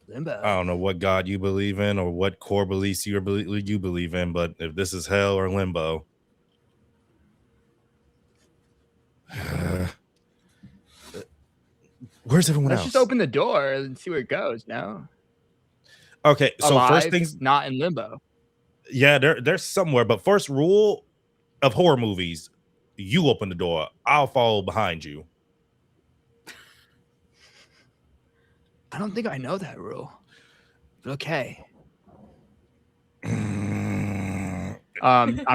[SPEAKER 11] Limbo.
[SPEAKER 10] I don't know what God you believe in or what core beliefs you believe in, but if this is hell or limbo, where's everyone
[SPEAKER 11] Let's
[SPEAKER 10] else?
[SPEAKER 11] just open the door and see where it goes. No.
[SPEAKER 10] Okay, so
[SPEAKER 11] Alive,
[SPEAKER 10] first things,
[SPEAKER 11] not in limbo.
[SPEAKER 10] Yeah, there's somewhere, but first rule of horror movies: you open the door, I'll follow behind you.
[SPEAKER 11] I don't think I know that rule. But okay. I'm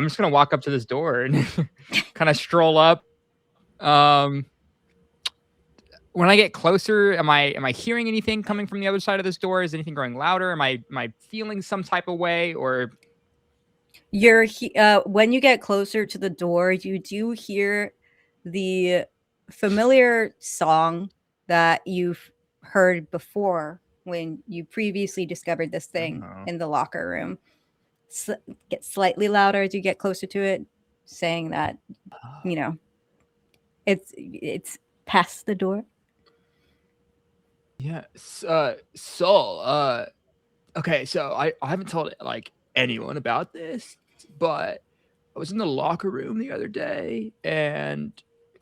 [SPEAKER 11] just gonna walk up to this door and kind of stroll up. When I get closer, am I hearing anything coming from the other side of this door? Is anything growing louder? Am I feeling some type of way? Or
[SPEAKER 8] You're when you get closer to the door, you do hear the familiar song that you've heard before when you previously discovered this thing in the locker room. Get slightly louder as you get closer to it, saying that it's past the door.
[SPEAKER 11] yeah, Soul. Okay, so I haven't told like anyone about this, but I was in the locker room the other day, and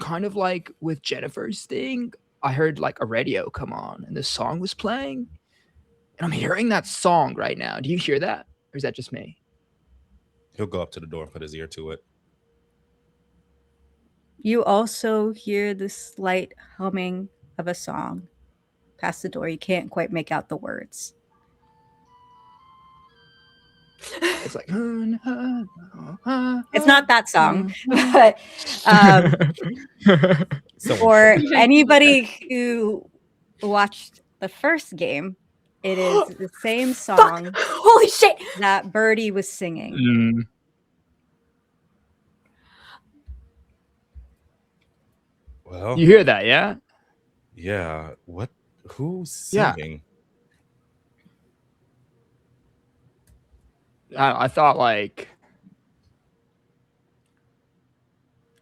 [SPEAKER 11] kind of like with Jennifer's thing, I heard like a radio come on, and this song was playing, and I'm hearing that song right now. Do you hear that, or is that just me?
[SPEAKER 10] He'll go up to the door and put his ear to it.
[SPEAKER 8] You also hear the slight humming of a song past the door. You can't quite make out the words.
[SPEAKER 11] It's like
[SPEAKER 8] it's not that song, but for anybody who watched the first game, it is the same song.
[SPEAKER 12] Holy shit!
[SPEAKER 8] That Birdie was singing.
[SPEAKER 10] Well,
[SPEAKER 11] You hear that, yeah?
[SPEAKER 10] Yeah. What? Who's singing?
[SPEAKER 11] I thought like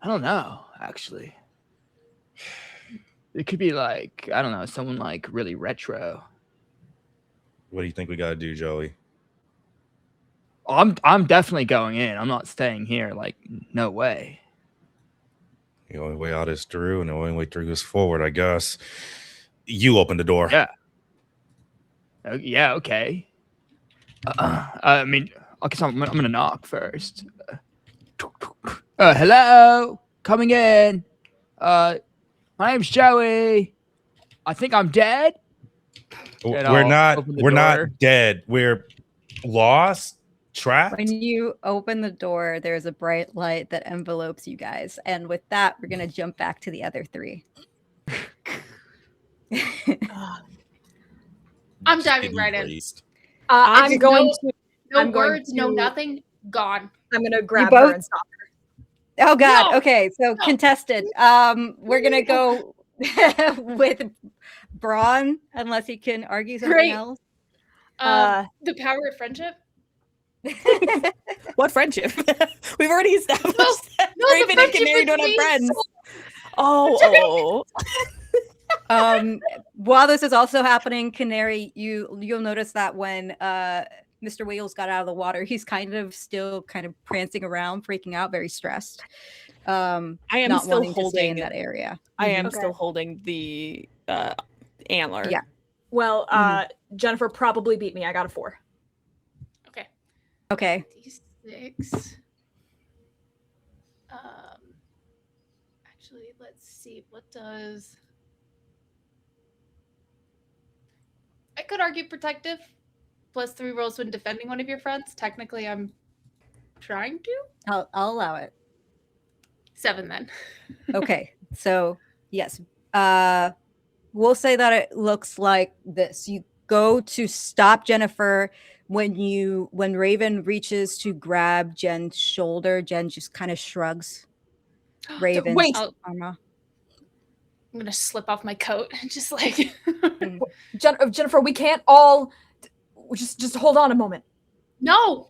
[SPEAKER 11] I don't know, actually. It could be like, I don't know, someone like really retro.
[SPEAKER 10] What do you think we gotta do, Joey?
[SPEAKER 11] I'm definitely going in. I'm not staying here. Like, no way.
[SPEAKER 10] The only way out is through, and the only way through is forward, I guess. You open the door.
[SPEAKER 11] Yeah. Yeah, okay. I mean, I guess I'm gonna knock first. Hello, coming in. My name's Joey. I think I'm dead.
[SPEAKER 10] We're not dead. We're lost, trapped.
[SPEAKER 8] When you open the door, there's a bright light that envelopes you guys, and with that, we're gonna jump back to the other three.
[SPEAKER 2] I'm diving right in.
[SPEAKER 12] I'm going to.
[SPEAKER 2] No
[SPEAKER 12] I'm going
[SPEAKER 2] words, no
[SPEAKER 12] to-
[SPEAKER 2] nothing. Gone.
[SPEAKER 12] I'm gonna grab
[SPEAKER 8] both-
[SPEAKER 12] her and stop her.
[SPEAKER 8] Oh God.
[SPEAKER 2] No!
[SPEAKER 8] Okay, so contested. We're gonna go with Braun, unless he can argue something
[SPEAKER 2] Great.
[SPEAKER 8] else.
[SPEAKER 2] The power of friendship.
[SPEAKER 9] What friendship? We've already established that
[SPEAKER 2] no, the
[SPEAKER 9] Raven and
[SPEAKER 2] friendship
[SPEAKER 9] Canary don't have
[SPEAKER 2] between
[SPEAKER 9] friends.
[SPEAKER 2] Soul-
[SPEAKER 9] Oh.
[SPEAKER 8] While this is also happening, Canary, you'll notice that when Mr. Wales got out of the water, he's kind of prancing around, freaking out, very stressed.
[SPEAKER 9] I am
[SPEAKER 8] not
[SPEAKER 9] still
[SPEAKER 8] wanting to stay in
[SPEAKER 9] holding
[SPEAKER 8] that area.
[SPEAKER 9] I am
[SPEAKER 12] Okay.
[SPEAKER 9] still holding the antler.
[SPEAKER 8] Yeah.
[SPEAKER 12] Well, Jennifer probably beat me. I got a 4.
[SPEAKER 8] Okay.
[SPEAKER 2] D6. Actually, let's see. What does... I could argue protective. Plus 3 rolls when defending one of your friends. Technically, I'm trying to.
[SPEAKER 8] I'll allow it.
[SPEAKER 2] 7 then.
[SPEAKER 8] Okay. So yes. We'll say that it looks like this. You go to stop Jennifer when Raven reaches to grab Jen's shoulder. Jen just kind of shrugs Raven's
[SPEAKER 12] Wait.
[SPEAKER 8] armor.
[SPEAKER 2] I'm gonna slip off my coat and just like
[SPEAKER 12] Jennifer, we can't all just hold on a moment.
[SPEAKER 2] No.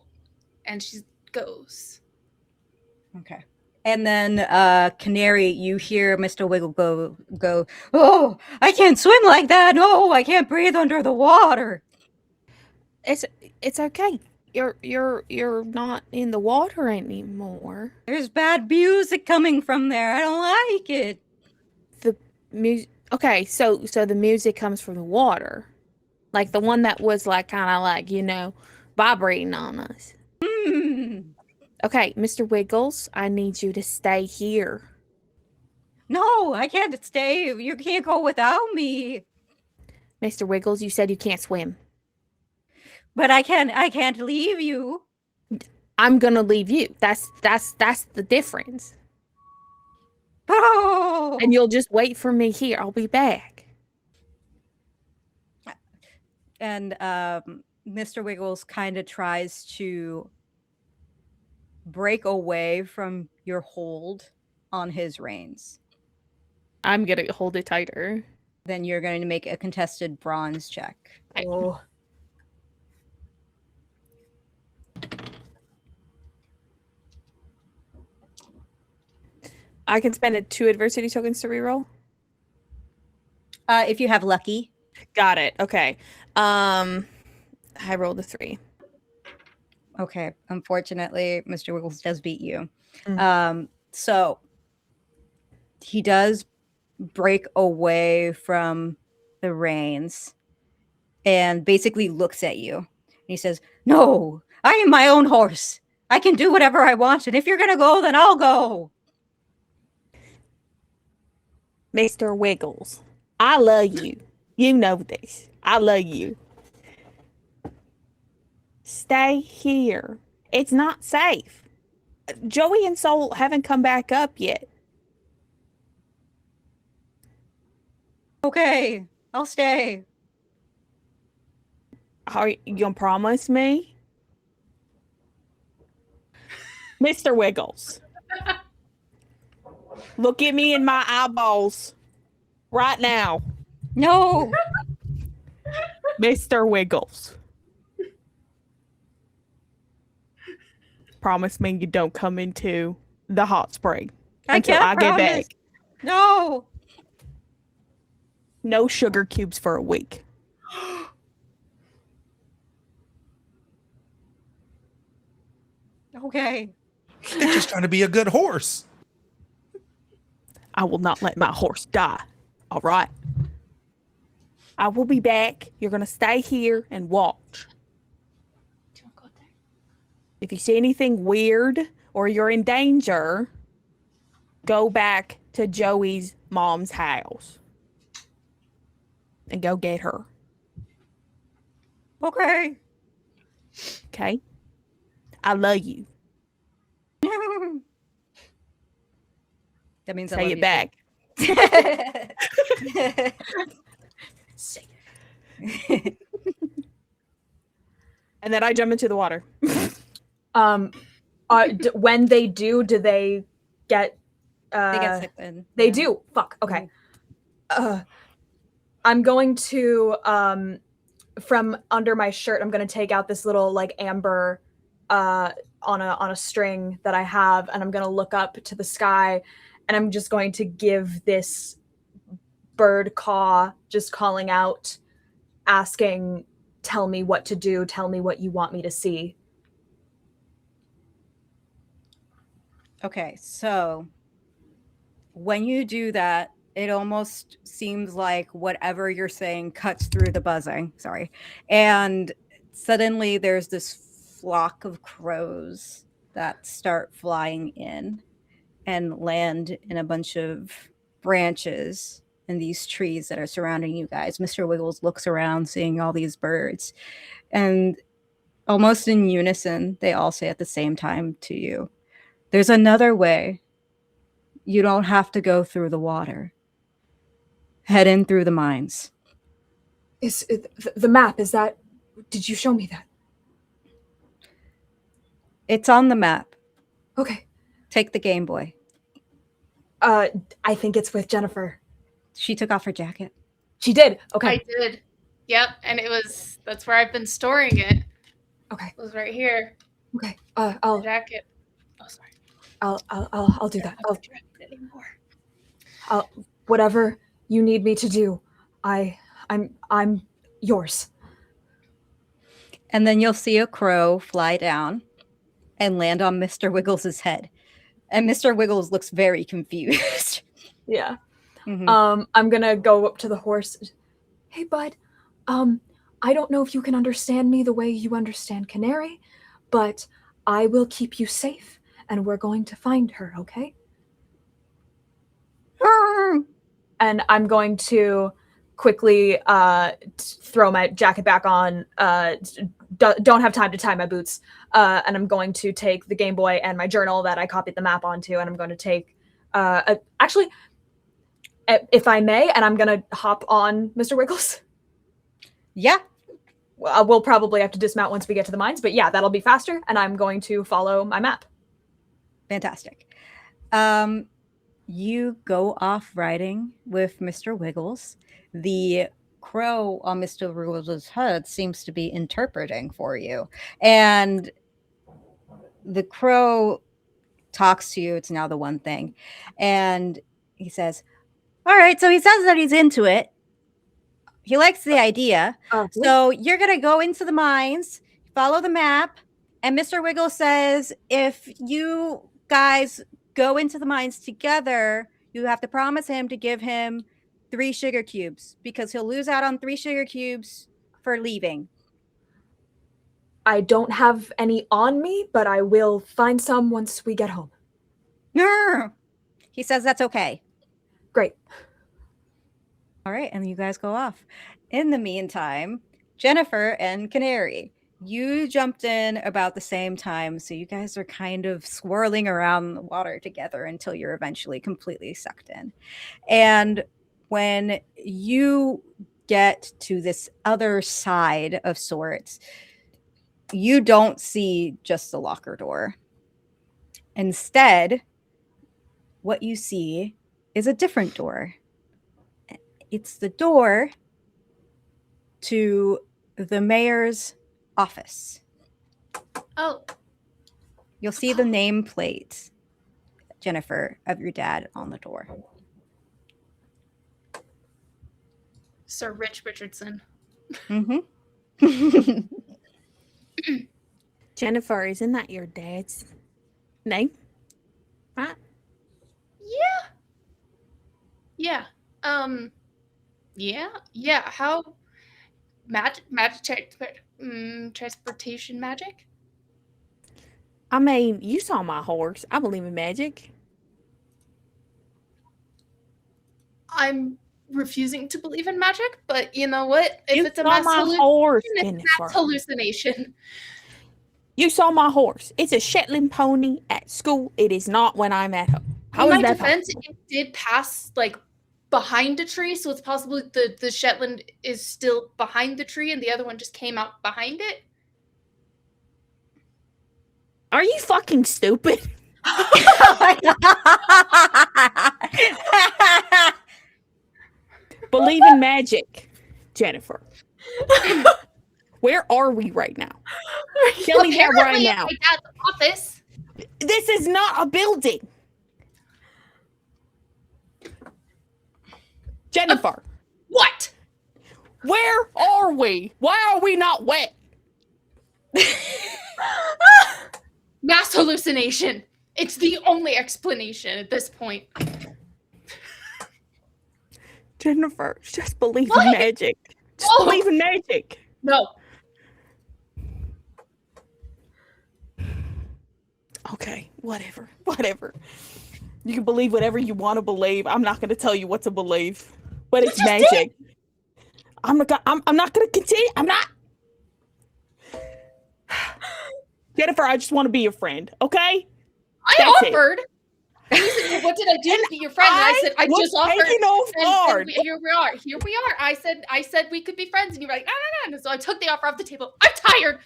[SPEAKER 2] And she goes.
[SPEAKER 8] Okay. And then Canary, you hear Mr. Wiggle go, "Oh, I can't swim like that. No, I can't breathe under the water."
[SPEAKER 9] It's okay. You're not in the water anymore.
[SPEAKER 8] There's bad music coming from there. I don't like it.
[SPEAKER 9] The music. Okay, so the music comes from the water, like the one that was like kind of like vibrating on us. Okay, Mr. Wiggles, I need you to stay here.
[SPEAKER 8] No, I can't stay. You can't go without me.
[SPEAKER 9] Mr. Wiggles, you said you can't swim.
[SPEAKER 8] But I can't leave you.
[SPEAKER 9] I'm gonna leave you. That's the difference.
[SPEAKER 8] Oh.
[SPEAKER 9] And you'll just wait for me here. I'll be back.
[SPEAKER 8] And Mr. Wiggles kind of tries to break away from your hold on his reins.
[SPEAKER 9] I'm gonna hold it tighter.
[SPEAKER 8] Then you're going to make a contested bronze check.
[SPEAKER 12] Oh.
[SPEAKER 9] I can spend 2 adversity tokens to reroll.
[SPEAKER 8] If you have lucky.
[SPEAKER 9] Got it. Okay. I rolled a 3.
[SPEAKER 8] Okay. Unfortunately, Mr. Wiggles does beat you.
[SPEAKER 9] Mm.
[SPEAKER 8] So he does break away from the reins and basically looks at you. And he says, "No, I am my own horse. I can do whatever I want. And if you're going to go, then I'll go."
[SPEAKER 9] Mr. Wiggles, I love you. You know this. I love you. Stay here. It's not safe. Joey and Soul haven't come back up yet.
[SPEAKER 8] Okay, I'll stay.
[SPEAKER 9] Are you gonna promise me? Mr. Wiggles. Look at me in my eyeballs right now.
[SPEAKER 8] No.
[SPEAKER 9] Mr. Wiggles. Promise me you don't come into the hot spring until I get back.
[SPEAKER 8] No.
[SPEAKER 9] No sugar cubes for a week.
[SPEAKER 8] Okay.
[SPEAKER 10] They're just trying to be a good horse.
[SPEAKER 9] I will not let my horse die. All right. I will be back. You're going to stay here and watch. If you see anything weird or you're in danger, go back to Joey's mom's house and go get her.
[SPEAKER 8] Okay.
[SPEAKER 9] Okay? I love you.
[SPEAKER 8] That means I
[SPEAKER 9] say
[SPEAKER 8] love
[SPEAKER 9] it
[SPEAKER 8] you
[SPEAKER 9] back.
[SPEAKER 8] Say
[SPEAKER 9] it. And then I jump into the water.
[SPEAKER 12] When they do they get?
[SPEAKER 8] They get sick then.
[SPEAKER 12] They do. Fuck. Okay. I'm going to from under my shirt. I'm going to take out this little like amber on a string that I have, and I'm going to look up to the sky, and I'm just going to give this bird caw, just calling out, asking, "Tell me what to do. Tell me what you want me to see."
[SPEAKER 8] Okay, so when you do that, it almost seems like whatever you're saying cuts through the buzzing. Sorry. And suddenly there's this flock of crows that start flying in and land in a bunch of branches in these trees that are surrounding you guys. Mr. Wiggles looks around, seeing all these birds, and almost in unison, they all say at the same time to you, "There's another way. You don't have to go through the water. Head in through the mines."
[SPEAKER 12] Is the map? Is that? Did you show me that?
[SPEAKER 8] It's on the map.
[SPEAKER 12] Okay.
[SPEAKER 8] Take the Game Boy.
[SPEAKER 12] I think it's with Jennifer.
[SPEAKER 8] She took off her jacket.
[SPEAKER 12] She did. Okay.
[SPEAKER 2] I did. Yep, and that's where I've been storing it.
[SPEAKER 12] Okay.
[SPEAKER 2] It was right here.
[SPEAKER 12] Okay. I'll
[SPEAKER 2] jacket. Oh, sorry.
[SPEAKER 12] I'll do that. I'll whatever you need me to do. I'm yours.
[SPEAKER 8] And then you'll see a crow fly down and land on Mr. Wiggles's head. And Mr. Wiggles looks very confused.
[SPEAKER 12] Yeah.
[SPEAKER 8] Mhm.
[SPEAKER 12] I'm gonna go up to the horse. Hey, bud. I don't know if you can understand me the way you understand Canary, but I will keep you safe, and we're going to find her, okay? And I'm going to quickly throw my jacket back on. Don't have time to tie my boots. And I'm going to take the Game Boy and my journal that I copied the map onto, and I'm going to take... actually, if I may, and I'm going to hop on Mr. Wiggles.
[SPEAKER 8] Yeah.
[SPEAKER 12] We'll probably have to dismount once we get to the mines, but yeah, that'll be faster, and I'm going to follow my map.
[SPEAKER 8] Fantastic. You go off riding with Mr. Wiggles. The crow on Mr. Wiggles' head seems to be interpreting for you. And the crow talks to you. It's now the one thing. And he says, all right, so he says that he's into it. He likes the idea. So you're going to go into the mines, follow the map, and Mr. Wiggles says if you guys go into the mines together, you have to promise him to give him 3 sugar cubes because he'll lose out on 3 sugar cubes for leaving.
[SPEAKER 12] I don't have any on me, but I will find some once we get home.
[SPEAKER 8] He says that's okay.
[SPEAKER 12] Great.
[SPEAKER 8] All right, and you guys go off. In the meantime, Jennifer and Canary, you jumped in about the same time, so you guys are kind of swirling around the water together until you're eventually completely sucked in. And when you get to this other side of sorts, you don't see just the locker door. Instead, what you see is a different door. It's the door to the mayor's office.
[SPEAKER 2] Oh.
[SPEAKER 8] You'll see the nameplate, Jennifer, of your dad on the door.
[SPEAKER 2] Sir Rich Richardson.
[SPEAKER 8] Mm-hmm.
[SPEAKER 9] Jennifer, isn't that your dad's name? Right?
[SPEAKER 2] Yeah. Yeah. How magic transportation magic?
[SPEAKER 9] I mean, you saw my horse. I believe in magic.
[SPEAKER 2] I'm refusing to believe in magic, but you know what? If
[SPEAKER 9] You
[SPEAKER 2] it's a
[SPEAKER 9] saw
[SPEAKER 2] mass
[SPEAKER 9] my
[SPEAKER 2] hallucination,
[SPEAKER 9] horse,
[SPEAKER 2] it's
[SPEAKER 9] Jennifer.
[SPEAKER 2] mass hallucination.
[SPEAKER 9] You saw my horse. It's a Shetland pony at school. It is not when I'm at home. How
[SPEAKER 2] In
[SPEAKER 9] is
[SPEAKER 2] my
[SPEAKER 9] that
[SPEAKER 2] defense,
[SPEAKER 9] possible?
[SPEAKER 2] it did pass like behind a tree, so it's possible the Shetland is still behind the tree and the other one just came out behind it.
[SPEAKER 9] Are you fucking stupid? Believe in magic, Jennifer. Where are we right now? Tell me that right
[SPEAKER 2] Apparently
[SPEAKER 9] now.
[SPEAKER 2] at my dad's office.
[SPEAKER 9] This is not a building. Jennifer.
[SPEAKER 2] What?
[SPEAKER 9] Where are we? Why are we not wet?
[SPEAKER 2] Mass hallucination. It's the only explanation at this point.
[SPEAKER 9] Jennifer, just believe in magic. Just believe in magic.
[SPEAKER 2] No.
[SPEAKER 9] Okay, whatever. You can believe whatever you want to believe. I'm not going to tell you what to believe, but it's magic. I'm not going to continue. I'm not. Jennifer, I just want to be your friend, okay?
[SPEAKER 2] I offered. What did I do to be your friend? And I said I just offered. And here we are. I said we could be friends, and you were like, no. So I took the offer off the table. I'm tired.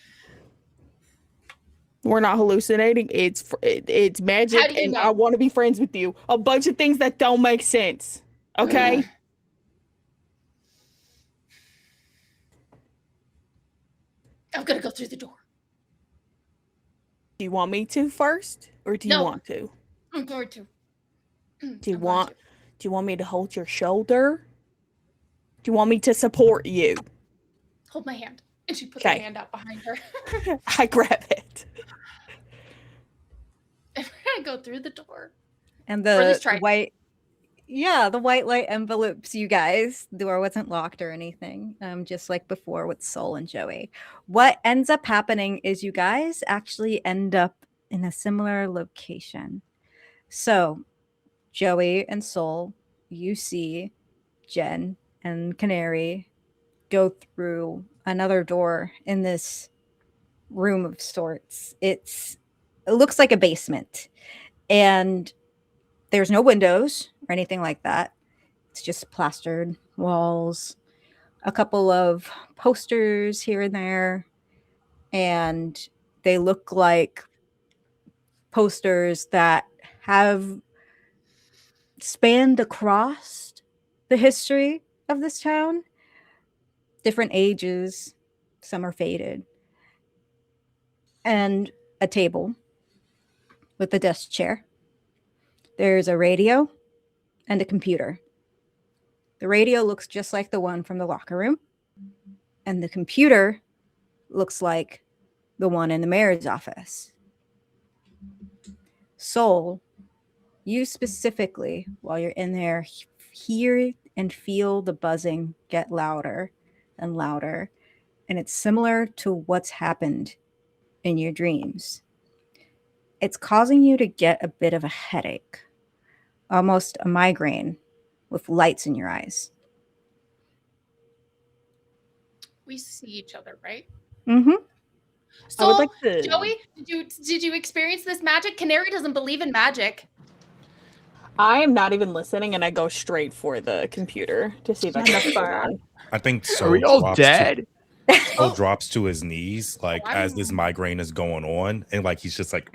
[SPEAKER 9] We're not hallucinating. It's magic,
[SPEAKER 2] How do you
[SPEAKER 9] and
[SPEAKER 2] know?
[SPEAKER 9] I want to be friends with you. A bunch of things that don't make sense. Okay.
[SPEAKER 2] I'm gonna go through the door.
[SPEAKER 9] Do you want me to first, or do you
[SPEAKER 2] No.
[SPEAKER 9] want to?
[SPEAKER 2] I'm going to.
[SPEAKER 9] Do you want me to hold your shoulder? Do you want me to support you?
[SPEAKER 2] Hold my hand. And she puts her hand out behind her.
[SPEAKER 9] I grab it.
[SPEAKER 2] And we're going to go through the door.
[SPEAKER 8] And
[SPEAKER 2] Or at least
[SPEAKER 8] the
[SPEAKER 2] try.
[SPEAKER 8] white, the white light envelopes you guys. The door wasn't locked or anything, just like before with Soul and Joey. What ends up happening is you guys actually end up in a similar location. So, Joey and Soul, you see Jen and Canary go through another door in this room of sorts. It looks like a basement, and there's no windows or anything like that. It's just plastered walls, a couple of posters here and there, and they look like posters that have spanned across the history of this town. Different ages, some are faded. And a table with a desk chair. There's a radio and a computer. The radio looks just like the one from the locker room, and the computer looks like the one in the mayor's office. Soul, you specifically, while you're in there, hear and feel the buzzing get louder and louder, and it's similar to what's happened in your dreams. It's causing you to get a bit of a headache, almost a migraine with lights in your eyes.
[SPEAKER 2] We see each other, right?
[SPEAKER 8] Mm-hmm.
[SPEAKER 2] So, Joey, did you experience this magic? Canary doesn't believe in magic.
[SPEAKER 9] I am not even listening, and I go straight for the computer to see if I can see it on.
[SPEAKER 10] I think so.
[SPEAKER 11] Are we all dead?
[SPEAKER 10] Soul drops to his knees, like as this migraine is going on, and like he's just like.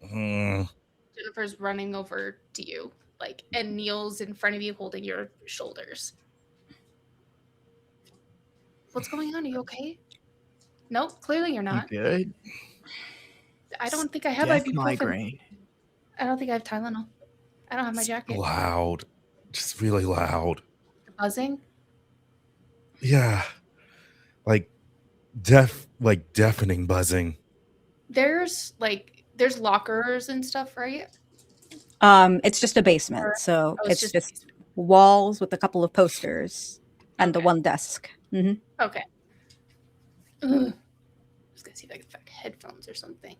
[SPEAKER 2] Jennifer's running over to you, like, and kneels in front of you, holding your shoulders. What's going on? Are you okay? Nope, clearly you're not.
[SPEAKER 11] You good?
[SPEAKER 2] I don't think I have
[SPEAKER 11] Death
[SPEAKER 2] ibuprofen.
[SPEAKER 11] migraine.
[SPEAKER 2] I don't think I have Tylenol. I don't have my jacket.
[SPEAKER 10] Loud, just really loud.
[SPEAKER 2] The buzzing.
[SPEAKER 10] Yeah, like deafening buzzing.
[SPEAKER 2] There's lockers and stuff, right?
[SPEAKER 8] It's just a basement, so
[SPEAKER 2] Oh,
[SPEAKER 8] it's just walls with a couple of posters and the one desk. Mm-hmm.
[SPEAKER 2] Okay. Ugh. I was gonna see if I could find headphones or something.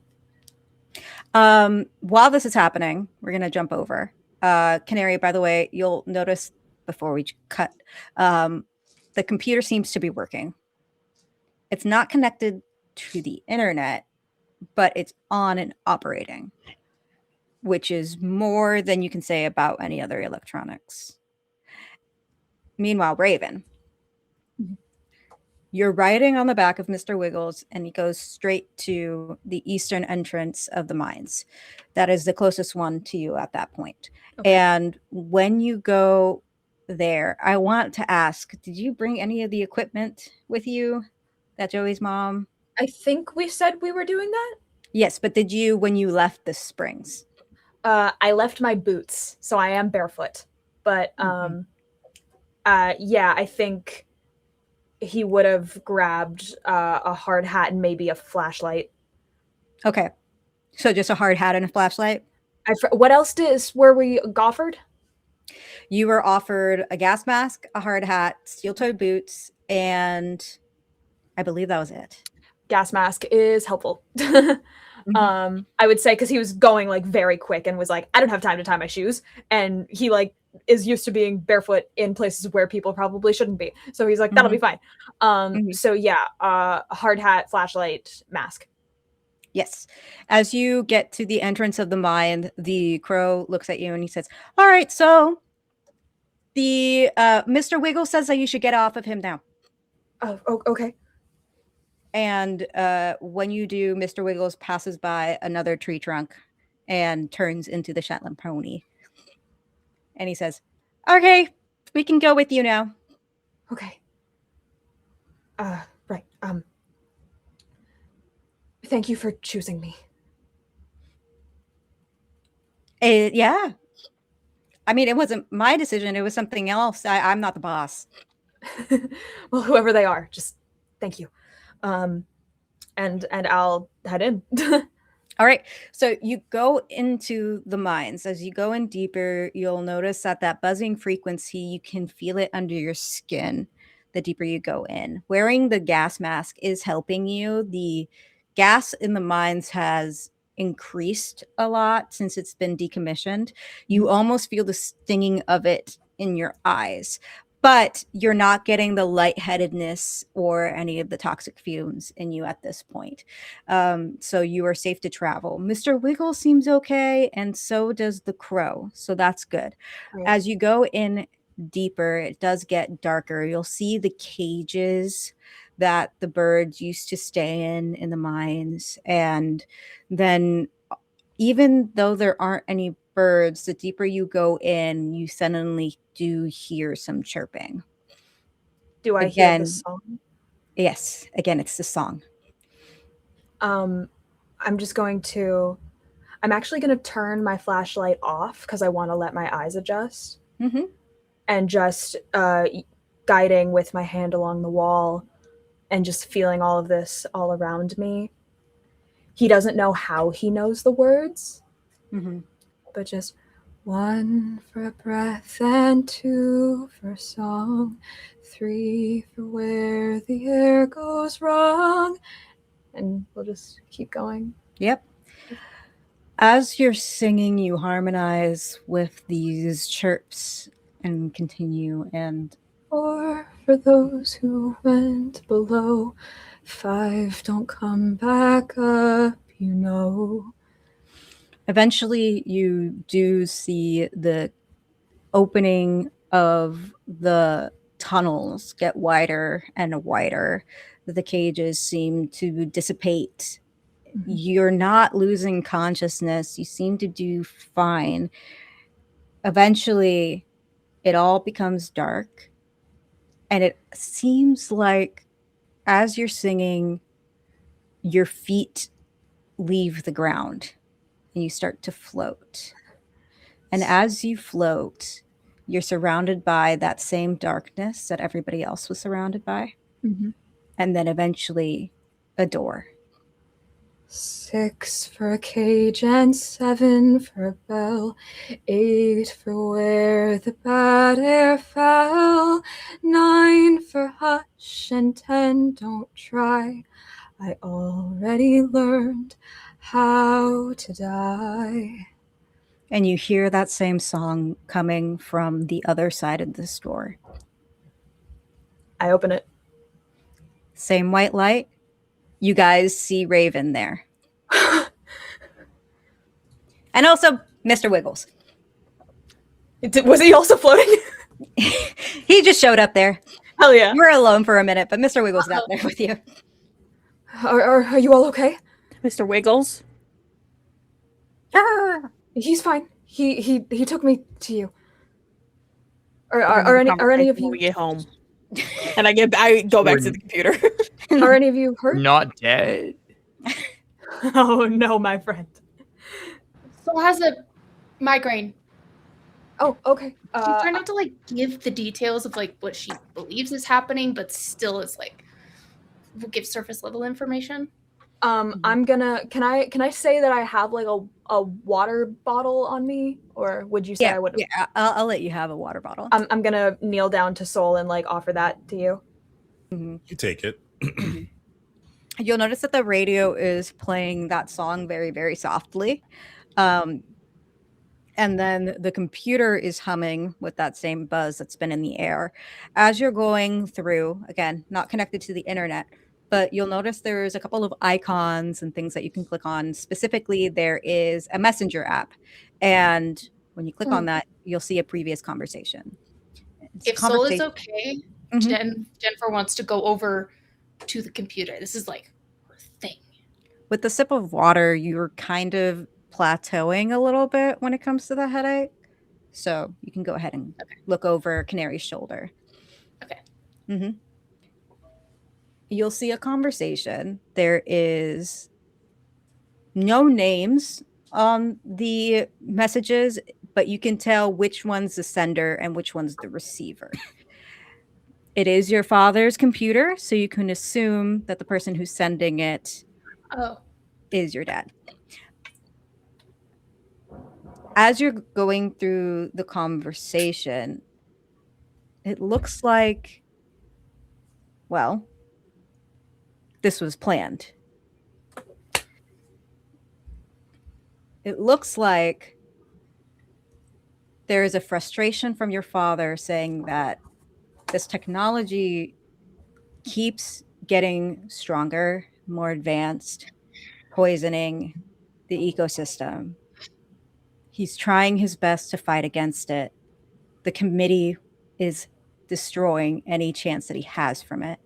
[SPEAKER 8] While this is happening, we're gonna jump over. Canary, by the way, you'll notice before we cut, the computer seems to be working. It's not connected to the internet, but it's on and operating, which is more than you can say about any other electronics. Meanwhile, Raven, you're riding on the back of Mr. Wiggles, and he goes straight to the eastern entrance of the mines. That is the closest one to you at that point. Okay. And when you go there, I want to ask, did you bring any of the equipment with you that Joey's mom?
[SPEAKER 12] I think we said we were doing that.
[SPEAKER 8] Yes, but did you when you left the Springs?
[SPEAKER 12] I left my boots, so I am barefoot. But yeah, I think he would have grabbed a hard hat and maybe a flashlight.
[SPEAKER 8] Okay, so just a hard hat and a flashlight.
[SPEAKER 12] What else were we offered?
[SPEAKER 8] You were offered a gas mask, a hard hat, steel-toed boots, and I believe that was it.
[SPEAKER 12] Gas mask is helpful. I would say, because he was going like very quick and was like, I don't have time to tie my shoes, and he like is used to being barefoot in places where people probably shouldn't be, so he's like, that'll be fine. So yeah, a hard hat, flashlight, mask.
[SPEAKER 8] Yes. As you get to the entrance of the mine, the crow looks at you and he says, all right, so the Mr. Wiggle says that you should get off of him now.
[SPEAKER 12] Oh, okay.
[SPEAKER 8] And when you do, Mr. Wiggles passes by another tree trunk and turns into the Shetland pony. And he says, okay, we can go with you now.
[SPEAKER 12] Okay. Right. Thank you for choosing me.
[SPEAKER 8] Yeah. I mean, it wasn't my decision. It was something else. I'm not the boss.
[SPEAKER 12] Well, whoever they are, just thank you. And I'll head in.
[SPEAKER 8] All right. So you go into the mines. As you go in deeper, you'll notice that buzzing frequency, you can feel it under your skin the deeper you go in. Wearing the gas mask is helping you. The gas in the mines has increased a lot since it's been decommissioned. You almost feel the stinging of it in your eyes, but you're not getting the lightheadedness or any of the toxic fumes in you at this point. So you are safe to travel. Mr. Wiggle seems okay, and so does the crow. So that's good.
[SPEAKER 12] Right.
[SPEAKER 8] As you go in deeper, it does get darker. You'll see the cages that the birds used to stay in the mines. And then, even though there aren't any birds, the deeper you go in, you suddenly do hear some chirping.
[SPEAKER 12] Do I hear the song?
[SPEAKER 8] Yes. Again, it's the song.
[SPEAKER 12] I'm actually going to turn my flashlight off because I want to let my eyes adjust.
[SPEAKER 8] Mm-hmm.
[SPEAKER 12] And just guiding with my hand along the wall and just feeling all of this all around me. He doesn't know how he knows the words, but just 1 for breath and 2 for song, 3 for where the air goes wrong. And we'll just keep going.
[SPEAKER 8] Yep. As you're singing, you harmonize with these chirps and continue. And
[SPEAKER 12] 4 for those who went below, 5 don't come back up, you know.
[SPEAKER 8] Eventually, you do see the opening of the tunnels get wider and wider. The cages seem to dissipate. You're not losing consciousness. You seem to do fine. Eventually, it all becomes dark. And it seems like as you're singing, your feet leave the ground and you start to float. And as you float, you're surrounded by that same darkness that everybody else was surrounded by. And then eventually a door.
[SPEAKER 12] 6 for a cage and 7 for a bell, 8 for where the bad air fell, 9 for hush and 10 don't try. I already learned how to die.
[SPEAKER 8] And you hear that same song coming from the other side of this door.
[SPEAKER 12] I open it.
[SPEAKER 8] Same white light. You guys see Raven there. And also Mr. Wiggles.
[SPEAKER 12] Was he also floating?
[SPEAKER 8] He just showed up there.
[SPEAKER 12] Hell yeah.
[SPEAKER 8] You were alone for a minute, but Mr. Wiggles got there with you.
[SPEAKER 12] Are you all okay?
[SPEAKER 9] Mr. Wiggles?
[SPEAKER 12] He's fine. He took me to you. Are any of you
[SPEAKER 9] get home? And I go back to the computer.
[SPEAKER 12] Are any of you hurt?
[SPEAKER 11] Not dead.
[SPEAKER 12] Oh no, my friend.
[SPEAKER 2] Soul has a migraine.
[SPEAKER 12] Oh, okay.
[SPEAKER 2] She's trying not to like give the details of like what she believes is happening, but still is like will give surface level information.
[SPEAKER 12] I'm gonna. Can I say that I have like a water bottle on me, or would you say I would?
[SPEAKER 8] Yeah, I'll let you have a water bottle.
[SPEAKER 12] I'm gonna kneel down to Soul and like offer that to you.
[SPEAKER 10] You take it.
[SPEAKER 8] You'll notice that the radio is playing that song very, very softly. And then the computer is humming with that same buzz that's been in the air. As you're going through, again, not connected to the internet, but you'll notice there's a couple of icons and things that you can click on. Specifically, there is a messenger app. And when you click on that, you'll see a previous conversation.
[SPEAKER 2] If Soul is okay, Jennifer wants to go over to the computer. This is like her thing.
[SPEAKER 8] With the sip of water, you're kind of plateauing a little bit when it comes to the headache. So you can go ahead and look over Canary's shoulder.
[SPEAKER 2] Okay.
[SPEAKER 8] You'll see a conversation. There is no names on the messages, but you can tell which one's the sender and which one's the receiver. It is your father's computer, so you can assume that the person who's sending it is your dad. As you're going through the conversation, it looks like, well, this was planned. It looks like there is a frustration from your father saying that this technology keeps getting stronger, more advanced, poisoning the ecosystem. He's trying his best to fight against it. The committee is destroying any chance that he has from it.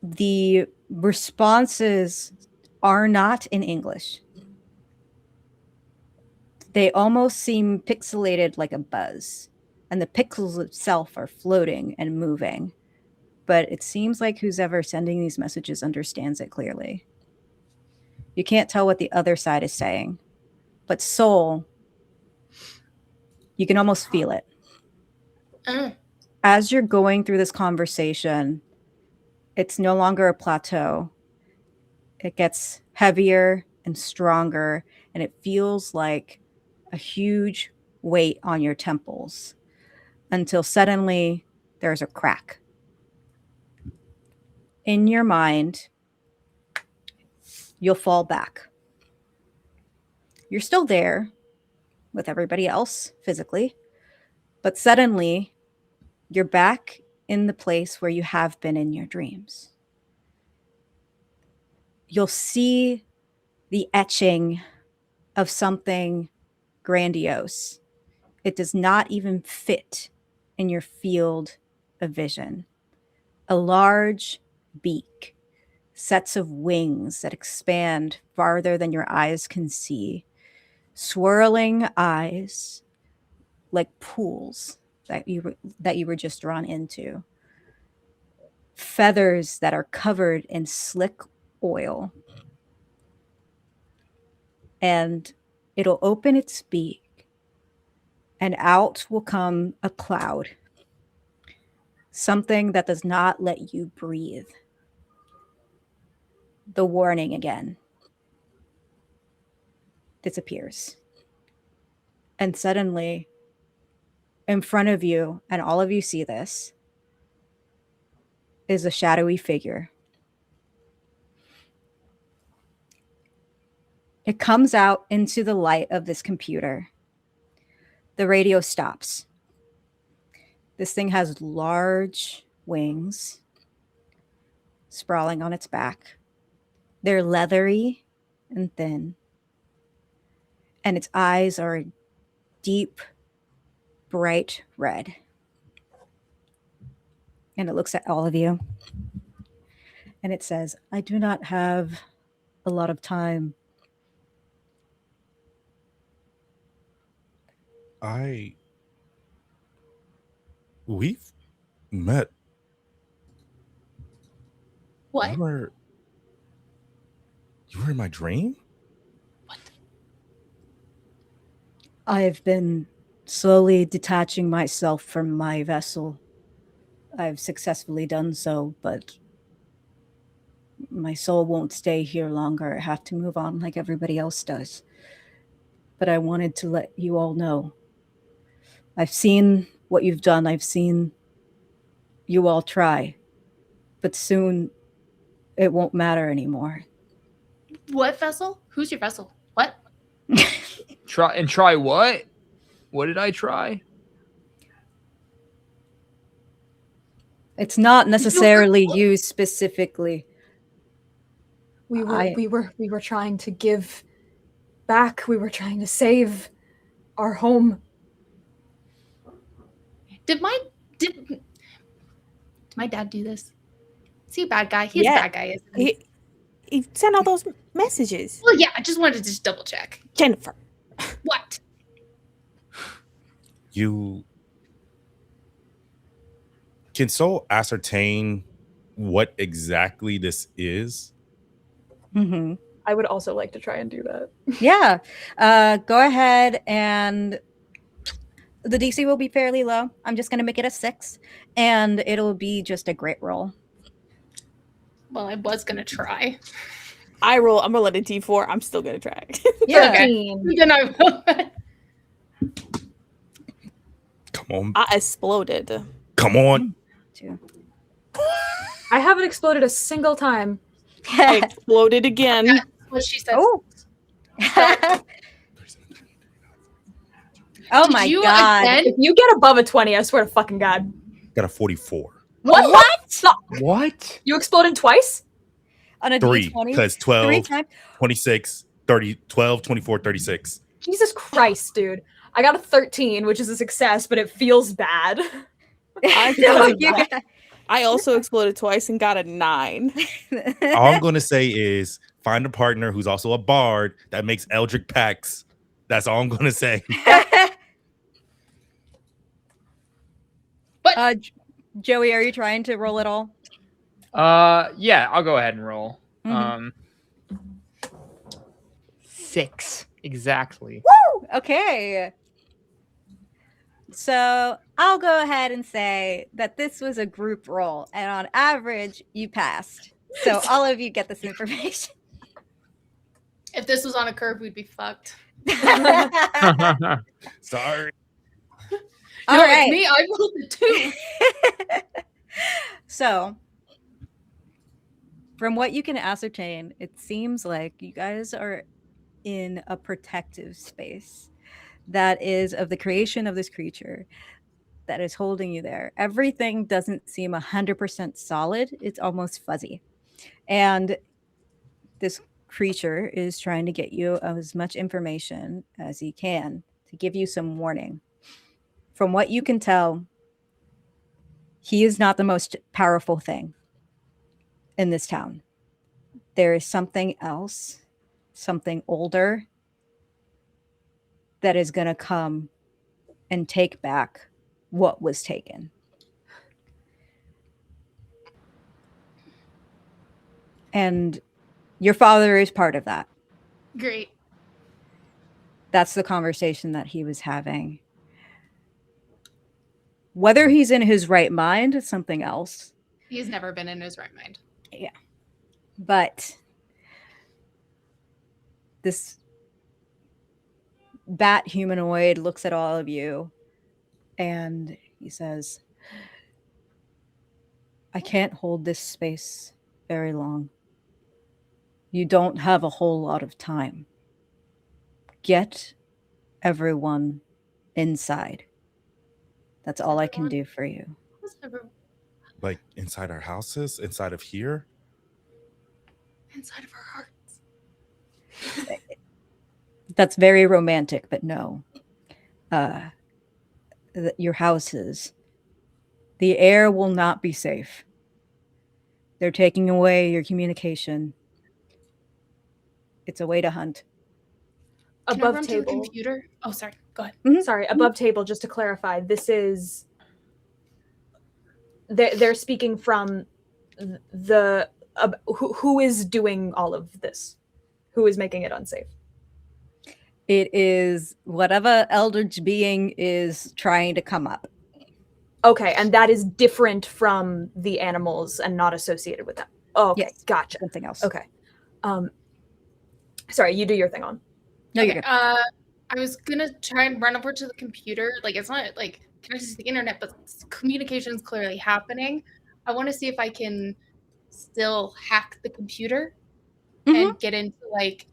[SPEAKER 8] The responses are not in English. They almost seem pixelated like a buzz, and the pixels itself are floating and moving. But it seems like who's ever sending these messages understands it clearly. You can't tell what the other side is saying, but Soul, you can almost feel it. As you're going through this conversation, it's no longer a plateau. It gets heavier and stronger, and it feels like a huge weight on your temples until suddenly there's a crack. In your mind, you'll fall back. You're still there with everybody else physically, but suddenly you're back in the place where you have been in your dreams. You'll see the etching of something grandiose. It does not even fit in your field of vision. A large beak, sets of wings that expand farther than your eyes can see, swirling eyes like pools that you were just drawn into, feathers that are covered in slick oil, and it'll open its beak, and out will come a cloud, something that does not let you breathe. The warning again disappears. And suddenly, in front of you, and all of you see this, is a shadowy figure. It comes out into the light of this computer. The radio stops. This thing has large wings sprawling on its back. They're leathery and thin. And its eyes are a deep, bright red. And it looks at all of you. And it says, "I do not have a lot of time."
[SPEAKER 10] We've met.
[SPEAKER 2] What?
[SPEAKER 10] You were in my dream?
[SPEAKER 8] I've been slowly detaching myself from my vessel. I've successfully done so, but my soul won't stay here longer. I have to move on like everybody else does. But I wanted to let you all know. I've seen what you've done. I've seen you all try. But soon it won't matter anymore.
[SPEAKER 2] What vessel? Who's your vessel? What?
[SPEAKER 11] Try what? What did I try?
[SPEAKER 8] It's not necessarily you specifically.
[SPEAKER 12] We were trying to give back. We were trying to save our home.
[SPEAKER 2] Did my dad do this? Is he a bad guy? He's a bad guy, isn't he?
[SPEAKER 9] He sent all those messages.
[SPEAKER 2] Well, yeah, I just wanted to just double check.
[SPEAKER 9] Jennifer.
[SPEAKER 2] What?
[SPEAKER 10] Can Soul ascertain what exactly this is?
[SPEAKER 8] Mm-hmm.
[SPEAKER 12] I would also like to try and do that.
[SPEAKER 8] Yeah. Go ahead, and the DC will be fairly low. I'm just going to make it a 6, and it'll be just a great roll.
[SPEAKER 2] Well, I was gonna try.
[SPEAKER 9] I'm gonna let it D4. I'm still gonna try.
[SPEAKER 8] Yeah.
[SPEAKER 12] 13.
[SPEAKER 2] Then I will.
[SPEAKER 10] Come on.
[SPEAKER 9] I exploded.
[SPEAKER 10] Come on.
[SPEAKER 8] 2.
[SPEAKER 12] I haven't exploded a single time.
[SPEAKER 9] I exploded again.
[SPEAKER 2] That's what she said.
[SPEAKER 8] Oh. Oh
[SPEAKER 2] Did
[SPEAKER 8] my
[SPEAKER 2] you
[SPEAKER 8] god.
[SPEAKER 2] again?
[SPEAKER 12] If you get above a 20, I swear to fucking God.
[SPEAKER 10] Got a 44.
[SPEAKER 12] What?
[SPEAKER 11] What?
[SPEAKER 12] You exploded twice?
[SPEAKER 8] On a
[SPEAKER 10] 3,
[SPEAKER 8] D20?
[SPEAKER 10] because
[SPEAKER 8] 3
[SPEAKER 10] 12,
[SPEAKER 8] times?
[SPEAKER 10] 26, 30, 12, 24, 36.
[SPEAKER 12] Jesus Christ, dude. I got a 13, which is a success, but it feels bad.
[SPEAKER 9] I also exploded twice and got a 9.
[SPEAKER 10] All I'm going to say is find a partner who's also a bard that makes Eldritch pacts. That's all I'm going to say.
[SPEAKER 8] Joey, are you trying to roll it all?
[SPEAKER 11] Yeah, I'll go ahead and roll.
[SPEAKER 8] Mhm.
[SPEAKER 11] 6 exactly.
[SPEAKER 8] Woo! Okay. So I'll go ahead and say that this was a group roll, and on average, you passed. So all of you get this information.
[SPEAKER 2] If this was on a curve, we'd be fucked.
[SPEAKER 10] Sorry.
[SPEAKER 8] All
[SPEAKER 2] No,
[SPEAKER 8] right.
[SPEAKER 2] it's me. I rolled a 2.
[SPEAKER 8] So, from what you can ascertain, it seems like you guys are in a protective space that is of the creation of this creature that is holding you there. Everything doesn't seem 100% solid, it's almost fuzzy. And this creature is trying to get you as much information as he can to give you some warning. From what you can tell, he is not the most powerful thing in this town. There is something else, something older, that is going to come and take back what was taken. And your father is part of that.
[SPEAKER 2] Great.
[SPEAKER 8] That's the conversation that he was having. Whether he's in his right mind is something else.
[SPEAKER 2] He's never been in his right mind.
[SPEAKER 8] Yeah. But this bat humanoid looks at all of you and he says, I can't hold this space very long. You don't have a whole lot of time. Get everyone inside. That's all I can do for you.
[SPEAKER 10] Like inside our houses, inside of here.
[SPEAKER 2] Inside of our hearts.
[SPEAKER 8] That's very romantic, but no. Your houses, the air will not be safe. They're taking away your communication. It's a way to hunt.
[SPEAKER 2] Can I
[SPEAKER 12] Above
[SPEAKER 2] run to the
[SPEAKER 12] table.
[SPEAKER 2] computer? Oh, sorry. Go ahead.
[SPEAKER 12] Sorry, above table, just to clarify, this is... They're speaking from the... who is doing all of this? Who is making it unsafe?
[SPEAKER 8] It is whatever eldritch being is trying to come up.
[SPEAKER 12] Okay, and that is different from the animals and not associated with them. Oh, okay,
[SPEAKER 8] yes,
[SPEAKER 12] gotcha.
[SPEAKER 8] Something else.
[SPEAKER 12] Okay. Sorry, you do your thing on.
[SPEAKER 8] No,
[SPEAKER 2] Okay,
[SPEAKER 8] you're good.
[SPEAKER 2] I was gonna try and run over to the computer. Like, it's not like connected to the internet, but communication is clearly happening. I want to see if I can still hack the computer and get into like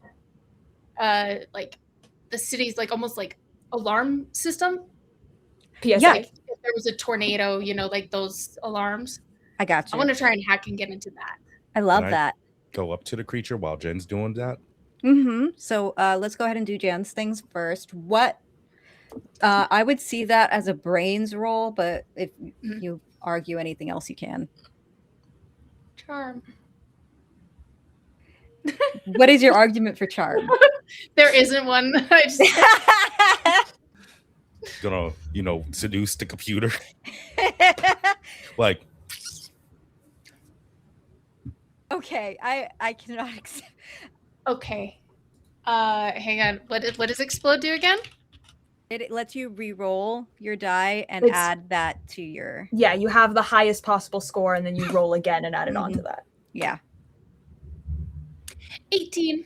[SPEAKER 2] the city's like almost like alarm system.
[SPEAKER 12] PSA.
[SPEAKER 8] Yeah.
[SPEAKER 2] Like if there was a tornado, you know, like those alarms.
[SPEAKER 8] I got you.
[SPEAKER 2] I want to try and hack and get into that.
[SPEAKER 8] I love
[SPEAKER 10] Can I
[SPEAKER 8] that.
[SPEAKER 10] Go up to the creature while Jen's doing that.
[SPEAKER 8] So let's go ahead and do Jan's things first. What I would see that as a brains roll, but if you argue anything else, you can.
[SPEAKER 2] Charm.
[SPEAKER 8] What is your argument for charm?
[SPEAKER 2] There isn't one. I just...
[SPEAKER 10] Gonna, seduce the computer. Like,
[SPEAKER 8] Okay, I cannot accept.
[SPEAKER 2] Okay. Hang on. What does explode do again?
[SPEAKER 8] It lets you re-roll your die and
[SPEAKER 12] It's-
[SPEAKER 8] add that to your.
[SPEAKER 12] Yeah, you have the highest possible score, and then you roll again and add it onto that.
[SPEAKER 8] Yeah.
[SPEAKER 2] 18.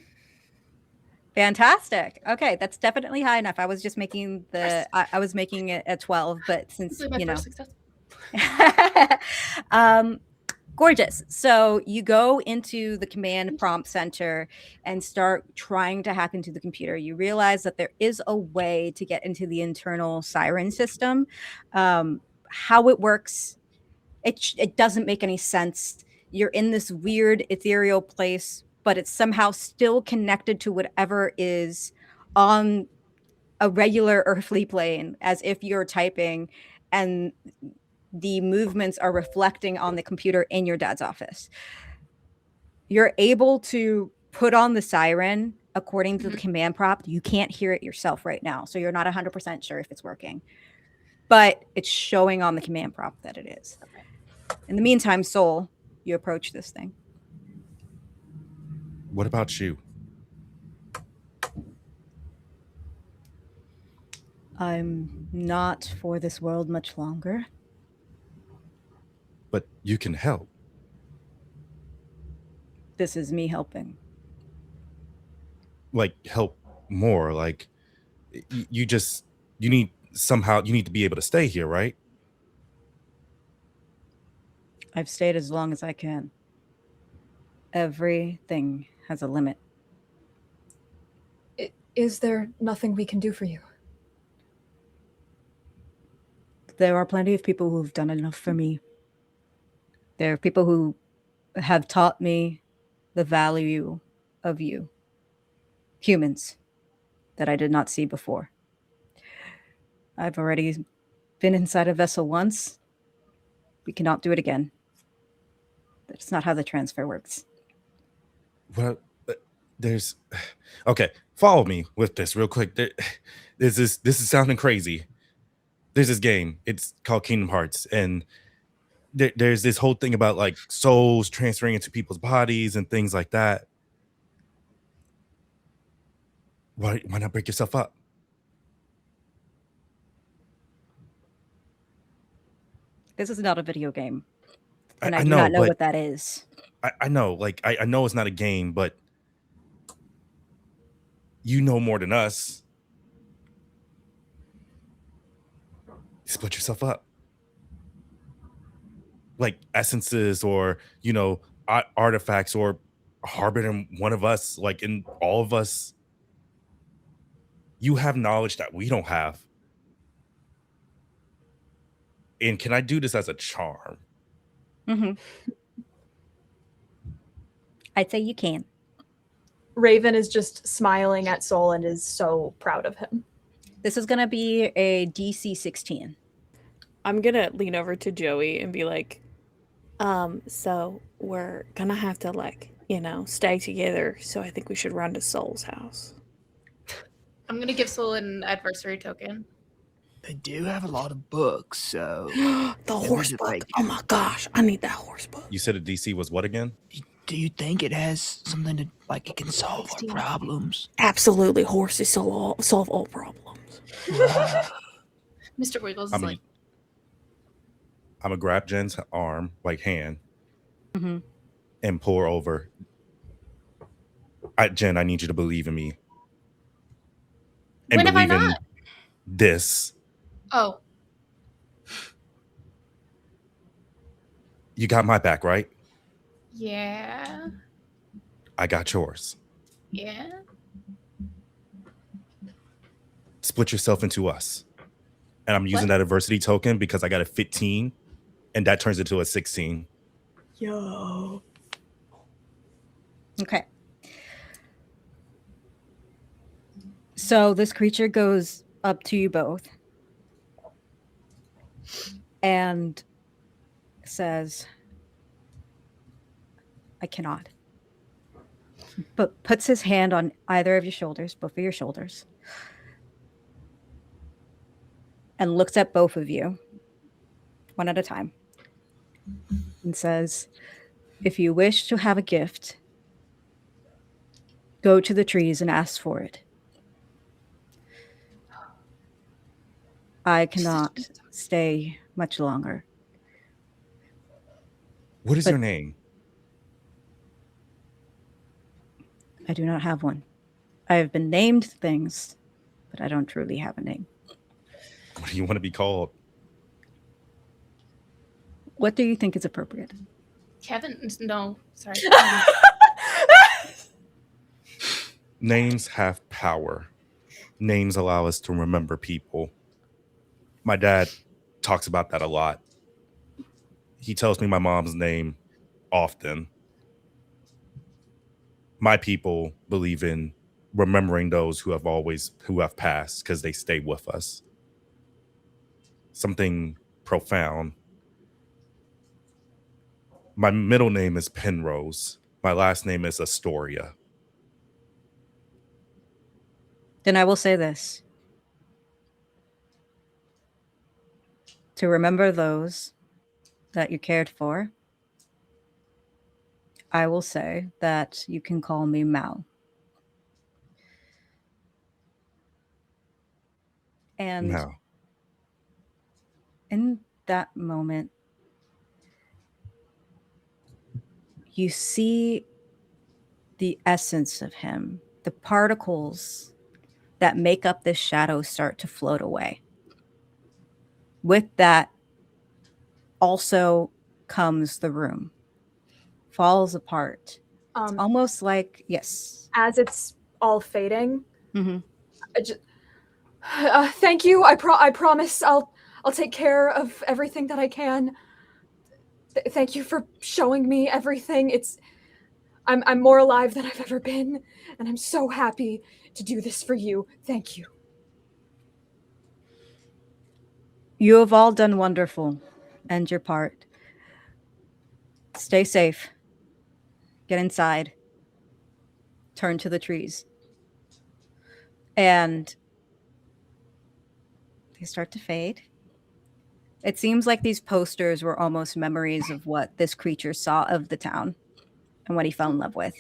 [SPEAKER 8] Fantastic. Okay, that's definitely high enough. I was just making I was making it at 12, but since
[SPEAKER 2] This is my
[SPEAKER 8] you know.
[SPEAKER 2] first success.
[SPEAKER 8] Gorgeous. So you go into the command prompt center and start trying to hack into the computer. You realize that there is a way to get into the internal siren system. How it works, it doesn't make any sense. You're in this weird ethereal place, but it's somehow still connected to whatever is on a regular earthly plane, as if you're typing, and the movements are reflecting on the computer in your dad's office. You're able to put on the siren according to the command prompt. You can't hear it yourself right now, so you're not 100% sure if it's working. But it's showing on the command prompt that it is. In the meantime, Soul, you approach this thing.
[SPEAKER 10] What about you?
[SPEAKER 8] I'm not for this world much longer.
[SPEAKER 10] But you can help.
[SPEAKER 8] This is me helping.
[SPEAKER 10] Like, help more. Like, you need to be able to stay here, right?
[SPEAKER 8] I've stayed as long as I can. Everything has a limit.
[SPEAKER 12] Is there nothing we can do for you?
[SPEAKER 8] There are plenty of people who've done enough for me. There are people who have taught me the value of you. Humans that I did not see before. I've already been inside a vessel once. We cannot do it again. That's not how the transfer works.
[SPEAKER 10] Well, okay. Follow me with this real quick. This is sounding crazy. There's this game. It's called Kingdom Hearts, and there's this whole thing about like souls transferring into people's bodies and things like that. Why not break yourself up?
[SPEAKER 8] This is not a video game. And I
[SPEAKER 10] I
[SPEAKER 8] do
[SPEAKER 10] know,
[SPEAKER 8] not know
[SPEAKER 10] but
[SPEAKER 8] what that is.
[SPEAKER 10] I know, like I know it's not a game, but you know more than us. Split yourself up. Like essences or, artifacts, or harbor in one of us, like in all of us. You have knowledge that we don't have. And can I do this as a charm?
[SPEAKER 8] Mm-hmm. I'd say you can.
[SPEAKER 12] Raven is just smiling at Soul and is so proud of him.
[SPEAKER 8] This is going to be a DC 16.
[SPEAKER 9] I'm going to lean over to Joey and be like, so we're going to have to stay together. So I think we should run to Soul's house.
[SPEAKER 2] I'm going to give Soul an adversary token.
[SPEAKER 14] They do have a lot of books, so...
[SPEAKER 9] The horse book. Oh my gosh, I need that horse book.
[SPEAKER 10] You said a DC was what again?
[SPEAKER 14] Do you think it has something to, like, it can solve our problems?
[SPEAKER 9] Absolutely, horses solve all problems.
[SPEAKER 2] Mr. Wiggles is like...
[SPEAKER 10] I'm going to grab Jen's arm, like hand,
[SPEAKER 8] mm-hmm.
[SPEAKER 10] and pull her over. Jen, I need you to believe in me. And
[SPEAKER 2] when have I
[SPEAKER 10] believe in
[SPEAKER 2] not?
[SPEAKER 10] this.
[SPEAKER 2] Oh.
[SPEAKER 10] You got my back, right?
[SPEAKER 2] Yeah.
[SPEAKER 10] I got yours.
[SPEAKER 2] Yeah.
[SPEAKER 10] Split yourself into us. And I'm using that adversity token because I got a 15, and that turns into a 16.
[SPEAKER 12] Yo.
[SPEAKER 8] Okay. So this creature goes up to you both and says, I cannot. But puts his hand on either of your shoulders, both of your shoulders, and looks at both of you one at a time and says, If you wish to have a gift, go to the trees and ask for it. I cannot stay much longer.
[SPEAKER 10] What is
[SPEAKER 8] But
[SPEAKER 10] your name?
[SPEAKER 8] I do not have one. I have been named things, but I don't truly have a name.
[SPEAKER 10] What do you want to be called?
[SPEAKER 8] What do you think is appropriate?
[SPEAKER 2] Kevin, no, sorry.
[SPEAKER 10] Names have power. Names allow us to remember people. My dad talks about that a lot. He tells me my mom's name often. My people believe in remembering those who have passed because they stay with us. Something profound. My middle name is Penrose. My last name is Astoria.
[SPEAKER 8] Then I will say this. To remember those that you cared for, I will say that you can call me Mal. And
[SPEAKER 10] No.
[SPEAKER 8] in that moment, you see the essence of him, the particles that make up this shadow start to float away. With that also comes the room, falls apart. It's almost like, yes.
[SPEAKER 12] As it's all fading,
[SPEAKER 8] Mm-hmm.
[SPEAKER 12] Thank you. I promise I'll take care of everything that I can. Thank you for showing me everything. I'm more alive than I've ever been, and I'm so happy to do this for you. Thank you.
[SPEAKER 8] You have all done wonderful, and your part. Stay safe. Get inside. Turn to the trees. And they start to fade. It seems like these posters were almost memories of what this creature saw of the town and what he fell in love with.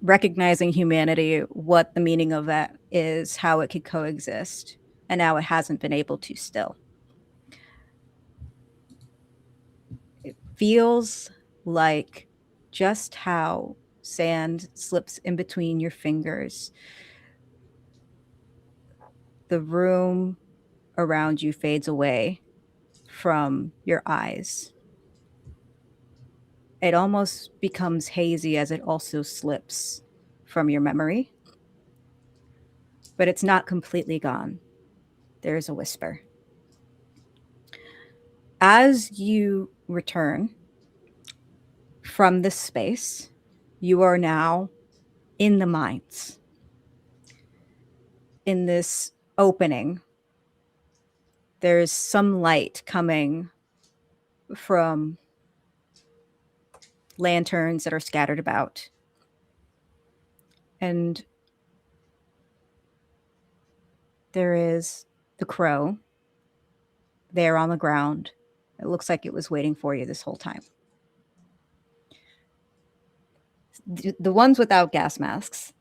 [SPEAKER 8] Recognizing humanity, what the meaning of that is, how it could coexist, and now it hasn't been able to still. It feels like just how sand slips in between your fingers. The room around you fades away from your eyes. It almost becomes hazy as it also slips from your memory. But it's not completely gone. There's a whisper. As you return from this space, you are now in the mines. In this opening, there's some light coming from lanterns that are scattered about. And there is the crow there on the ground. It looks like it was waiting for you this whole time. The ones without gas masks,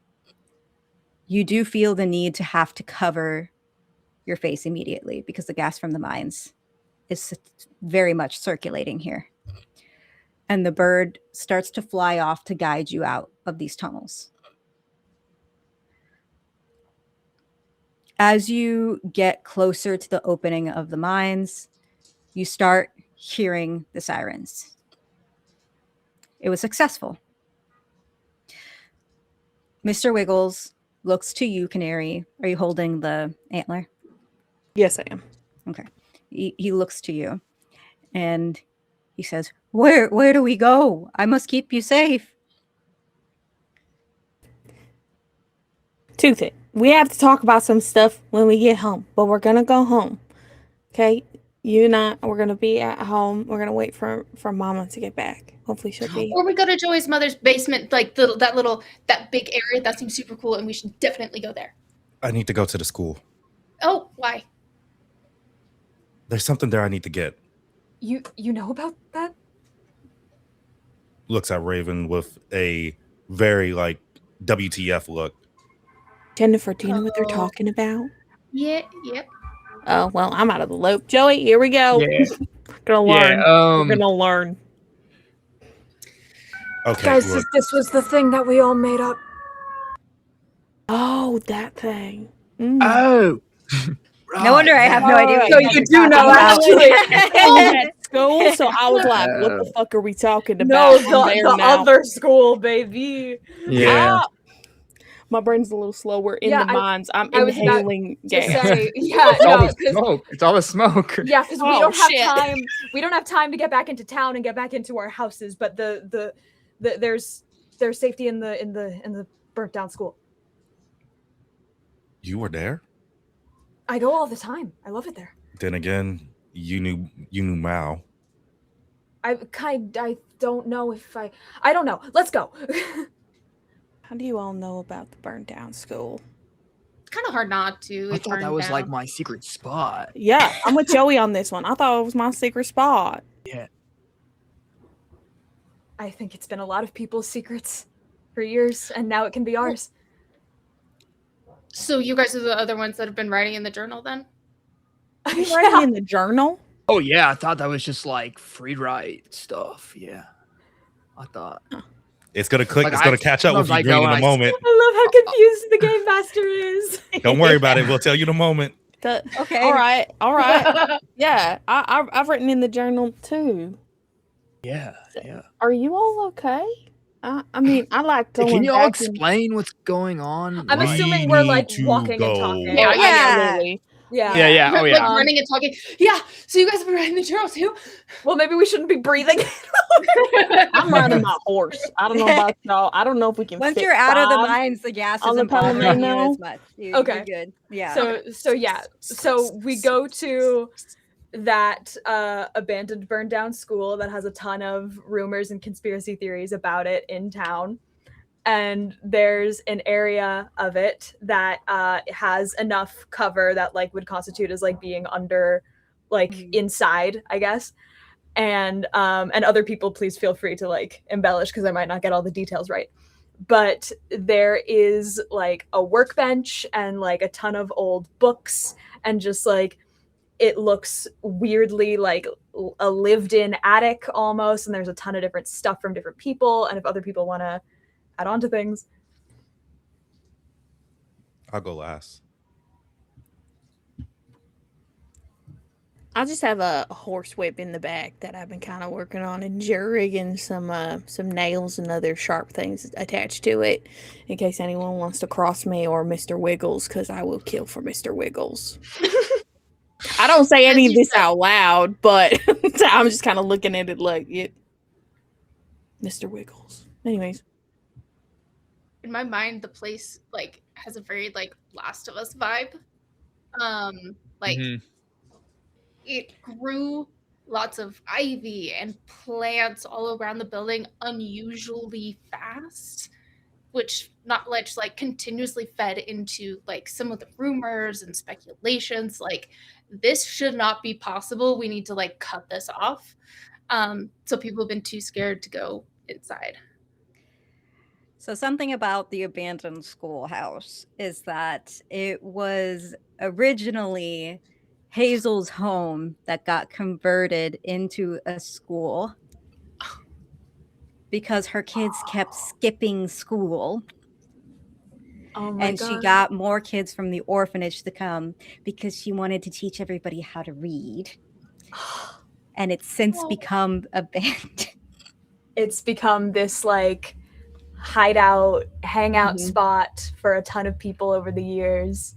[SPEAKER 8] you do feel the need to have to cover your face immediately because the gas from the mines is very much circulating here. And the bird starts to fly off to guide you out of these tunnels. As you get closer to the opening of the mines, you start hearing the sirens. It was successful. Mr. Wiggles looks to you, Canary. Are you holding the antler?
[SPEAKER 9] Yes, I am.
[SPEAKER 8] Okay. He looks to you and he says, Where do we go? I must keep you safe.
[SPEAKER 9] Two things. We have to talk about some stuff when we get home, but we're gonna go home. Okay? You and I, we're gonna be at home. We're gonna wait for Mama to get back. Hopefully she'll be.
[SPEAKER 2] Or we go to Joey's mother's basement, like that big area. That seems super cool, and we should definitely go there.
[SPEAKER 10] I need to go to the school.
[SPEAKER 2] Oh, why?
[SPEAKER 10] There's something there I need to get.
[SPEAKER 12] You know about that?
[SPEAKER 10] Looks at Raven with a very like WTF look.
[SPEAKER 9] Jennifer, do you know what they're talking about?
[SPEAKER 2] Yeah, yep.
[SPEAKER 9] Oh, well, I'm out of the loop. Joey, here we go.
[SPEAKER 11] Yeah.
[SPEAKER 9] Gonna learn.
[SPEAKER 11] Yeah,
[SPEAKER 9] We're gonna learn.
[SPEAKER 10] Okay,
[SPEAKER 12] Guys,
[SPEAKER 10] look.
[SPEAKER 12] this was the thing that we all made up.
[SPEAKER 9] Oh, that thing.
[SPEAKER 11] Oh.
[SPEAKER 8] No wonder I have no idea what
[SPEAKER 12] So
[SPEAKER 8] you guys
[SPEAKER 12] you
[SPEAKER 8] are
[SPEAKER 12] do
[SPEAKER 8] talking
[SPEAKER 12] know,
[SPEAKER 8] about.
[SPEAKER 12] actually.
[SPEAKER 9] At school, so I was like, what the fuck are we talking about?
[SPEAKER 12] No,
[SPEAKER 9] I'm there
[SPEAKER 12] the
[SPEAKER 9] now.
[SPEAKER 12] other school, baby.
[SPEAKER 11] Yeah.
[SPEAKER 9] Ah, my brain's a little slower in
[SPEAKER 12] Yeah,
[SPEAKER 9] the mines. I'm
[SPEAKER 12] I was about
[SPEAKER 9] inhaling
[SPEAKER 12] to
[SPEAKER 9] gas.
[SPEAKER 12] say, yeah,
[SPEAKER 11] It's all
[SPEAKER 12] no,
[SPEAKER 11] the
[SPEAKER 12] 'cause-
[SPEAKER 11] smoke. It's all the smoke.
[SPEAKER 12] yeah, because we
[SPEAKER 9] Oh,
[SPEAKER 12] don't have
[SPEAKER 9] shit.
[SPEAKER 12] time. We don't have time to get back into town and get back into our houses. But there's safety in the burnt down school.
[SPEAKER 10] You were there?
[SPEAKER 12] I go all the time. I love it there.
[SPEAKER 10] Then again, you knew Mao.
[SPEAKER 12] I don't know if I don't know. Let's go.
[SPEAKER 9] How do you all know about the burned down school?
[SPEAKER 2] It's kind of hard not to.
[SPEAKER 14] I
[SPEAKER 2] It
[SPEAKER 14] thought that
[SPEAKER 2] burned
[SPEAKER 14] was like
[SPEAKER 2] down.
[SPEAKER 14] my secret spot.
[SPEAKER 9] Yeah, I'm with Joey on this one. I thought it was my secret spot.
[SPEAKER 14] Yeah.
[SPEAKER 12] I think it's been a lot of people's secrets for years, and now it can be ours.
[SPEAKER 2] So you guys are the other ones that have been writing in the journal then?
[SPEAKER 9] Are you writing in the journal?
[SPEAKER 14] Oh yeah, I thought that was just like free write stuff. Yeah, I thought.
[SPEAKER 10] It's gonna click.
[SPEAKER 14] Like,
[SPEAKER 10] It's gonna catch up with you
[SPEAKER 14] sometimes I
[SPEAKER 10] Green
[SPEAKER 14] go
[SPEAKER 10] in a
[SPEAKER 14] and I-
[SPEAKER 10] moment.
[SPEAKER 12] I love how confused the game master is.
[SPEAKER 10] Don't worry about it. We'll tell you in a moment.
[SPEAKER 8] Okay.
[SPEAKER 9] All right. Yeah, I've written in the journal too.
[SPEAKER 14] Yeah, yeah.
[SPEAKER 9] Are you all okay? I mean, I like going
[SPEAKER 14] Can you all
[SPEAKER 9] back and-
[SPEAKER 14] explain what's going on?
[SPEAKER 12] I'm
[SPEAKER 10] We
[SPEAKER 12] assuming we're like
[SPEAKER 10] need to
[SPEAKER 12] walking
[SPEAKER 10] go.
[SPEAKER 12] and talking.
[SPEAKER 2] Yeah,
[SPEAKER 9] Absolutely.
[SPEAKER 12] Yeah.
[SPEAKER 11] Yeah, yeah. Oh,
[SPEAKER 2] Like
[SPEAKER 11] yeah.
[SPEAKER 2] running and talking. Yeah. So you guys have been writing the journal too?
[SPEAKER 12] Well, maybe we shouldn't be breathing.
[SPEAKER 9] I'm riding my horse. I don't know about y'all. I don't know if we can.
[SPEAKER 8] Once
[SPEAKER 9] fit
[SPEAKER 8] you're out of the
[SPEAKER 9] 5
[SPEAKER 8] mines, the gas
[SPEAKER 9] on the
[SPEAKER 8] isn't bothering you
[SPEAKER 9] Palomino.
[SPEAKER 8] as much. You're
[SPEAKER 12] Okay.
[SPEAKER 8] good. Yeah.
[SPEAKER 12] So we go to that abandoned, burned down school that has a ton of rumors and conspiracy theories about it in town. And there's an area of it that has enough cover that like would constitute as like being under, like inside, I guess. And other people, please feel free to like embellish because I might not get all the details right. But there is like a workbench and like a ton of old books and just like it looks weirdly like a lived-in attic almost. And there's a ton of different stuff from different people. And if other people want to add on to things.
[SPEAKER 10] I'll go last.
[SPEAKER 9] I just have a horse whip in the back that I've been kind of working on and rigging some nails and other sharp things attached to it in case anyone wants to cross me or Mr. Wiggles, because I will kill for Mr. Wiggles. I don't say any of this out loud, but I'm just kind of looking at it like it. Mr. Wiggles. Anyways.
[SPEAKER 2] In my mind, the place like has a very like Last of Us vibe. Like it grew lots of ivy and plants all around the building unusually fast, which not much like continuously fed into like some of the rumors and speculations. Like this should not be possible. We need to like cut this off. So people have been too scared to go inside.
[SPEAKER 8] So something about the abandoned schoolhouse is that it was originally Hazel's home that got converted into a school because her kids kept skipping school.
[SPEAKER 12] Oh my
[SPEAKER 8] And
[SPEAKER 12] God.
[SPEAKER 8] she got more kids from the orphanage to come because she wanted to teach everybody how to read. And it's since become abandoned.
[SPEAKER 12] It's become this like hideout, hangout spot for a ton of people over the years.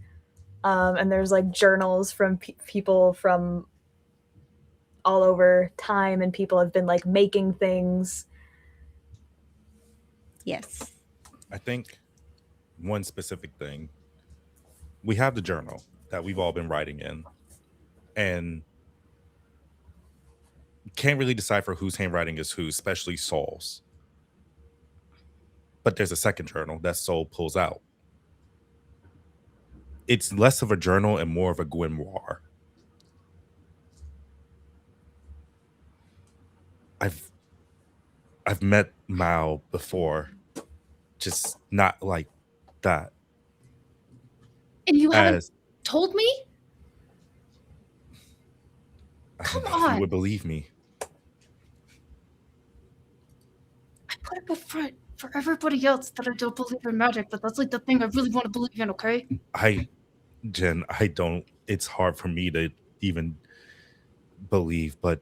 [SPEAKER 12] And there's like journals from people from all over time, and people have been like making things.
[SPEAKER 8] Yes.
[SPEAKER 10] I think one specific thing. We have the journal that we've all been writing in, and can't really decipher whose handwriting is whose, especially Saul's. But there's a second journal that Saul pulls out. It's less of a journal and more of a grimoire. I've met Mao before, just not like that.
[SPEAKER 2] And you haven't
[SPEAKER 10] As
[SPEAKER 2] told me?
[SPEAKER 10] I
[SPEAKER 2] Come
[SPEAKER 10] don't know if you
[SPEAKER 2] on.
[SPEAKER 10] would believe me.
[SPEAKER 2] I put up a front for everybody else that I don't believe in magic, but that's like the thing I really want to believe in, okay?
[SPEAKER 10] Jen, I don't. It's hard for me to even believe, but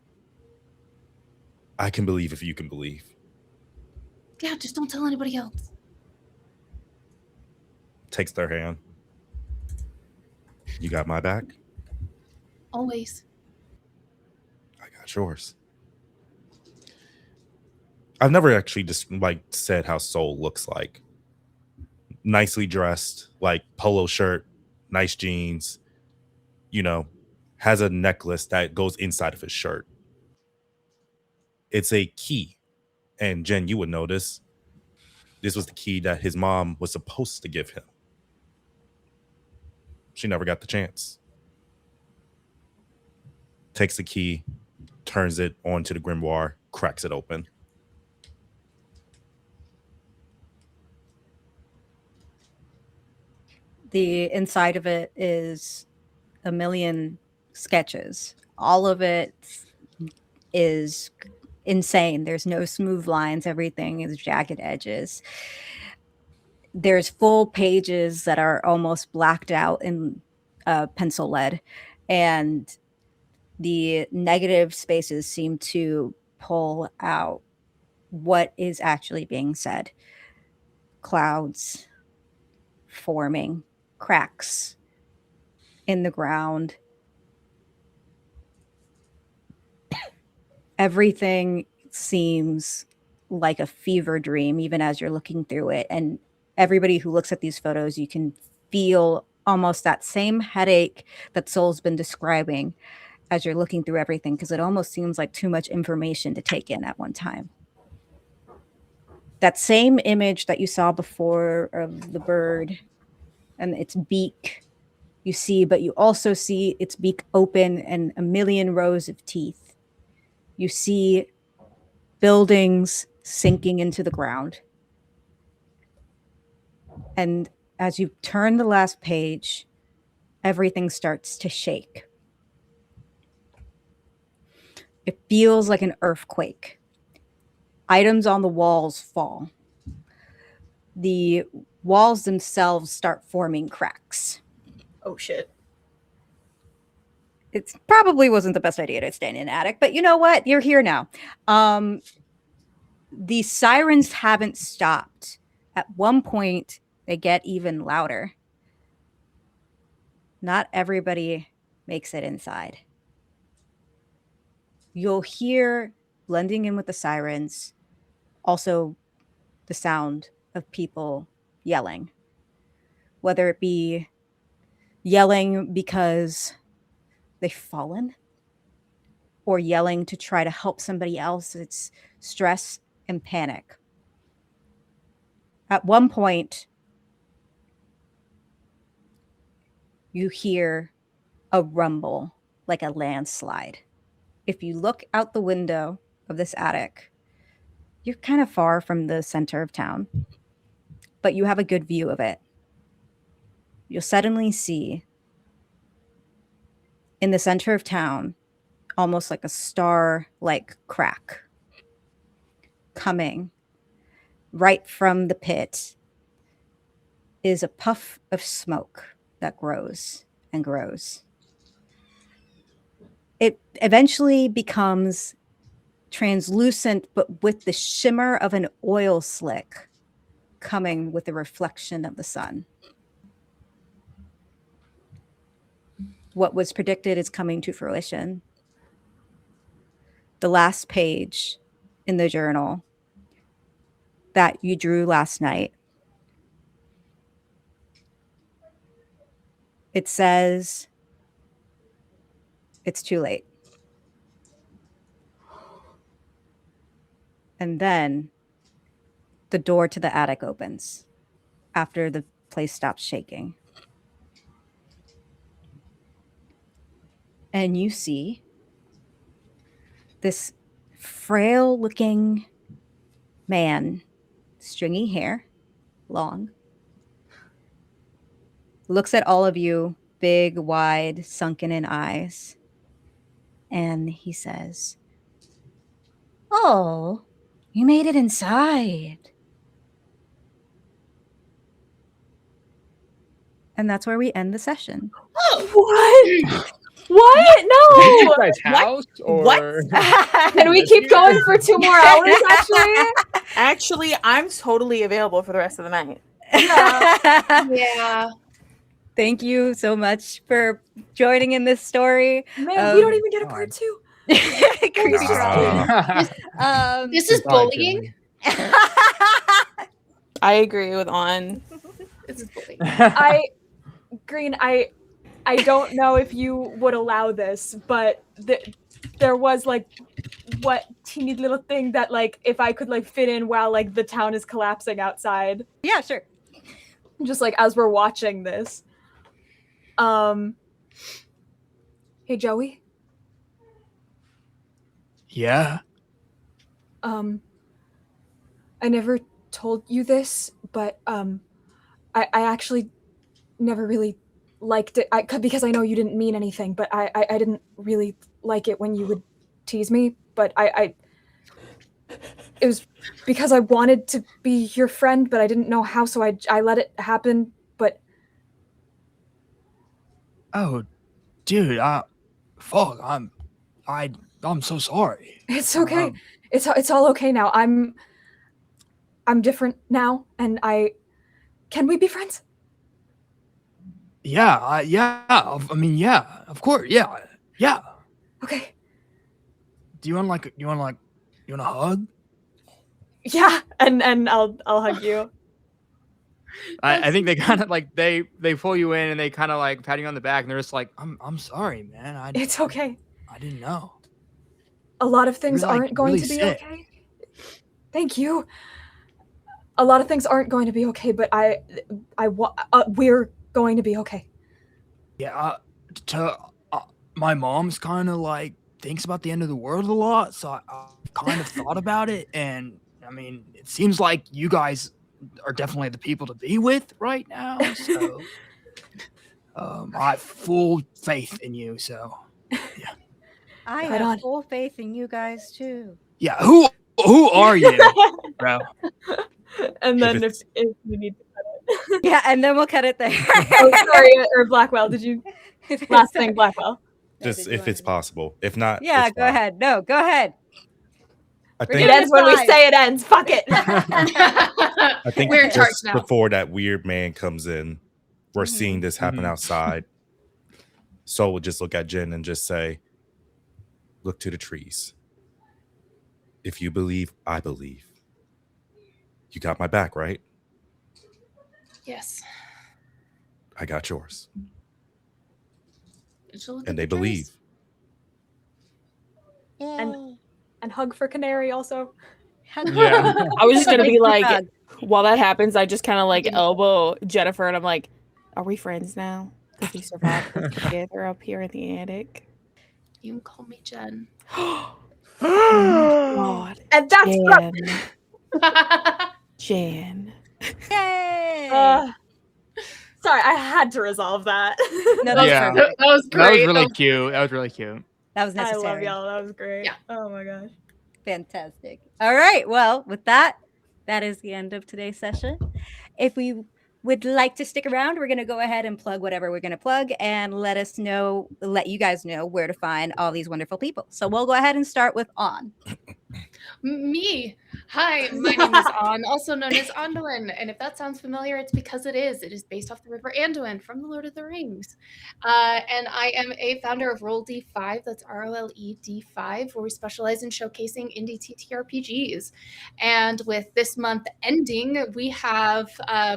[SPEAKER 10] I can believe if you can believe.
[SPEAKER 2] Yeah, just don't tell anybody else.
[SPEAKER 10] Takes their hand. You got my back.
[SPEAKER 2] Always.
[SPEAKER 10] I got yours. I've never actually just like said how Soul looks like. Nicely dressed, like polo shirt, nice jeans, you know, has a necklace that goes inside of his shirt. It's a key. And Jen, you would notice this was the key that his mom was supposed to give him. She never got the chance. Takes the key, turns it onto the grimoire, cracks it open.
[SPEAKER 8] The inside of it is a million sketches. All of it is insane. There's no smooth lines. Everything is jagged edges. There's full pages that are almost blacked out in pencil lead, and the negative spaces seem to pull out what is actually being said. Clouds forming, cracks in the ground. Everything seems like a fever dream, even as you're looking through it. And everybody who looks at these photos, you can feel almost that same headache that Soul's been describing as you're looking through everything, because it almost seems like too much information to take in at one time. That same image that you saw before of the bird and its beak, you see, but you also see its beak open and a million rows of teeth. You see buildings sinking into the ground. And as you turn the last page, everything starts to shake. It feels like an earthquake. Items on the walls fall. The walls themselves start forming cracks.
[SPEAKER 12] Oh shit.
[SPEAKER 8] It probably wasn't the best idea to stay in an attic, but you know what? You're here now. The sirens haven't stopped. At one point, they get even louder. Not everybody makes it inside. You'll hear, blending in with the sirens, also the sound of people yelling. Whether it be yelling because they've fallen or yelling to try to help somebody else. It's stress and panic. At one point, you hear a rumble like a landslide. If you look out the window of this attic, you're kind of far from the center of town, but you have a good view of it. You'll suddenly see in the center of town, almost like a star-like crack coming right from the pit is a puff of smoke that grows and grows. It eventually becomes translucent, but with the shimmer of an oil slick coming with the reflection of the sun. What was predicted is coming to fruition. The last page in the journal that you drew last night, it says it's too late. And then the door to the attic opens after the place stops shaking. And you see this frail looking man, stringy hair, long, looks at all of you, big, wide, sunken in eyes, and he says, "Oh, you made it inside." And that's where we end the session.
[SPEAKER 12] What? What? No.
[SPEAKER 11] Is this guy's house or
[SPEAKER 12] Can we keep going for 2 more hours?
[SPEAKER 9] Actually, I'm totally available for the rest of the night.
[SPEAKER 2] Yeah.
[SPEAKER 8] Thank you so much for joining in this story.
[SPEAKER 12] Man, we don't even get a part 2.
[SPEAKER 8] Creepy
[SPEAKER 10] Nah.
[SPEAKER 8] Crawly.
[SPEAKER 2] This is bullying.
[SPEAKER 9] I agree with On.
[SPEAKER 2] This is bullying.
[SPEAKER 12] Green, I don't know if you would allow this, but there was like what teeny little thing that like if I could like fit in while like the town is collapsing outside.
[SPEAKER 8] Yeah, sure.
[SPEAKER 12] Just like as we're watching this. Hey Joey.
[SPEAKER 14] Yeah.
[SPEAKER 12] I never told you this, but I actually never really liked it because I know you didn't mean anything, but I didn't really like it when you would tease me, but it was because I wanted to be your friend, but I didn't know how, so I let it happen, but
[SPEAKER 14] Oh, dude, fuck, I'm so sorry.
[SPEAKER 12] it's okay. It's all okay now. I'm different now, and can we be friends?
[SPEAKER 14] Yeah, yeah. I mean, yeah, of course, yeah.
[SPEAKER 12] Okay.
[SPEAKER 14] Do you want a hug?
[SPEAKER 12] Yeah, and I'll hug you.
[SPEAKER 11] I think they kind of like they pull you in and they kind of like pat you on the back and they're just like, I'm sorry, man.
[SPEAKER 12] It's okay.
[SPEAKER 14] I didn't know.
[SPEAKER 12] A lot of things
[SPEAKER 14] You're, like,
[SPEAKER 12] aren't going
[SPEAKER 14] really
[SPEAKER 12] to be
[SPEAKER 14] sick.
[SPEAKER 12] okay. Thank you. A lot of things aren't going to be okay, but we're going to be okay.
[SPEAKER 14] Yeah, my mom's kind of like thinks about the end of the world a lot, so I kind of thought about it, and I mean, it seems like you guys are definitely the people to be with right now. So, I have full faith in you. So,
[SPEAKER 8] I
[SPEAKER 12] Right
[SPEAKER 8] have
[SPEAKER 12] on.
[SPEAKER 8] full faith in you guys too.
[SPEAKER 14] yeah, who are you, bro?
[SPEAKER 12] And then
[SPEAKER 10] If
[SPEAKER 12] if we need to cut it.
[SPEAKER 8] Yeah, and then we'll cut it there.
[SPEAKER 12] Oh, sorry, or Blackwell. Did you last thing, Blackwell?
[SPEAKER 10] Just if it's possible. If not,
[SPEAKER 8] Yeah,
[SPEAKER 10] it's
[SPEAKER 8] go
[SPEAKER 10] fine.
[SPEAKER 8] ahead. No, go ahead.
[SPEAKER 10] I
[SPEAKER 12] It
[SPEAKER 10] think
[SPEAKER 12] ends when we
[SPEAKER 8] Fine.
[SPEAKER 12] say it ends. Fuck it.
[SPEAKER 10] I think
[SPEAKER 2] We're in charge
[SPEAKER 10] just
[SPEAKER 2] now.
[SPEAKER 10] before that weird man comes in, we're seeing this happen
[SPEAKER 11] Mhm.
[SPEAKER 10] outside. Soul would just look at Jen and just say, "Look to the trees. If you believe, I believe. You got my back, right?
[SPEAKER 2] Yes.
[SPEAKER 10] I got yours."
[SPEAKER 2] Did you look
[SPEAKER 10] And
[SPEAKER 2] at
[SPEAKER 10] they
[SPEAKER 2] the trees?
[SPEAKER 10] believe.
[SPEAKER 12] And hug for Canary also.
[SPEAKER 11] Yeah.
[SPEAKER 9] I was just gonna be
[SPEAKER 8] Big
[SPEAKER 9] like,
[SPEAKER 8] hug.
[SPEAKER 9] while that happens, I just kind of like elbow Jennifer, and I'm like, "Are we friends now? Because we survived this together up here in the attic."
[SPEAKER 2] You can call me Jen.
[SPEAKER 9] God,
[SPEAKER 12] And that's
[SPEAKER 9] Jen.
[SPEAKER 8] Yay!
[SPEAKER 12] sorry, I had to resolve that.
[SPEAKER 8] No, that was
[SPEAKER 11] Yeah.
[SPEAKER 8] perfect.
[SPEAKER 2] That was
[SPEAKER 11] That was
[SPEAKER 2] great.
[SPEAKER 11] really cute. That was really cute.
[SPEAKER 8] That was
[SPEAKER 12] I
[SPEAKER 8] necessary.
[SPEAKER 12] love y'all. That was great.
[SPEAKER 2] Yeah.
[SPEAKER 12] Oh my gosh.
[SPEAKER 8] Fantastic. All right. Well, with that, that is the end of today's session. If we would like to stick around, we're going to go ahead and plug whatever we're going to plug and let you guys know where to find all these wonderful people. So we'll go ahead and start with On.
[SPEAKER 2] Me. Hi, my name is An, also known as Anduin. And if that sounds familiar, it's because it is. It is based off the river Anduin from The Lord of the Rings. And I am a founder of Roll D5, that's ROLED5, where we specialize in showcasing indie TTRPGs. And with this month ending, we have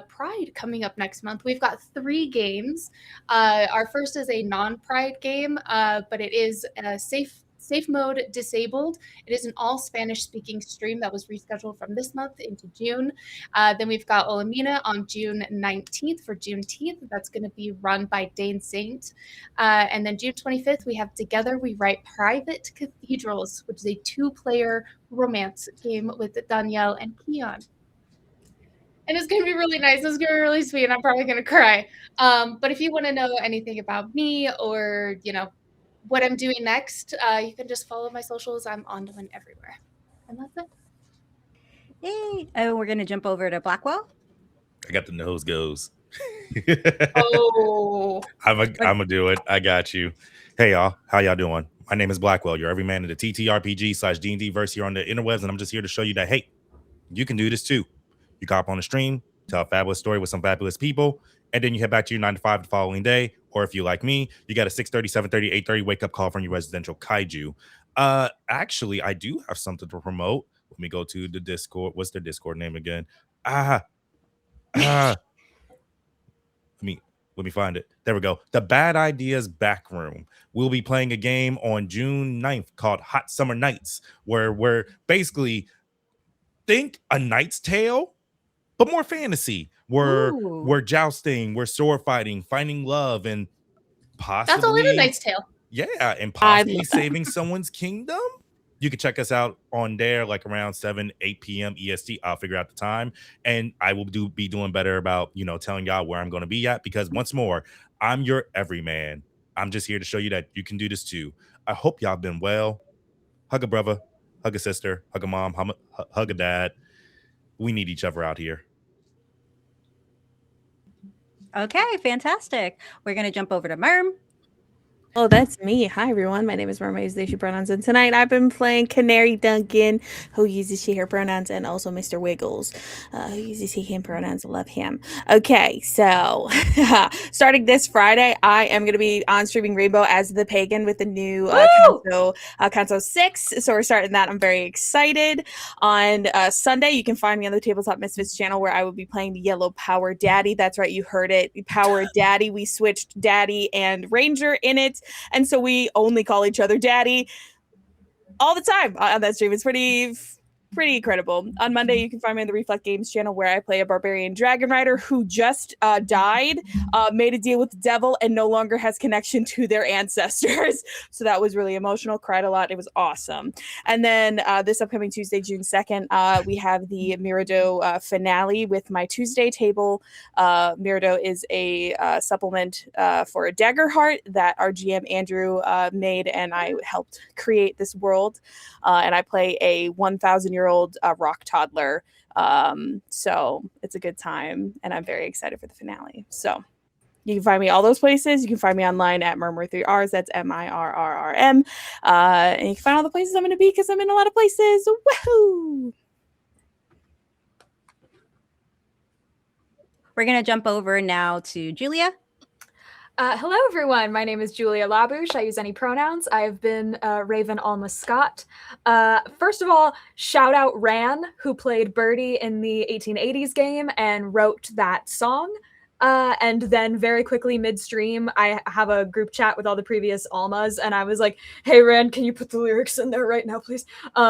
[SPEAKER 2] Pride coming up next month. We've got 3 games. Our first is a non-Pride game, but it is a safe Safe mode disabled. It is an all Spanish speaking stream that was rescheduled from this month into June. Then we've got Olamina on June 19th for Juneteenth. That's going to be run by Dane Saint. And then June 25th, we have Together We Write Private Cathedrals, which is a 2-player romance game with Danielle and Keon. And it's going to be really nice. It's going to be really sweet, and I'm probably going to cry. But if you want to know anything about me or, what I'm doing next, you can just follow my socials. I'm on them everywhere. And that's it.
[SPEAKER 8] Yay. And we're going to jump over to Blackwell.
[SPEAKER 10] I got the nose goes.
[SPEAKER 2] Oh.
[SPEAKER 10] I'm going to do it. I got you. Hey, y'all. How y'all doing? My name is Blackwell. You're every man in the TTRPG/D&D verse here on the interwebs, and I'm just here to show you that, hey, you can do this too. You can hop on the stream, tell a fabulous story with some fabulous people, and then you head back to your 9 to 5 the following day. Or if you like me, you got a 6:30, 7:30, 8:30 wake up call from your residential kaiju. Actually, I do have something to promote. Let me go to the Discord. What's their Discord name again? Let me find it. There we go. The Bad Ideas Back Room. We'll be playing a game on June 9th called Hot Summer Nights, where we're basically think A Knight's Tale, but more fantasy. We're jousting, we're sword fighting, finding love, and possibly
[SPEAKER 2] That's all in A Knight's Tale.
[SPEAKER 10] Yeah, and possibly saving someone's kingdom. You can check us out on there like around 7-8 p.m. EST. I'll figure out the time, and I will be doing better about telling y'all where I'm going to be at, because once more, I'm your everyman. I'm just here to show you that you can do this too. I hope y'all been well. Hug a brother, hug a sister, hug a mom, hug a dad. We need each other out here.
[SPEAKER 8] Okay, fantastic. We're going to jump over to Mirm.
[SPEAKER 9] Oh, that's me. Hi, everyone. My name is Mirm. I use they, she pronouns. And tonight I've been playing Canary Duncan, who uses she, her pronouns, and also Mr. Wiggles, who uses he, him pronouns. I love him. Okay, so starting this Friday, I am going to be on streaming Rainbow as the Pagan with the new Kanto 6. So we're starting that. I'm very excited. On Sunday, you can find me on the Tabletop Misfits channel, where I will be playing the Yellow Power Daddy. That's right, you heard it. Power Daddy. We switched Daddy and Ranger in it. And so we only call each other Daddy all the time on that stream. It's pretty incredible. On Monday, you can find me on the Reflect Games channel, where I play a barbarian dragon rider who just died, made a deal with the devil, and no longer has connection to their ancestors. So that was really emotional. Cried a lot. It was awesome. And then this upcoming Tuesday, June 2nd, we have the Mirado finale with my Tuesday table. Mirado is a supplement for a Daggerheart that our GM Andrew made, and I helped create this world. And I play a 1,000-year-old rock toddler. So it's a good time, and I'm very excited for the finale. So you can find me all those places. You can find me online at Mirm with 3 R's. That's MIRRRM. And you can find all the places I'm going to be, because I'm in a lot of places. Woohoo!
[SPEAKER 8] We're going to jump over now to Julia.
[SPEAKER 12] Hello, everyone. My name is Julia Labouche. I use any pronouns. I have been Raven Alma Scott. First of all, shout out Ran, who played Birdie in the 1880s game and wrote that song. And then very quickly midstream, I have a group chat with all the previous Almas, and I was like, hey, Ran, can you put the lyrics in there right now, please?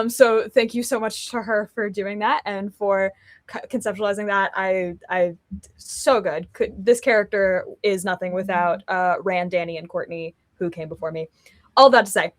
[SPEAKER 12] So thank you so much to her for doing that and for conceptualizing that. I so good. This character is nothing without Ran, Danny, and Courtney, who came before me. All that to say,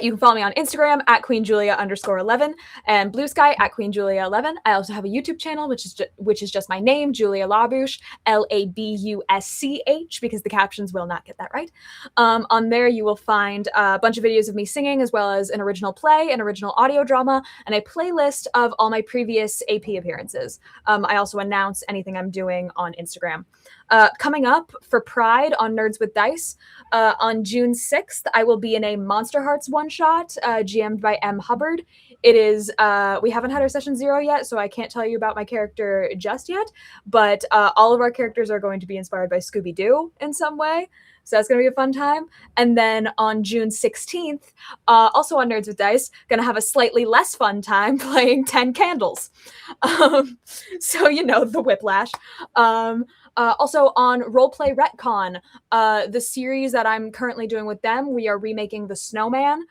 [SPEAKER 12] you can follow me on Instagram at QueenJulia_11 and Bluesky at QueenJulia11. I also have a YouTube channel, which is just my name, Julia Labouche, Labusch, because the captions will not get that right. On there, you will find a bunch of videos of me singing, as well as an original play, an original audio drama, and a playlist of all my previous AP appearances. I also announce anything I'm doing on Instagram. Coming up for Pride on Nerds with Dice, on June 6th, I will be in a Monster Hearts one-shot, GM'd by M. Hubbard. It is, we haven't had our session 0 yet, so I can't tell you about my character just yet, but all of our characters are going to be inspired by Scooby-Doo in some way. So that's going to be a fun time. And then on June 16th, also on Nerds with Dice, going to have a slightly less fun time playing 10 Candles. So, you know, the whiplash. Also on Roleplay Retcon, the series that I'm currently doing with them, we are remaking The Snowman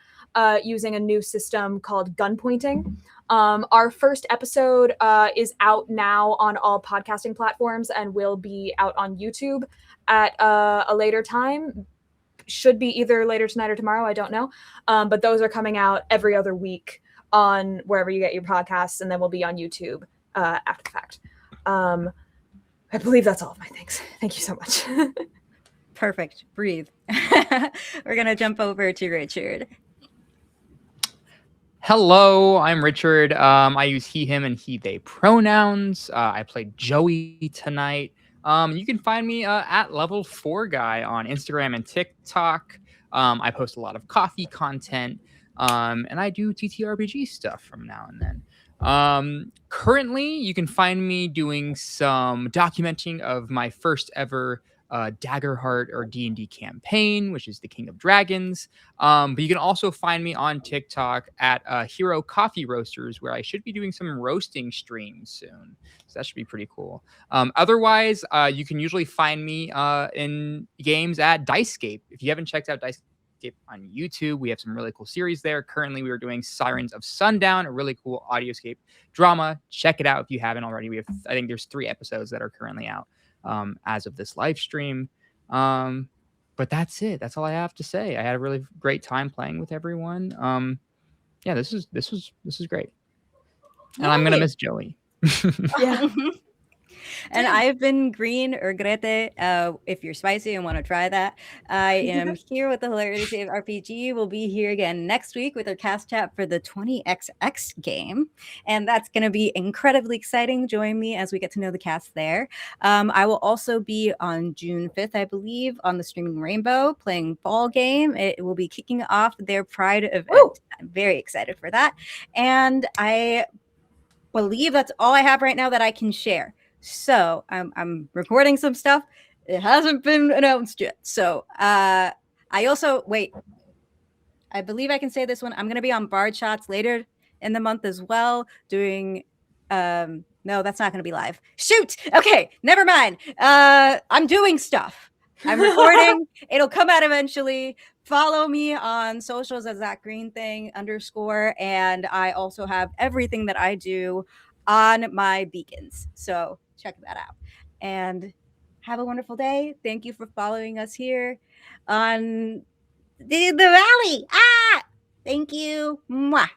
[SPEAKER 12] using a new system called gun pointing. Our first episode is out now on all podcasting platforms and will be out on YouTube at a later time. Should be either later tonight or tomorrow, I don't know. But those are coming out every other week on wherever you get your podcasts, and then we'll be on YouTube after the fact. I believe that's all of my things. Thank you so much.
[SPEAKER 8] Perfect. Breathe. We're going to jump over to Richard.
[SPEAKER 11] Hello, I'm Richard. I use he, him, and he, they pronouns. I played Joey tonight. You can find me at Level 4 Guy on Instagram and TikTok. I post a lot of coffee content, and I do TTRPG stuff from now and then. Currently, you can find me doing some documenting of my first ever Daggerheart or D&D campaign, which is the King of Dragons. But you can also find me on TikTok at Hero Coffee Roasters, where I should be doing some roasting streams soon. So that should be pretty cool. Otherwise, you can usually find me in games at Dicescape. If you haven't checked out Dicescape on YouTube, we have some really cool series there. Currently, we are doing Sirens of Sundown, a really cool audioscape drama. Check it out if you haven't already. I think there's 3 episodes that are currently out as of this live stream. But that's it. That's all I have to say. I had a really great time playing with everyone. Yeah, this is great. And I'm gonna miss Joey.
[SPEAKER 8] Yeah. And I've been Green or Grete. If you're spicy and want to try that, I am here with the Hilarity Save RPG. We'll be here again next week with our cast chat for the 20XX game. And that's going to be incredibly exciting. Join me as we get to know the cast there. I will also be on June 5th, I believe, on the Streaming Rainbow playing Ball Game. It will be kicking off their Pride event. Ooh. I'm very excited for that. And I believe that's all I have right now that I can share. So I'm recording some stuff. It hasn't been announced yet. So I also I believe I can say this one. I'm going to be on Bard Shots later in the month as well, doing no, that's not going to be live. Shoot. Okay, never mind. I'm doing stuff. I'm recording. It'll come out eventually. Follow me on socials as that green thing _ and I also have everything that I do on my beacons. So check that out. And have a wonderful day. Thank you for following us here on the valley. Thank you. Mwah.